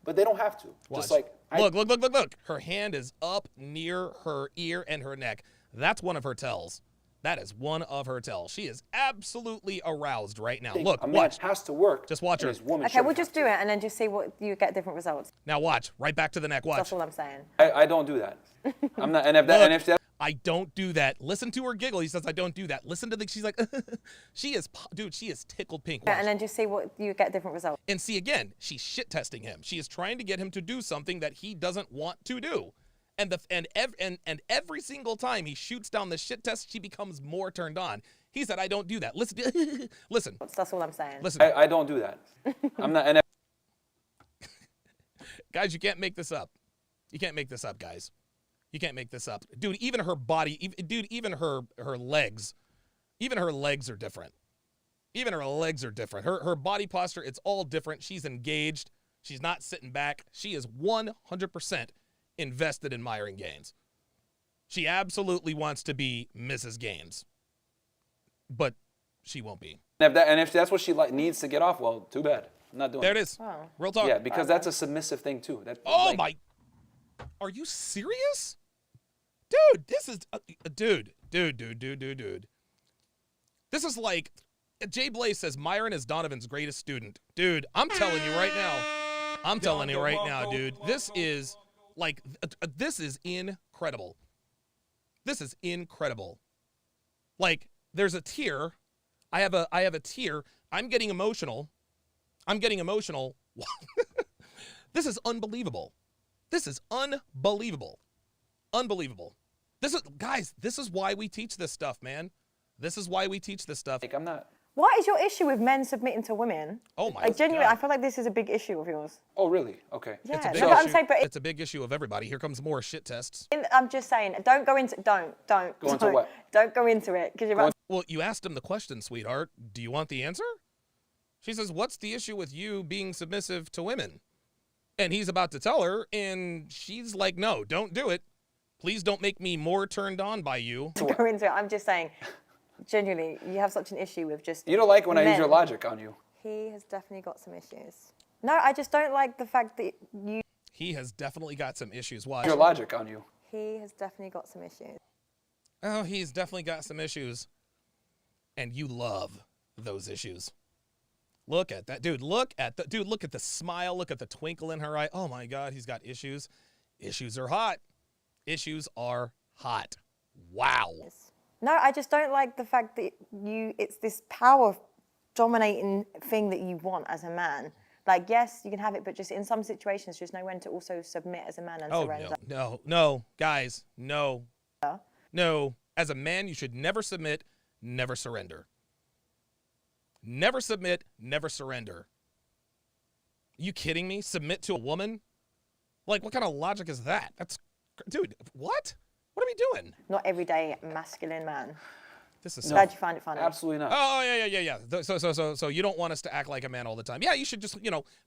but they don't have to. Watch. Just like Look. Her hand is up near her ear and her neck. That's one of her tells. That is one of her tells. She is absolutely aroused right now. Look, a man watch. has to work. Just watch and her. His woman Okay, we'll shouldn't just do it and then just see what you get different results. Now watch. Right back to the neck. Watch. That's all I'm saying. I don't do that. I'm not. And if that. Look, And if that. I don't do that. Listen to her giggle. He says, I don't do that. Listen to she's like, she is tickled pink. Watch. And then just see what you get different results. And see, again, she's shit testing him. She is trying to get him to do something that he doesn't want to do. And every single time he shoots down the shit test, she becomes more turned on. He said, I don't do that. Listen. That's all I'm saying. Listen. I don't do that. I'm not. And Guys, you can't make this up. You can't make this up, guys. You can't make this up. Dude, even her body, even her legs, even her legs are different. Even her legs are different. Her body posture, it's all different. She's engaged. She's not sitting back. She is 100% invested in Myron Gains. She absolutely wants to be Mrs. Gains. But she won't be. if that's what she needs to get off, well, too bad. I'm not doing There it. it is. Oh. Real talk. Yeah, because that's a submissive thing too. Oh my! Are you serious, dude? This is dude. This is like Jay Blaze says Myron is Donovan's greatest student, dude. I'm telling you right now. I'm telling you right now, dude. This is like this is incredible. This is incredible. Like there's a tear. I have a tear. I'm getting emotional. This is unbelievable. This is unbelievable. This is why we teach this stuff, man. This is why we teach this stuff. Like, I'm not. What is your issue with men submitting to women? Oh my Like genuinely, God. I feel like this is a big issue of yours. Oh really? Okay. Yeah, It's a big no, but I'm issue. saying, but It's a big issue of everybody. Here comes more shit tests. I'm just saying, don't go into what? Don't go into it because you're about Well, you asked him the question, sweetheart. Do you want the answer? She says, what's the issue with you being submissive to women? And he's about to tell her, and she's like, no, don't do it. Please don't make me more turned on by you. to go into it. I'm just saying, genuinely, you have such an issue with just. You don't like when I use your men. logic on you. He has definitely got some issues. No, I just don't like the fact that you. He has definitely got some issues. Watch. Your logic on you. He has definitely got some issues. Oh, he's definitely got some issues. And you love those issues. Look at that, dude. Look at the smile. Look at the twinkle in her eye. Oh my God, he's got issues. Issues are hot. issues are hot. Wow. No, I just don't like the fact that it's this power dominating thing that you want as a man. Like, yes, you can have it, but just in some situations, just know when to also submit as a man and surrender. No, guys, no. No, as a man, you should never submit, never surrender. Never submit, never surrender. Are you kidding me? Submit to a woman? Like, what kind of logic is that? Dude, what? What are we doing? Not everyday masculine man. This is Glad you find it funny. Absolutely not. Oh, yeah. So you don't want us to act like a man all the time. Yeah, you should just,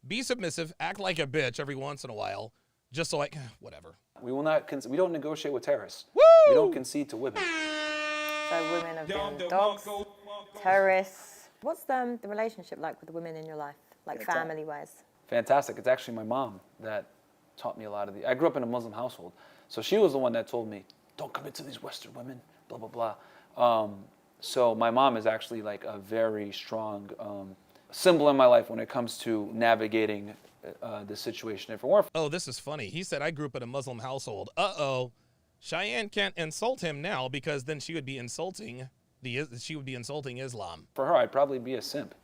be submissive, act like a bitch every once in a while, just so whatever. We will not. We don't negotiate with terrorists. Woo! We don't concede to women. So women have been dogs, terrorists. What's the relationship like with the women in your life, like family-wise? Fantastic. It's actually my mom that taught me a lot of I grew up in a Muslim household, so she was the one that told me, don't commit to these Western women, blah, blah, blah. So my mom is actually like a very strong symbol in my life when it comes to navigating the situation. If it weren't Oh, this is funny. He said, I grew up in a Muslim household. Uh-oh. Cheyenne can't insult him now because then she would be insulting Islam. for her, I'd probably be a simp.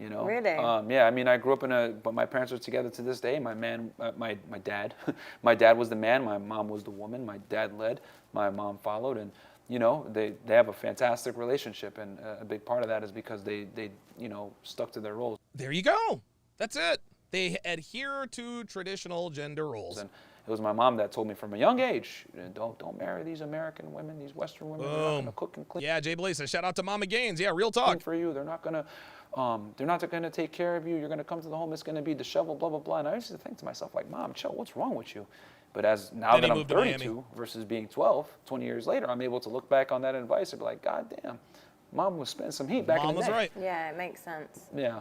Really? Yeah, I mean, I grew up but my parents are together to this day. My dad, my dad was the man, my mom was the woman. My dad led, my mom followed, and they have a fantastic relationship, and a big part of that is because they stuck to their roles. There you go. That's it. They adhere to traditional gender roles. And it was my mom that told me from a young age, don't marry these American women, these Western women. They're not going to cook and clean. Yeah, Jay Blaze says, shout out to Mama Gains. Yeah, real talk. For you, they're not going to take care of you. You're going to come to the home, it's going to be disheveled, blah, blah, blah. And I used to think to myself, like, Mom, chill, what's wrong with you? But now that I'm 32 versus being 12, 20 years later, I'm able to look back on that advice and be like, God damn, Mom was spending some heat back in the day. Mom was right. Yeah, it makes sense. Yeah.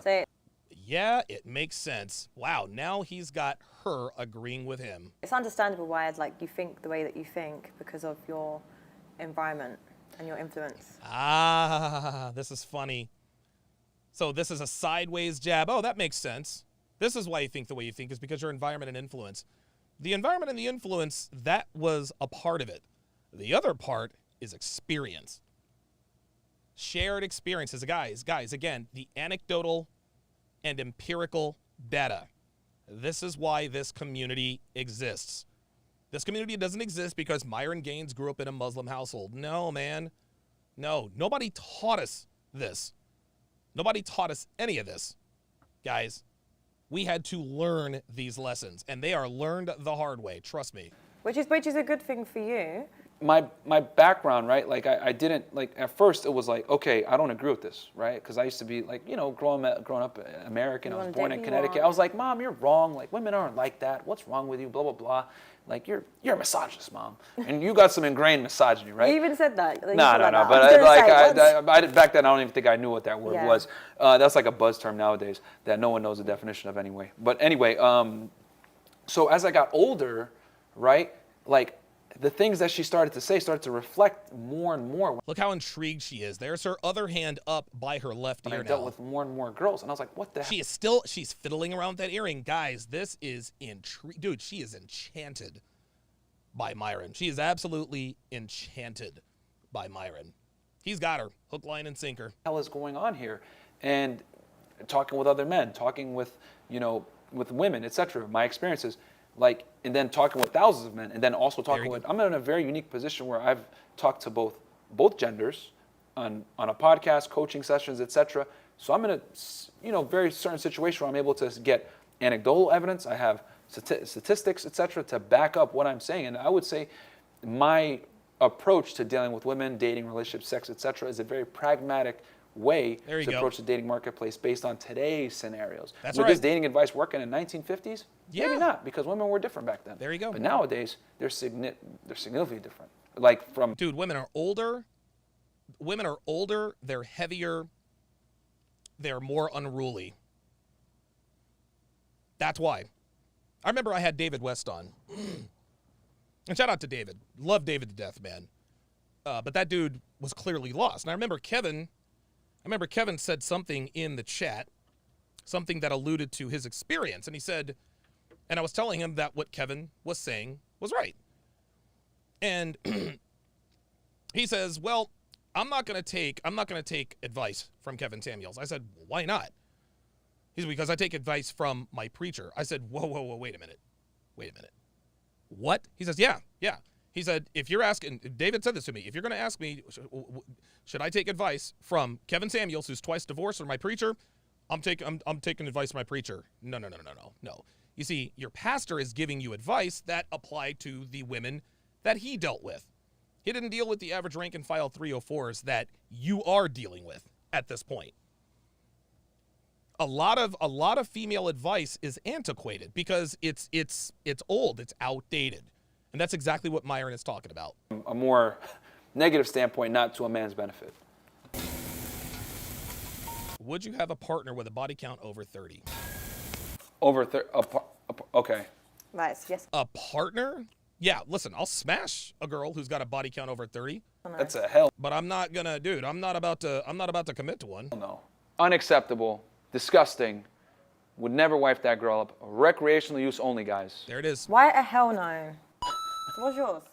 Yeah, it makes sense. Wow, now he's got her agreeing with him. It's understandable why you think the way that you think because of your environment and your influence. Ah, this is funny. So this is a sideways jab. Oh, that makes sense. This is why you think the way you think is because your environment and influence. The environment and the influence, that was a part of it. The other part is experience. Shared experiences. Guys, again, the anecdotal and empirical data. This is why this community exists. This community doesn't exist because Myron Gains grew up in a Muslim household. No, man. No, nobody taught us this. Nobody taught us any of this. Guys, we had to learn these lessons, and they are learned the hard way, trust me. Which is a good thing for you. My background, right? Like I didn't at first it was like, okay, I don't agree with this, right? Because I used to be like, growing up American. I was born in Connecticut. I was like, Mom, you're wrong. Like women aren't like that. What's wrong with you? Blah blah blah. Like you're a misogynist, Mom, and you got some ingrained misogyny, right? You even said that. No. But back then I don't even think I knew what that word was. That's like a buzz term nowadays that no one knows the definition of anyway. But anyway, so as I got older, right, like. The things that she started to say started to reflect more and more. Look how intrigued she is. There's her other hand up by her left ear now. I dealt with more and more girls, and I was like, what the hell? She's fiddling around with that earring. Guys, this is dude, she is enchanted by Myron. She is absolutely enchanted by Myron. He's got her, hook, line, and sinker. What the hell is going on here? And talking with other men, talking with, with women, etc. My experiences. And then talking with thousands of men, and then also talking with, I'm in a very unique position where I've talked to both genders on a podcast, coaching sessions, etc. So I'm in a, very certain situation where I'm able to get anecdotal evidence. I have statistics, etc. to back up what I'm saying. And I would say my approach to dealing with women, dating, relationships, sex, etc. is a very pragmatic way to approach the dating marketplace based on today's scenarios. Would this dating advice work in the 1950s? Yeah. Maybe not, because women were different back then. There you go. But nowadays, they're significantly different. Dude, women are older. They're heavier. They're more unruly. That's why. I remember I had David West on. And shout out to David. Love David to death, man. But that dude was clearly lost. And I remember Kevin said something in the chat, something that alluded to his experience. And he said, and I was telling him that what Kevin was saying was right. And he says, well, I'm not gonna take advice from Kevin Samuels. I said, why not? He's because I take advice from my preacher. I said, whoa, wait a minute. What? He says, yeah. He said, if you're asking, David said this to me, if you're gonna ask me, should I take advice from Kevin Samuels, who's twice divorced, or my preacher? I'm taking advice from my preacher. No. You see, your pastor is giving you advice that applied to the women that he dealt with. He didn't deal with the average rank and file 304s that you are dealing with at this point. A lot of female advice is antiquated because it's old, it's outdated. And that's exactly what Myron is talking about. A more negative standpoint, not to a man's benefit. Would you have a partner with a body count over 30? Over 30, okay. Right, yes. A partner? Yeah, listen, I'll smash a girl who's got a body count over 30. That's a hell. But I'm not gonna, dude, I'm not about to commit to one. No. Unacceptable, disgusting, would never wife that girl up. Recreational use only, guys. There it is. Why a hell no? What's yours?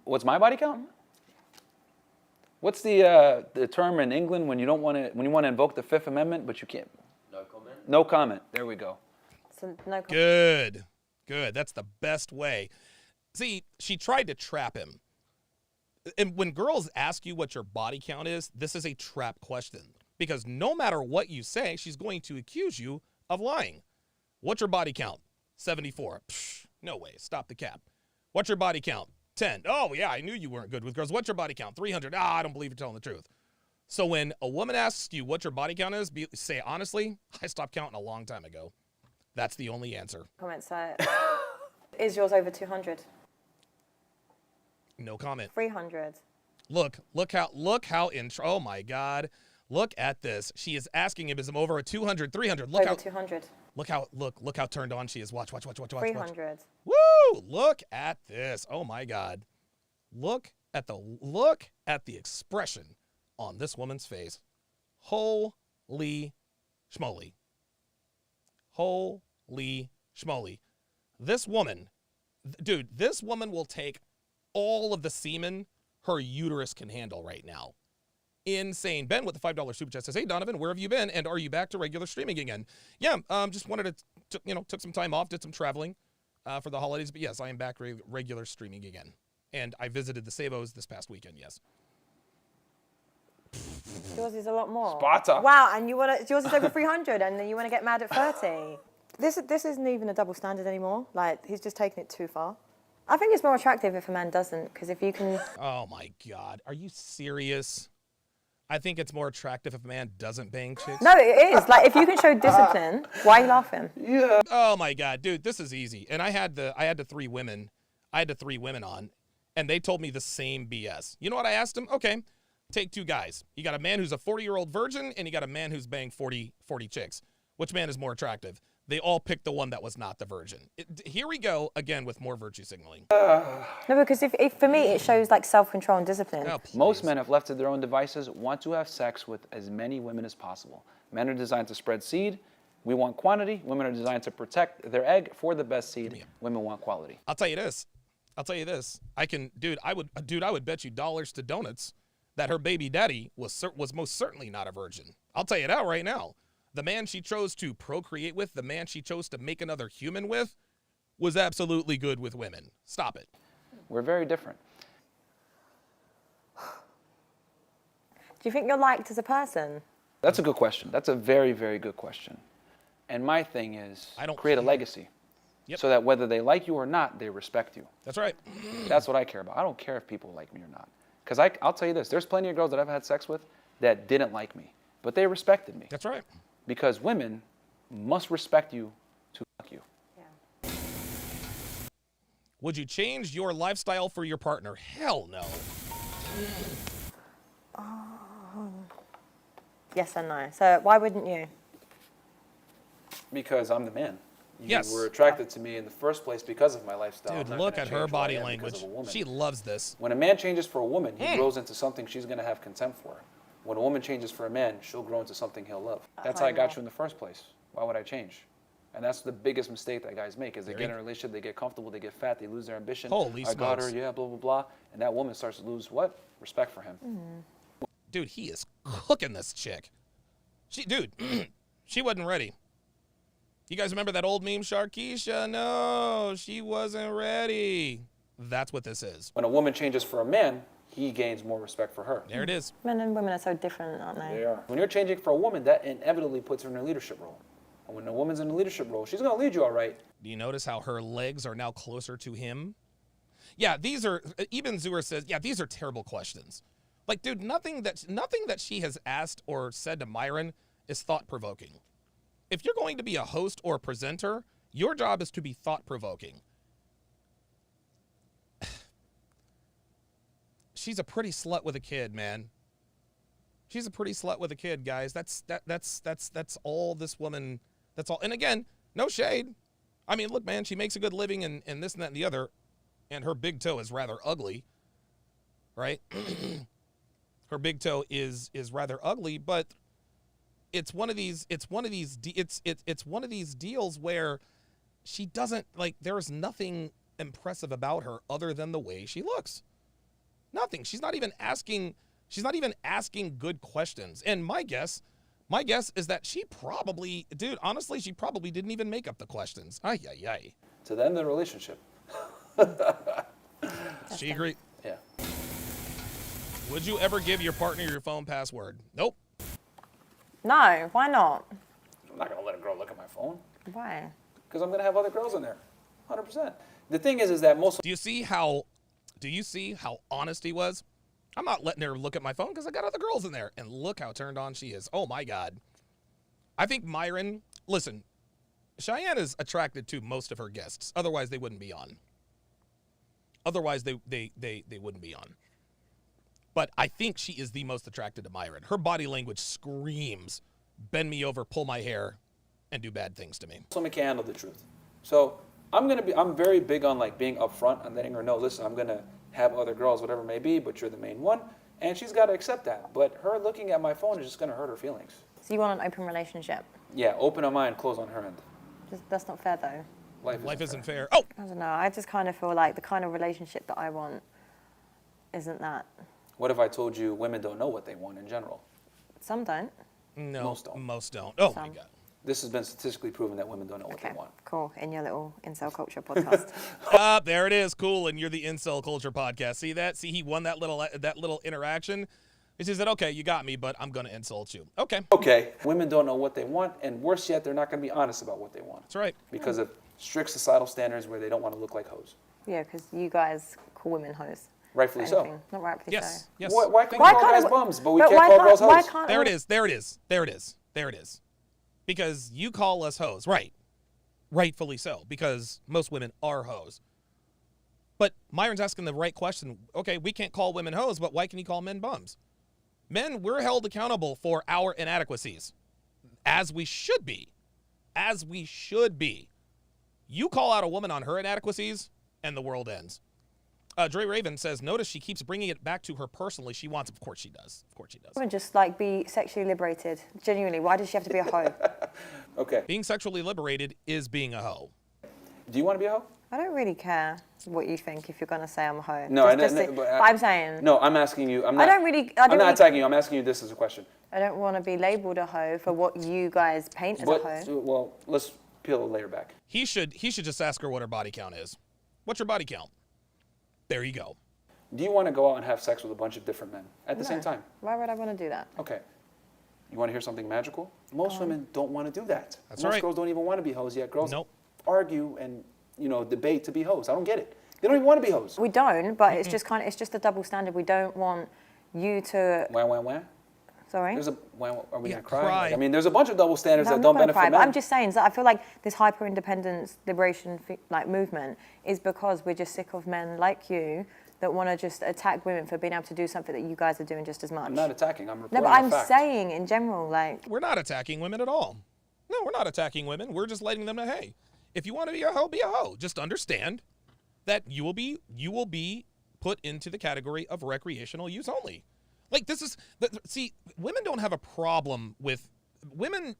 What's my body count? What's the term in England when you want to invoke the Fifth Amendment, but you can't? No comment. No comment. There we go. So, no comment. Good. That's the best way. See, she tried to trap him. And when girls ask you what your body count is, this is a trap question. Because no matter what you say, she's going to accuse you of lying. What's your body count? 74. Psh, no way. Stop the cap. What's your body count? 10. Oh, yeah, I knew you weren't good with girls. What's your body count? 300. I don't believe you're telling the truth. So when a woman asks you what your body count is, say, honestly, I stopped counting a long time ago. That's the only answer. Comment, so is yours over 200? No comment. 300. Look how oh my God. Look at this. She is asking him, is him over a 200, 300. Look over how 200. Look how turned on she is. Watch. 300. Woo! Look at this. Oh my God. Look at the expression on this woman's face. Holy schmoly. Holy schmoly. This woman will take all of the semen her uterus can handle right now. Insane. Ben with the $5 super chat says, hey, Donovan, where have you been? And are you back to regular streaming again? Yeah, just wanted to, took some time off, did some traveling for the holidays. But yes, I am back regular streaming again. And I visited the Sabos this past weekend, yes. Yours is a lot more. Sparta. Wow, and yours is over 300 and then you want to get mad at 30. This isn't even a double standard anymore. Like, he's just taking it too far. I think it's more attractive if a man doesn't, because if you can... Oh my God, are you serious? I think it's more attractive if a man doesn't bang chicks. No, it is. Like, if you can show discipline, why are you laughing? Yeah. Oh my God, dude, this is easy. And I had the three women on, and they told me the same BS. You know what I asked them? Okay, take two guys. You got a man who's a 40-year-old virgin, and you got a man who's banged 40 chicks. Which man is more attractive? They all picked the one that was not the virgin. Here we go again with more virtue signaling. No, because if for me it shows like self-control and discipline. Oh, Most men, if left to their own devices, want to have sex with as many women as possible. Men are designed to spread seed. We want quantity. Women are designed to protect their egg for the best seed. Yeah. Women want quality. I'll tell you this. I would bet you dollars to donuts that her baby daddy was most certainly not a virgin. I'll tell you that right now. The man she chose to procreate with, the man she chose to make another human with, was absolutely good with women. Stop it. We're very different. Do you think you're liked as a person? That's a good question. That's a very, very good question. And my thing is, create a legacy. Yep. So that whether they like you or not, they respect you. That's right. That's what I care about. I don't care if people like me or not. Because I'll tell you this, there's plenty of girls that I've had sex with that didn't like me, but they respected me. That's right. Because women must respect you to fuck you. Yeah. Would you change your lifestyle for your partner? Hell no. Yes and no. So why wouldn't you? Because I'm the man. Yes. You were attracted to me in the first place because of my lifestyle. Dude, look at her body language. She loves this. When a man changes for a woman, he grows into something she's going to have contempt for. When a woman changes for a man, she'll grow into something he'll love. That's how I got you in the first place. Why would I change? And that's the biggest mistake that guys make, is they get in a relationship, they get comfortable, they get fat, they lose their ambition. Holy I got her, smokes. yeah, blah, blah, blah. And that woman starts to lose what? Respect for him. Dude, he is cooking this chick. Dude, she wasn't ready. You guys remember that old meme, Sharkeisha? No, she wasn't ready. That's what this is. When a woman changes for a man, he gains more respect for her. There it is. Men and women are so different, aren't they? They are. When you're changing for a woman, that inevitably puts her in a leadership role. And when a woman's in a leadership role, she's going to lead you all right. Do you notice how her legs are now closer to him? Yeah, these are, even Zuer says, yeah, these are terrible questions. Like, dude, nothing that she has asked or said to Myron is thought-provoking. If you're going to be a host or a presenter, your job is to be thought-provoking. She's a pretty slut with a kid, man. She's a pretty slut with a kid, guys. That's all this woman. That's all. And again, no shade. I mean, look, man, she makes a good living and this and that and the other, and her big toe is rather ugly, right? Her big toe is rather ugly, but it's one of these deals where she doesn't, like, there's nothing impressive about her other than the way she looks. Nothing. She's not even asking good questions. And my guess is that she probably, dude, honestly, she probably didn't even make up the questions. Ay, ay, ay. To the end of the relationship. She agreed. Yeah. Would you ever give your partner your phone password? Nope. No, why not? I'm not going to let a girl look at my phone. Why? Because I'm going to have other girls in there. 100%. The thing is that most... Do you see how honest he was? I'm not letting her look at my phone because I got other girls in there. And look how turned on she is. Oh, my God. I think Myron... Listen, Chion is attracted to most of her guests. Otherwise, they wouldn't be on. Otherwise, they wouldn't be on. But I think she is the most attracted to Myron. Her body language screams, bend me over, pull my hair, and do bad things to me. Someone can't handle the truth. So I'm very big on like being upfront and letting her know, listen, I'm going to have other girls, whatever it may be, but you're the main one. And she's got to accept that. But her looking at my phone is just going to hurt her feelings. So you want an open relationship? Yeah, open on mine, close on her end. That's not fair, though. Life isn't fair. Oh! I don't know. I just kind of feel like the kind of relationship that I want isn't that. What if I told you women don't know what they want in general? Some don't. No, Most don't. Oh, Some. my God. This has been statistically proven that women don't know what they want. Cool. In your little incel culture podcast. There it is. Cool. And you're the Incel Culture Podcast. See that? See, he won that little interaction. He said, okay, you got me, but I'm going to insult you. Okay. Okay. Women don't know what they want, and worse yet, they're not going to be honest about what they want. That's right. Because of strict societal standards where they don't want to look like hoes. Yeah, because you guys call women hoes. Rightfully so. Not rightfully Yes. so. Yes. Why can't we call guys bums, but we can't call girls hoes? There it is. There it is. There it is. There it is. Because you call us hoes. Right. Rightfully so. Because most women are hoes. But Myron's asking the right question. Okay, we can't call women hoes, but why can you call men bums? Men, we're held accountable for our inadequacies. As we should be. As we should be. You call out a woman on her inadequacies, and the world ends. Dre Raven says, notice she keeps bringing it back to her personally. She wants, of course she does. Of course she does. Women just like be sexually liberated. Genuinely, why does she have to be a hoe? Okay. Being sexually liberated is being a hoe. Do you want to be a hoe? I don't really care what you think if you're going to say I'm a hoe. No, but I'm saying. No, I'm asking you. I'm not attacking you. I'm asking you this as a question. I don't want to be labelled a hoe for what you guys paint as a hoe. Well, let's peel a layer back. He should just ask her what her body count is. What's your body count? There you go. Do you want to go out and have sex with a bunch of different men at the same time? Why would I want to do that? Okay. You want to hear something magical? Most women don't want to do that. That's Most right. girls don't even want to be hoes yet. Girls Nope. argue and debate to be hoes. I don't get it. They don't even want to be hoes. We don't, but it's just it's just a double standard. We don't want you to. Wah. Sorry. Are we Yeah, gonna cry? cry. I mean, there's a bunch of double standards No, that I'm don't not gonna benefit cry, men. but I'm just saying that I feel like this hyper-independence liberation movement is because we're just sick of men like you that want to just attack women for being able to do something that you guys are doing just as much. I'm not attacking. I'm No, reporting but a I'm fact. saying in general, like. We're not attacking women at all. No, we're not attacking women. We're just letting them know, hey, if you want to be a hoe, be a hoe. Just understand that you will be put into the category of recreational use only. Like, this is, see, women don't have a problem with women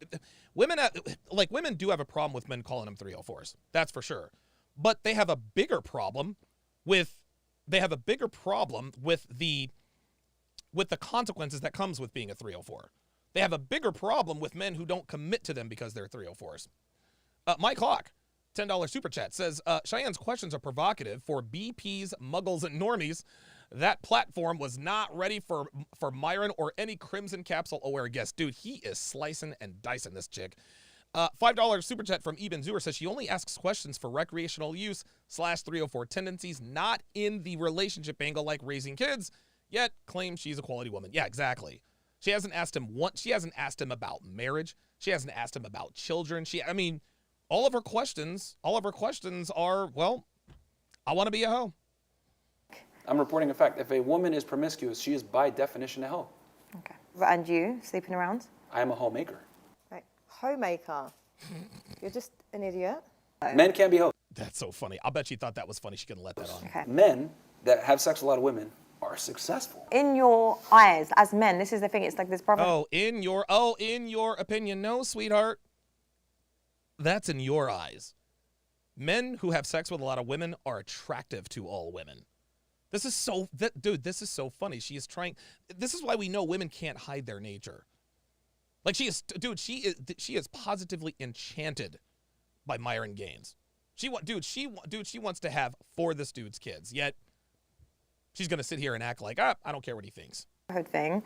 do have a problem with men calling them 304s. That's for sure. But they have a bigger problem with the consequences that comes with being a 304. They have a bigger problem with men who don't commit to them because they're 304s. Mike Hawk, $10 super chat, says, Cheyenne's questions are provocative for BPs, muggles, and normies. That platform was not ready for Myron or any Crimson Capsule aware guest. Dude, he is slicing and dicing this chick. $5 super chat from Eben Zuer says she only asks questions for recreational use /304 tendencies, not in the relationship angle like raising kids, yet claims she's a quality woman. Yeah, exactly. She hasn't asked him she hasn't asked him about marriage. She hasn't asked him about children. All of her questions are, well, I want to be a hoe. I'm reporting a fact. If a woman is promiscuous, she is by definition a hoe. Okay. And you, sleeping around? I am a homemaker. Right. Homemaker. You're just an idiot. Men can't be hoes. That's so funny. I bet she thought that was funny. She couldn't let that on. Okay. Men that have sex with a lot of women are successful. In your eyes, as men, this is the thing. It's like this brother. In your opinion, no, sweetheart. That's in your eyes. Men who have sex with a lot of women are attractive to all women. This is so funny. She is trying. This is why we know women can't hide their nature. Like she is positively enchanted by Myron Gains. She wants to have for this dude's kids. Yet she's gonna sit here and act like, I don't care what he thinks. Thing.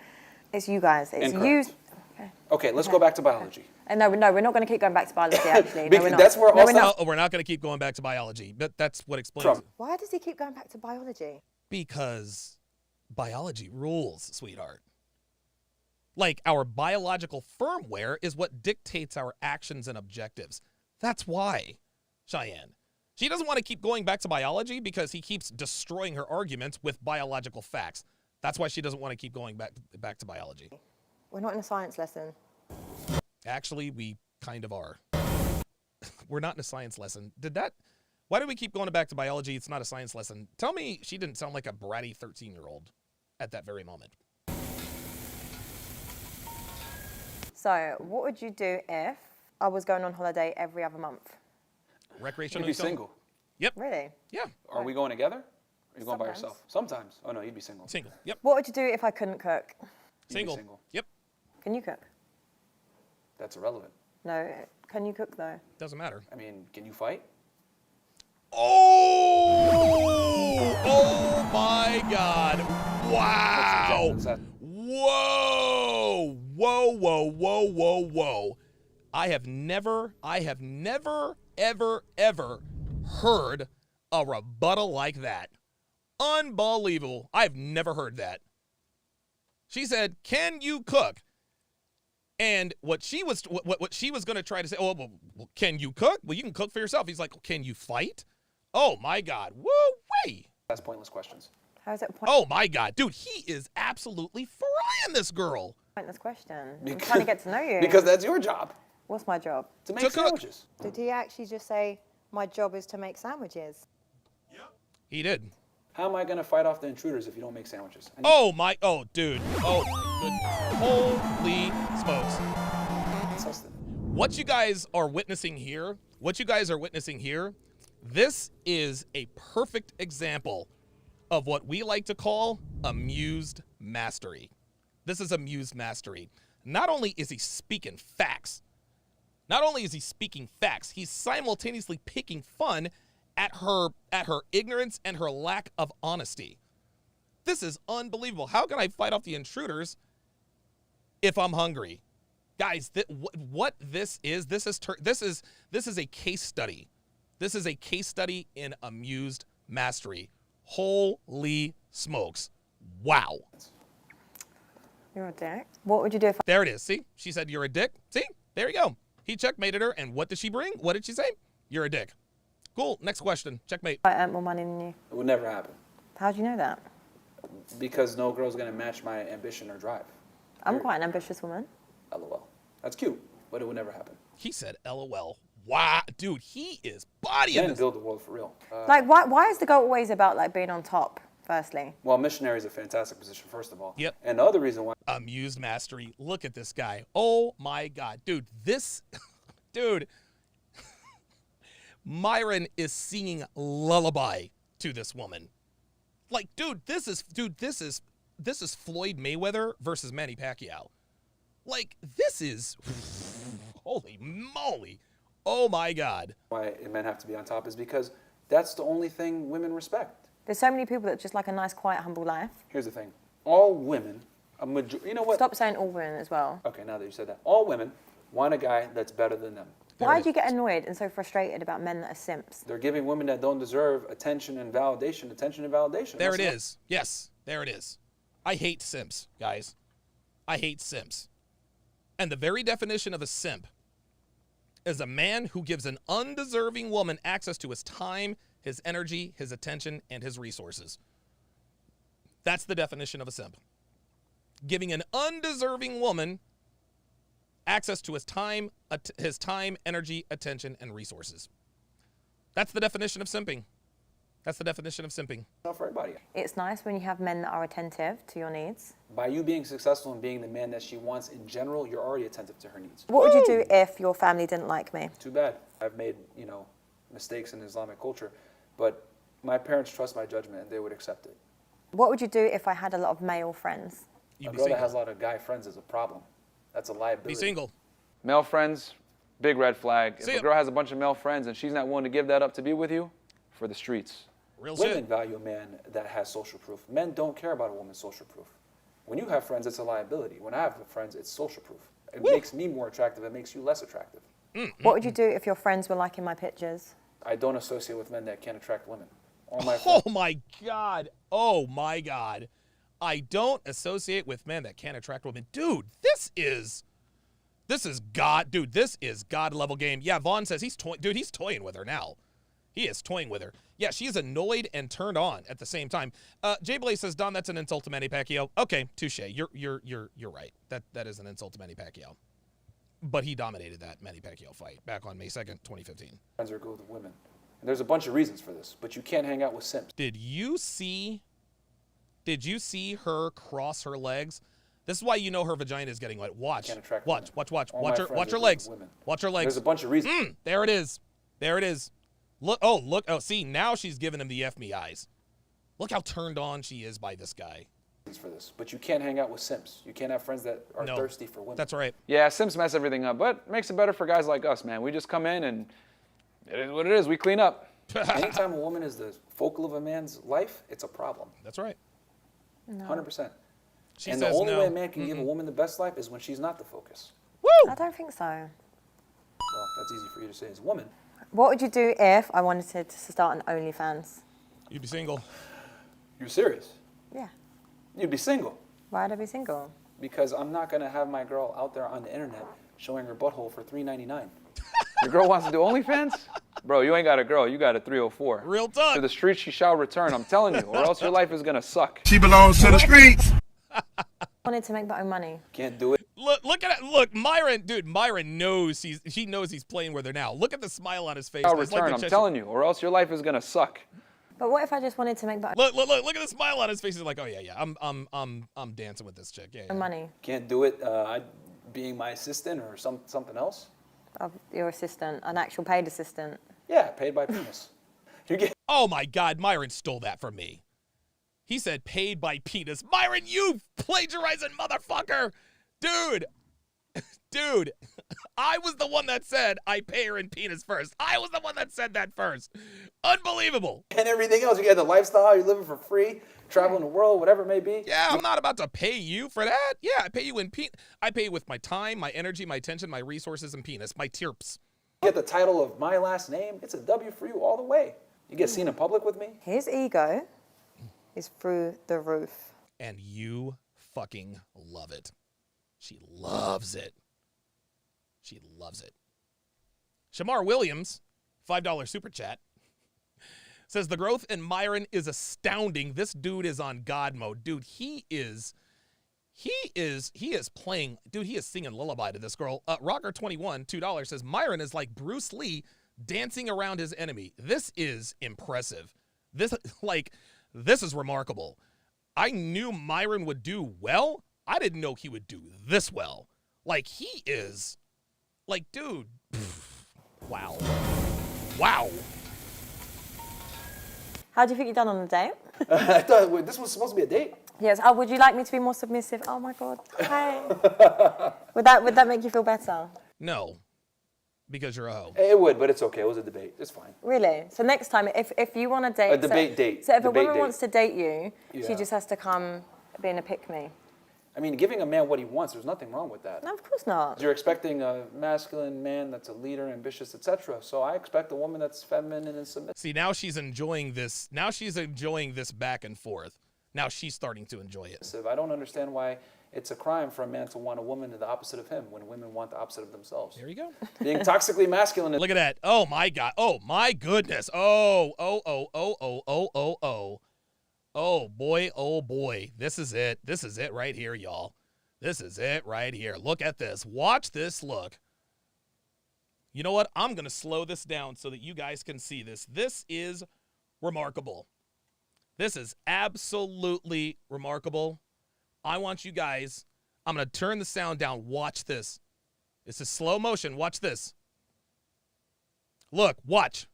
It's you guys. It's Incorrect. you. Okay, let's go back to biology. No, we're not going to keep going back to biology, actually. Because we're not. that's where We're not going to keep going back to biology. But that's what explains it. Why does he keep going back to biology? Because biology rules, sweetheart. Like, our biological firmware is what dictates our actions and objectives. That's why, Cheyenne. She doesn't want to keep going back to biology because he keeps destroying her arguments with biological facts. That's why she doesn't want to keep going back to biology. We're not in a science lesson. Actually, we kind of are. We're not in a science lesson. Why do we keep going back to biology? It's not a science lesson. Tell me she didn't sound like a bratty 13-year-old at that very moment. So, what would you do if I was going on holiday every other month? Recreational. You'd be single. Yep. Really? Yeah. Are we going together? Or are you going by Sometimes. yourself? Sometimes. Oh no, you'd be single. Single. Yep. What would you do if I couldn't cook? Single. Single. Yep. Can you cook? That's irrelevant. No. Can you cook, though? Doesn't matter. I mean, can you fight? Oh my God. Wow. Whoa. I have never, ever heard a rebuttal like that. Unbelievable. I've never heard that. She said, can you cook? And what she was going to try to say, well, can you cook? Well, you can cook for yourself. He's like, can you fight? Oh, my God. Woo-wee. That's pointless questions. How is it Oh, my God. Dude, he is absolutely frying this girl. pointless question? I'm trying to get to know you. Because that's your job. What's my job? To make sandwiches. Did he actually just say, my job is to make sandwiches? He did. How am I going to fight off the intruders if you don't make sandwiches? Dude. Oh, my goodness. Holy smokes. What you guys are witnessing here, this is a perfect example of what we like to call amused mastery. This is amused mastery. Not only is he speaking facts, he's simultaneously picking fun at her ignorance and her lack of honesty. This is unbelievable. How can I fight off the intruders if I'm hungry? Guys, what this is a case study. This is a case study in amused mastery. Holy smokes. Wow. You're a dick. What would you do if There it is. See? She said you're a dick. See? There you go. He checkmated her, and what did she bring? What did she say? You're a dick. Cool. Next question. Checkmate. I earned more money than you? It would never happen. How do you know that? Because no girl's going to match my ambition or drive. I'm quite an ambitious woman. LOL. That's cute, but it would never happen. He said LOL. Wow. Dude, he is bodying Men this. build the world for real. Like, why is the goal always about, like, being on top firstly. Well, missionary is a fantastic position, first of all. Yep. And the other reason why. Amused mastery. Look at this guy. Oh my God. Dude, dude. Myron is singing lullaby to this woman. Like, dude, this is Floyd Mayweather versus Manny Pacquiao. Like, this is, holy moly. Oh my God. Why men have to be on top is because that's the only thing women respect. There's so many people that just like a nice, quiet, humble life. Here's the thing. All women, you know what? Stop saying all women as well. Okay, now that you said that. All women want a guy that's better than them. Why do you get annoyed and so frustrated about men that are simps? They're giving women that don't deserve attention and validation. There it is. Yes, there it is. I hate simps, guys. I hate simps. And the very definition of a simp is a man who gives an undeserving woman access to his time, his energy, his attention, and his resources. That's the definition of a simp. Giving an undeserving woman access to his time, energy, attention, and resources. That's the definition of simping. That's the definition of simping. Not for everybody. It's nice when you have men that are attentive to your needs. By you being successful and being the man that she wants in general, you're already attentive to her needs. What would you do if your family didn't like me? Too bad. I've made, mistakes in Islamic culture, but my parents trust my judgment and they would accept it. What would you do if I had a lot of male friends? A girl that has a lot of guy friends is a problem. That's a liability. Be single. Male friends, big red flag. If a girl has a bunch of male friends and she's not willing to give that up to be with you, for the streets. Real Women shit. value a man that has social proof. Men don't care about a woman's social proof. When you have friends, it's a liability. When I have friends, it's social proof. It makes me more attractive. It makes you less attractive. What would you do if your friends were liking my pictures? I don't associate with men that can't attract women. All my Oh my God. Oh my God. I don't associate with men that can't attract women. Dude, this is God. Dude, this is God level game. Yeah, Vaughn says he's toying with her now. He is toying with her. Yeah, she is annoyed and turned on at the same time. Jay Blaze says, Don, that's an insult to Manny Pacquiao. Okay, touche. You're right. That is an insult to Manny Pacquiao. But he dominated that Manny Pacquiao fight back on May 2nd, 2015. friends are good with women. And there's a bunch of reasons for this, but you can't hang out with simps. Did you see her cross her legs? This is why you know her vagina is getting wet. Watch. Can't attract Watch women. All my her friends are good legs. with women. Watch her legs. There's a bunch of reasons. There it is. There it is. Look. Oh, see, now she's giving him the F me eyes. Look how turned on she is by this guy. For this, but you can't hang out with simps. You can't have friends that are thirsty for women. That's right. Yeah, Sims mess everything up, but makes it better for guys like us, man. We just come in and it is what it is. We clean up. Anytime a woman is the focal of a man's life, it's a problem. That's right. 100%. She And says the only no. way a man can give a woman the best life is when she's not the focus. I don't think so. Well, that's easy for you to say as a woman. What would you do if I wanted to start an OnlyFans? You'd be single. You're serious? Yeah. You'd be single. Why would I be single? Because I'm not going to have my girl out there on the internet showing her butthole for $3.99. Your girl wants to do OnlyFans? Bro, you ain't got a girl. You got a 304. Real talk. To the streets she shall return, I'm telling you, or else your life is going to suck. She belongs to the streets. I wanted to make my own money. Can't do it. Look at it. Look, Myron, dude, Myron knows she knows he's playing with her now. Look at the smile on his face. Shall It's like return, the I'm telling you, or else your life is going to suck. But what if I just wanted to make my Look at the smile on his face. He's like, oh yeah. I'm dancing with this chick. Yeah. own money? Can't do it being my assistant or something else. Of your assistant, an actual paid assistant. Yeah, paid by penis. You get Oh my God, Myron stole that from me. He said paid by penis. Myron, you plagiarizing motherfucker. Dude, I was the one that said I pay her in penis first. I was the one that said that first. Unbelievable. and everything else. You get the lifestyle. You're living for free, traveling the world, whatever it may be. Yeah, I'm not about to pay you for that. Yeah, I pay you in I pay you with my time, my energy, my attention, my resources, and penis, my tirps. You get the title of my last name. It's a W for you all the way. You get seen in public with me. His ego is through the roof. And you fucking love it. She loves it. She loves it. Shamar Williams, $5 super chat, says the growth in Myron is astounding. This dude is on God mode. Dude, he is playing, dude, he is singing lullaby to this girl. Rocker21, $2 says Myron is like Bruce Lee dancing around his enemy. This is impressive. This, like, This is remarkable. I knew Myron would do well. I didn't know he would do this well. Like, he is, like, dude, wow. Wow. How do you think you've done on the date? I thought this was supposed to be a date. Yes. Oh, would you like me to be more submissive? Oh my God. Hey. would that make you feel better? No, because you're a hoe. It would, but it's okay. It was a debate. It's fine. Really? So next time, if you want to date... A debate date. So if a Debate woman date. wants to date you, she Yeah. just has to come being a pick-me. I mean, giving a man what he wants, there's nothing wrong with that. No, of course not. You're expecting a masculine man that's a leader, ambitious, etc. So I expect a woman that's feminine and submissive. See, now she's enjoying this. Now she's enjoying this back and forth. Now she's starting to enjoy it. I don't understand why it's a crime for a man to want a woman the opposite of him when women want the opposite of themselves. There you go. Being toxically masculine. Look at that. Oh, my God. Oh, my goodness. Oh. Oh, boy. This is it. This is it right here, y'all. This is it right here. Look at this. Watch this look. You know what? I'm going to slow this down so that you guys can see this. This is remarkable. This is absolutely remarkable. I want you guys, I'm going to turn the sound down. Watch this. This is slow motion. Watch this. Look, watch.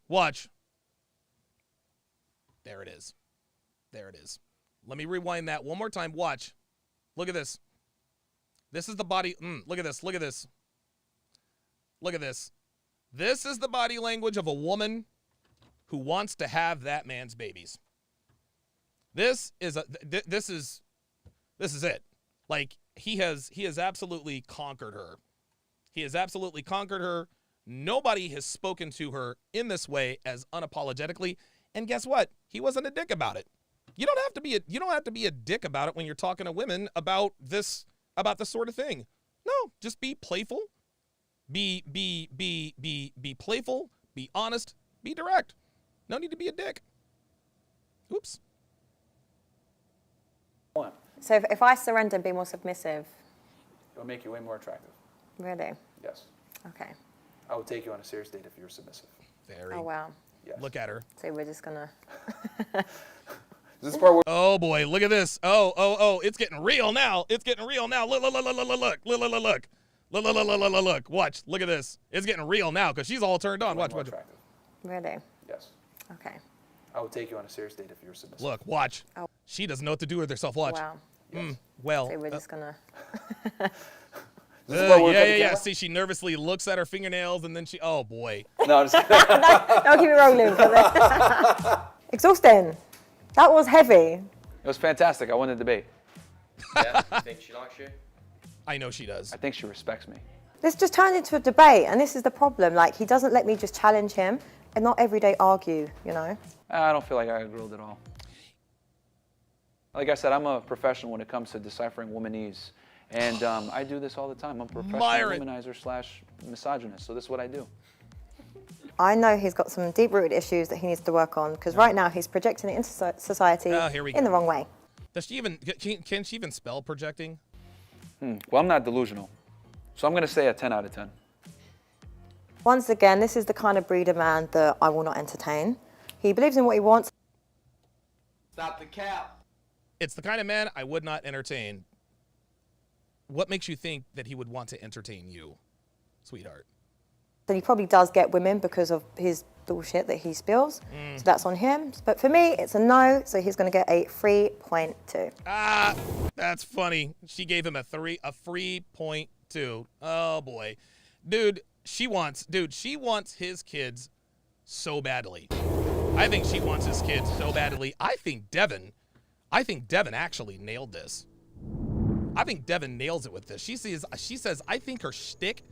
There it is. There it is. Let me rewind that one more time. Watch. Look at this. This is the body. Look at this. Look at this. Look at this. This is the body language of a woman who wants to have that man's babies. This is it. Like, he has absolutely conquered her. He has absolutely conquered her. Nobody has spoken to her in this way as unapologetically. And guess what? He wasn't a dick about it. You don't have to be a dick about it when you're talking to women about this sort of thing. No, just be playful. Be playful, be honest, be direct. No need to be a dick. Oops. So if I surrender and be more submissive... It'll make you way more attractive. Really? Yes. Okay. I would take you on a serious date if you're submissive. Very. Oh, wow. Yes. Look at her. So we're just going to... Is this part where... Oh, boy, look at this. Oh, it's getting real now. It's getting real now. Look. Watch. Look at this. It's getting real now because she's all turned on. Watch. attractive. Really? Yes. Okay. I would take you on a serious date if you're submissive. Look, watch. Oh. She doesn't know what to do with herself. Watch. Wow. Yes. Well. So we're just going to... Yeah. See, she nervously looks at her fingernails and then she... Oh, boy. No, I'm just Don't keep it rolling. Exhausting. That was heavy. It was fantastic. I won the debate. Yeah, you think she likes you? I know she does. I think she respects me. This just turned into a debate, and this is the problem. Like, he doesn't let me just challenge him and not every day argue, you know? I don't feel like I got grilled at all. Like I said, I'm a professional when it comes to deciphering womanese. And I do this all the time. I'm a professional womanizer / misogynist, so this is what I do. I know he's got some deep-rooted issues that he needs to work on, because right now he's projecting it into society in the wrong way. Does she even... Can she even spell projecting? Well, I'm not delusional. So I'm going to say a 10 out of 10. Once again, this is the kind of breeder man that I will not entertain. He believes in what he wants. Stop the cap. It's the kind of man I would not entertain. What makes you think that he would want to entertain you, sweetheart? And he probably does get women because of his bullshit that he spills. So that's on him. But for me, it's a no, so he's going to get a 3.2. Ah, that's funny. She gave him a 3.2. Oh, boy. Dude, she wants his kids so badly. I think she wants his kids so badly. I think Devin actually nailed this. I think Devin nails it with this. She says, I think her shtick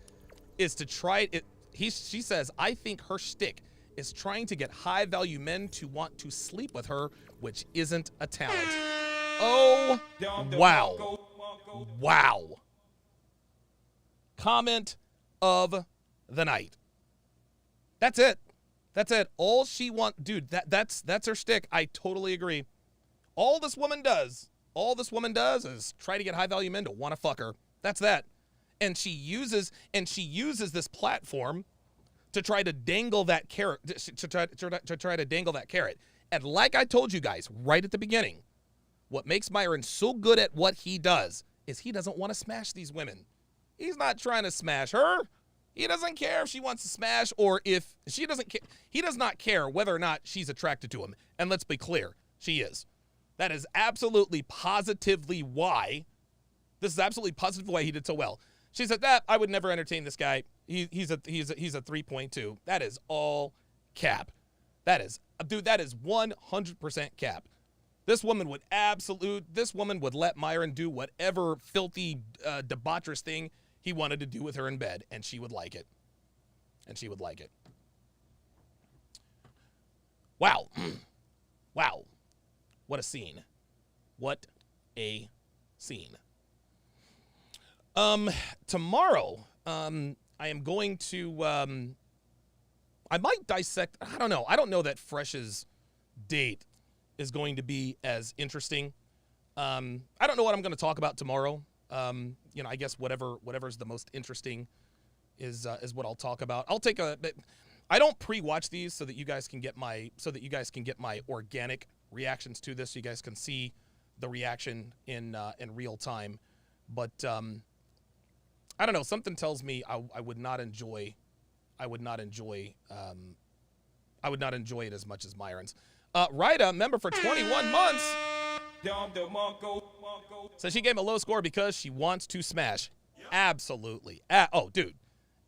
is to try it. She says, I think her shtick is trying to get high-value men to want to sleep with her, which isn't a talent. Oh, wow. Wow. Comment of the night. That's it. That's it. All she wants, dude, that's her shtick. I totally agree. All this woman does is try to get high-value men to want to fuck her. That's that. And she uses this platform to try to dangle that carrot, to try to dangle that carrot. And like I told you guys right at the beginning, what makes Myron so good at what he does is he doesn't want to smash these women. He's not trying to smash her. He doesn't care if she wants to smash or if she doesn't care. He does not care whether or not she's attracted to him. And let's be clear, she is. That is absolutely positively why. This is absolutely positively why he did so well. She said that I would never entertain this guy. He's a 3.2. That is all cap. That is 100% cap. This woman would let Myron do whatever filthy, debaucherous thing he wanted to do with her in bed, and she would like it. Wow. Wow. What a scene. What a scene. Tomorrow, I am going to, I might dissect, I don't know. I don't know that Fresh's date is going to be as interesting. I don't know what I'm going to talk about tomorrow. I guess whatever's the most interesting is what I'll talk about. I don't pre-watch these so that you guys can get my organic reactions to this. So you guys can see the reaction in real time. But I don't know. Something tells me I would not enjoy it as much as Myron's. Rida, member for 21 months, says she gave him a low score because she wants to smash. Absolutely.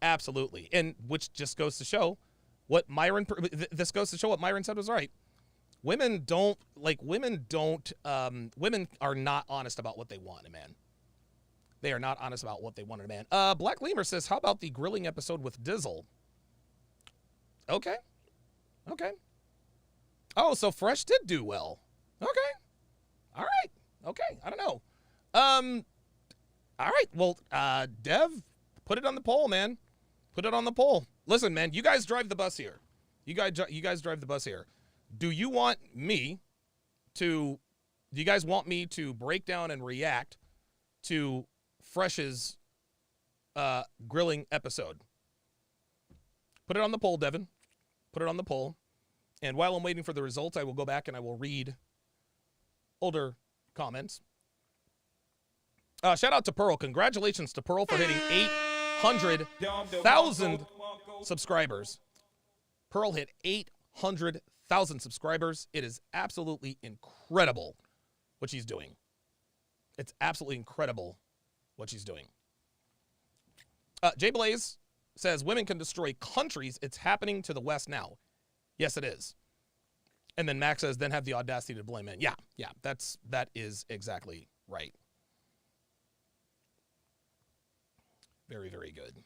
Absolutely. And which just goes to show what Myron. This goes to show what Myron said was right. Women are not honest about what they want in a man. They are not honest about what they want in a man. Black Lemur says, how about the grilling episode with Dizzle? Okay. Oh, so Fresh did do well. Okay. All right. Okay. I don't know. All right. Well, Dev, put it on the poll, man. Put it on the poll. Listen, man, you guys drive the bus here. You guys drive the bus here. Do you guys want me to break down and react to Fresh's grilling episode? Put it on the poll, Devin. Put it on the poll. And while I'm waiting for the results, I will go back and I will read older comments. Shout out to Pearl. Congratulations to Pearl for hitting 800,000 subscribers. Pearl hit 800,000 subscribers. It is absolutely incredible what she's doing. It's absolutely incredible what she's doing. Jay Blaze says, women can destroy countries. It's happening to the West now. Yes, it is. And then Max says, then have the audacity to blame men. Yeah, that is exactly right. Very, very good.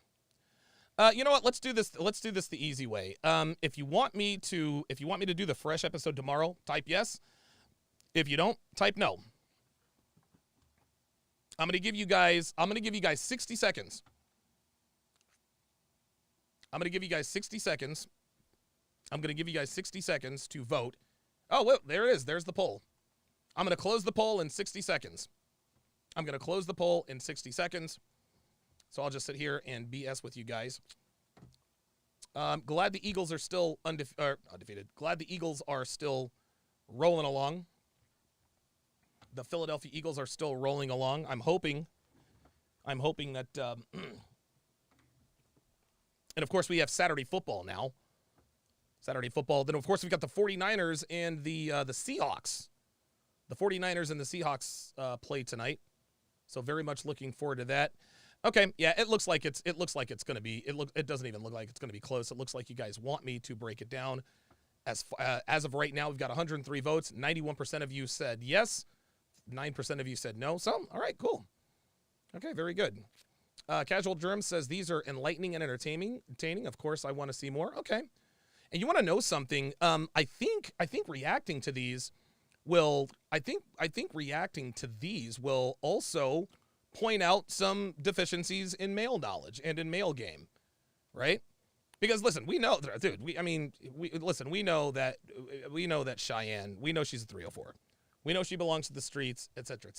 You know what? Let's do this. Let's do this the easy way. If you want me to do the Fresh episode tomorrow, type yes. If you don't, type no. I'm gonna give you guys 60 seconds. I'm gonna give you guys 60 seconds. I'm gonna give you guys 60 seconds to vote. Oh, well, there it is. There's the poll. I'm gonna close the poll in 60 seconds. So I'll just sit here and BS with you guys. Glad the Eagles are still undefeated. Glad the Eagles are still rolling along. The Philadelphia Eagles are still rolling along. I'm hoping that, and of course we have Saturday football now. Then of course we've got the 49ers and the Seahawks. The 49ers and the Seahawks play tonight. So very much looking forward to that. Okay, yeah, it looks like it's going to be, it doesn't even look like it's going to be close. It looks like you guys want me to break it down. As of right now, we've got 103 votes. 91% of you said yes. 9% of you said no. So, all right, cool. Okay, very good. Casual Germ says these are enlightening and entertaining. Of course, I want to see more. Okay. And you want to know something? I think reacting to these will also point out some deficiencies in male knowledge and in male game, right? Because listen, we know, dude. We know that Chion. We know she's a 304. We know she belongs to the streets, etc.,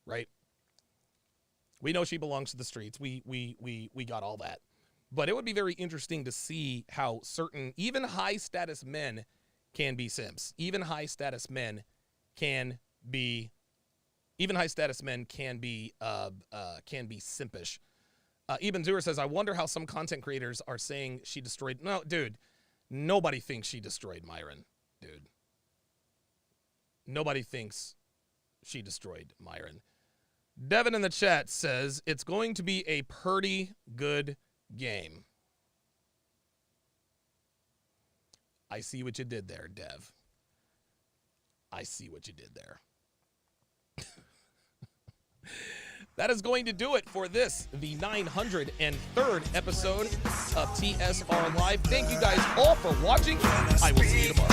right? We know she belongs to the streets. We got all that. But it would be very interesting to see how certain, even high-status men can be simps. Even high-status men can be simpish. Eben Zuer says, I wonder how some content creators are saying she destroyed. No, dude, nobody thinks she destroyed Myron, dude. Nobody thinks she destroyed Myron. Devin in the chat says, it's going to be a pretty good game. I see what you did there, Dev. I see what you did there. That is going to do it for this, the 903rd episode of TSR Live. Thank you guys all for watching. I will see you tomorrow.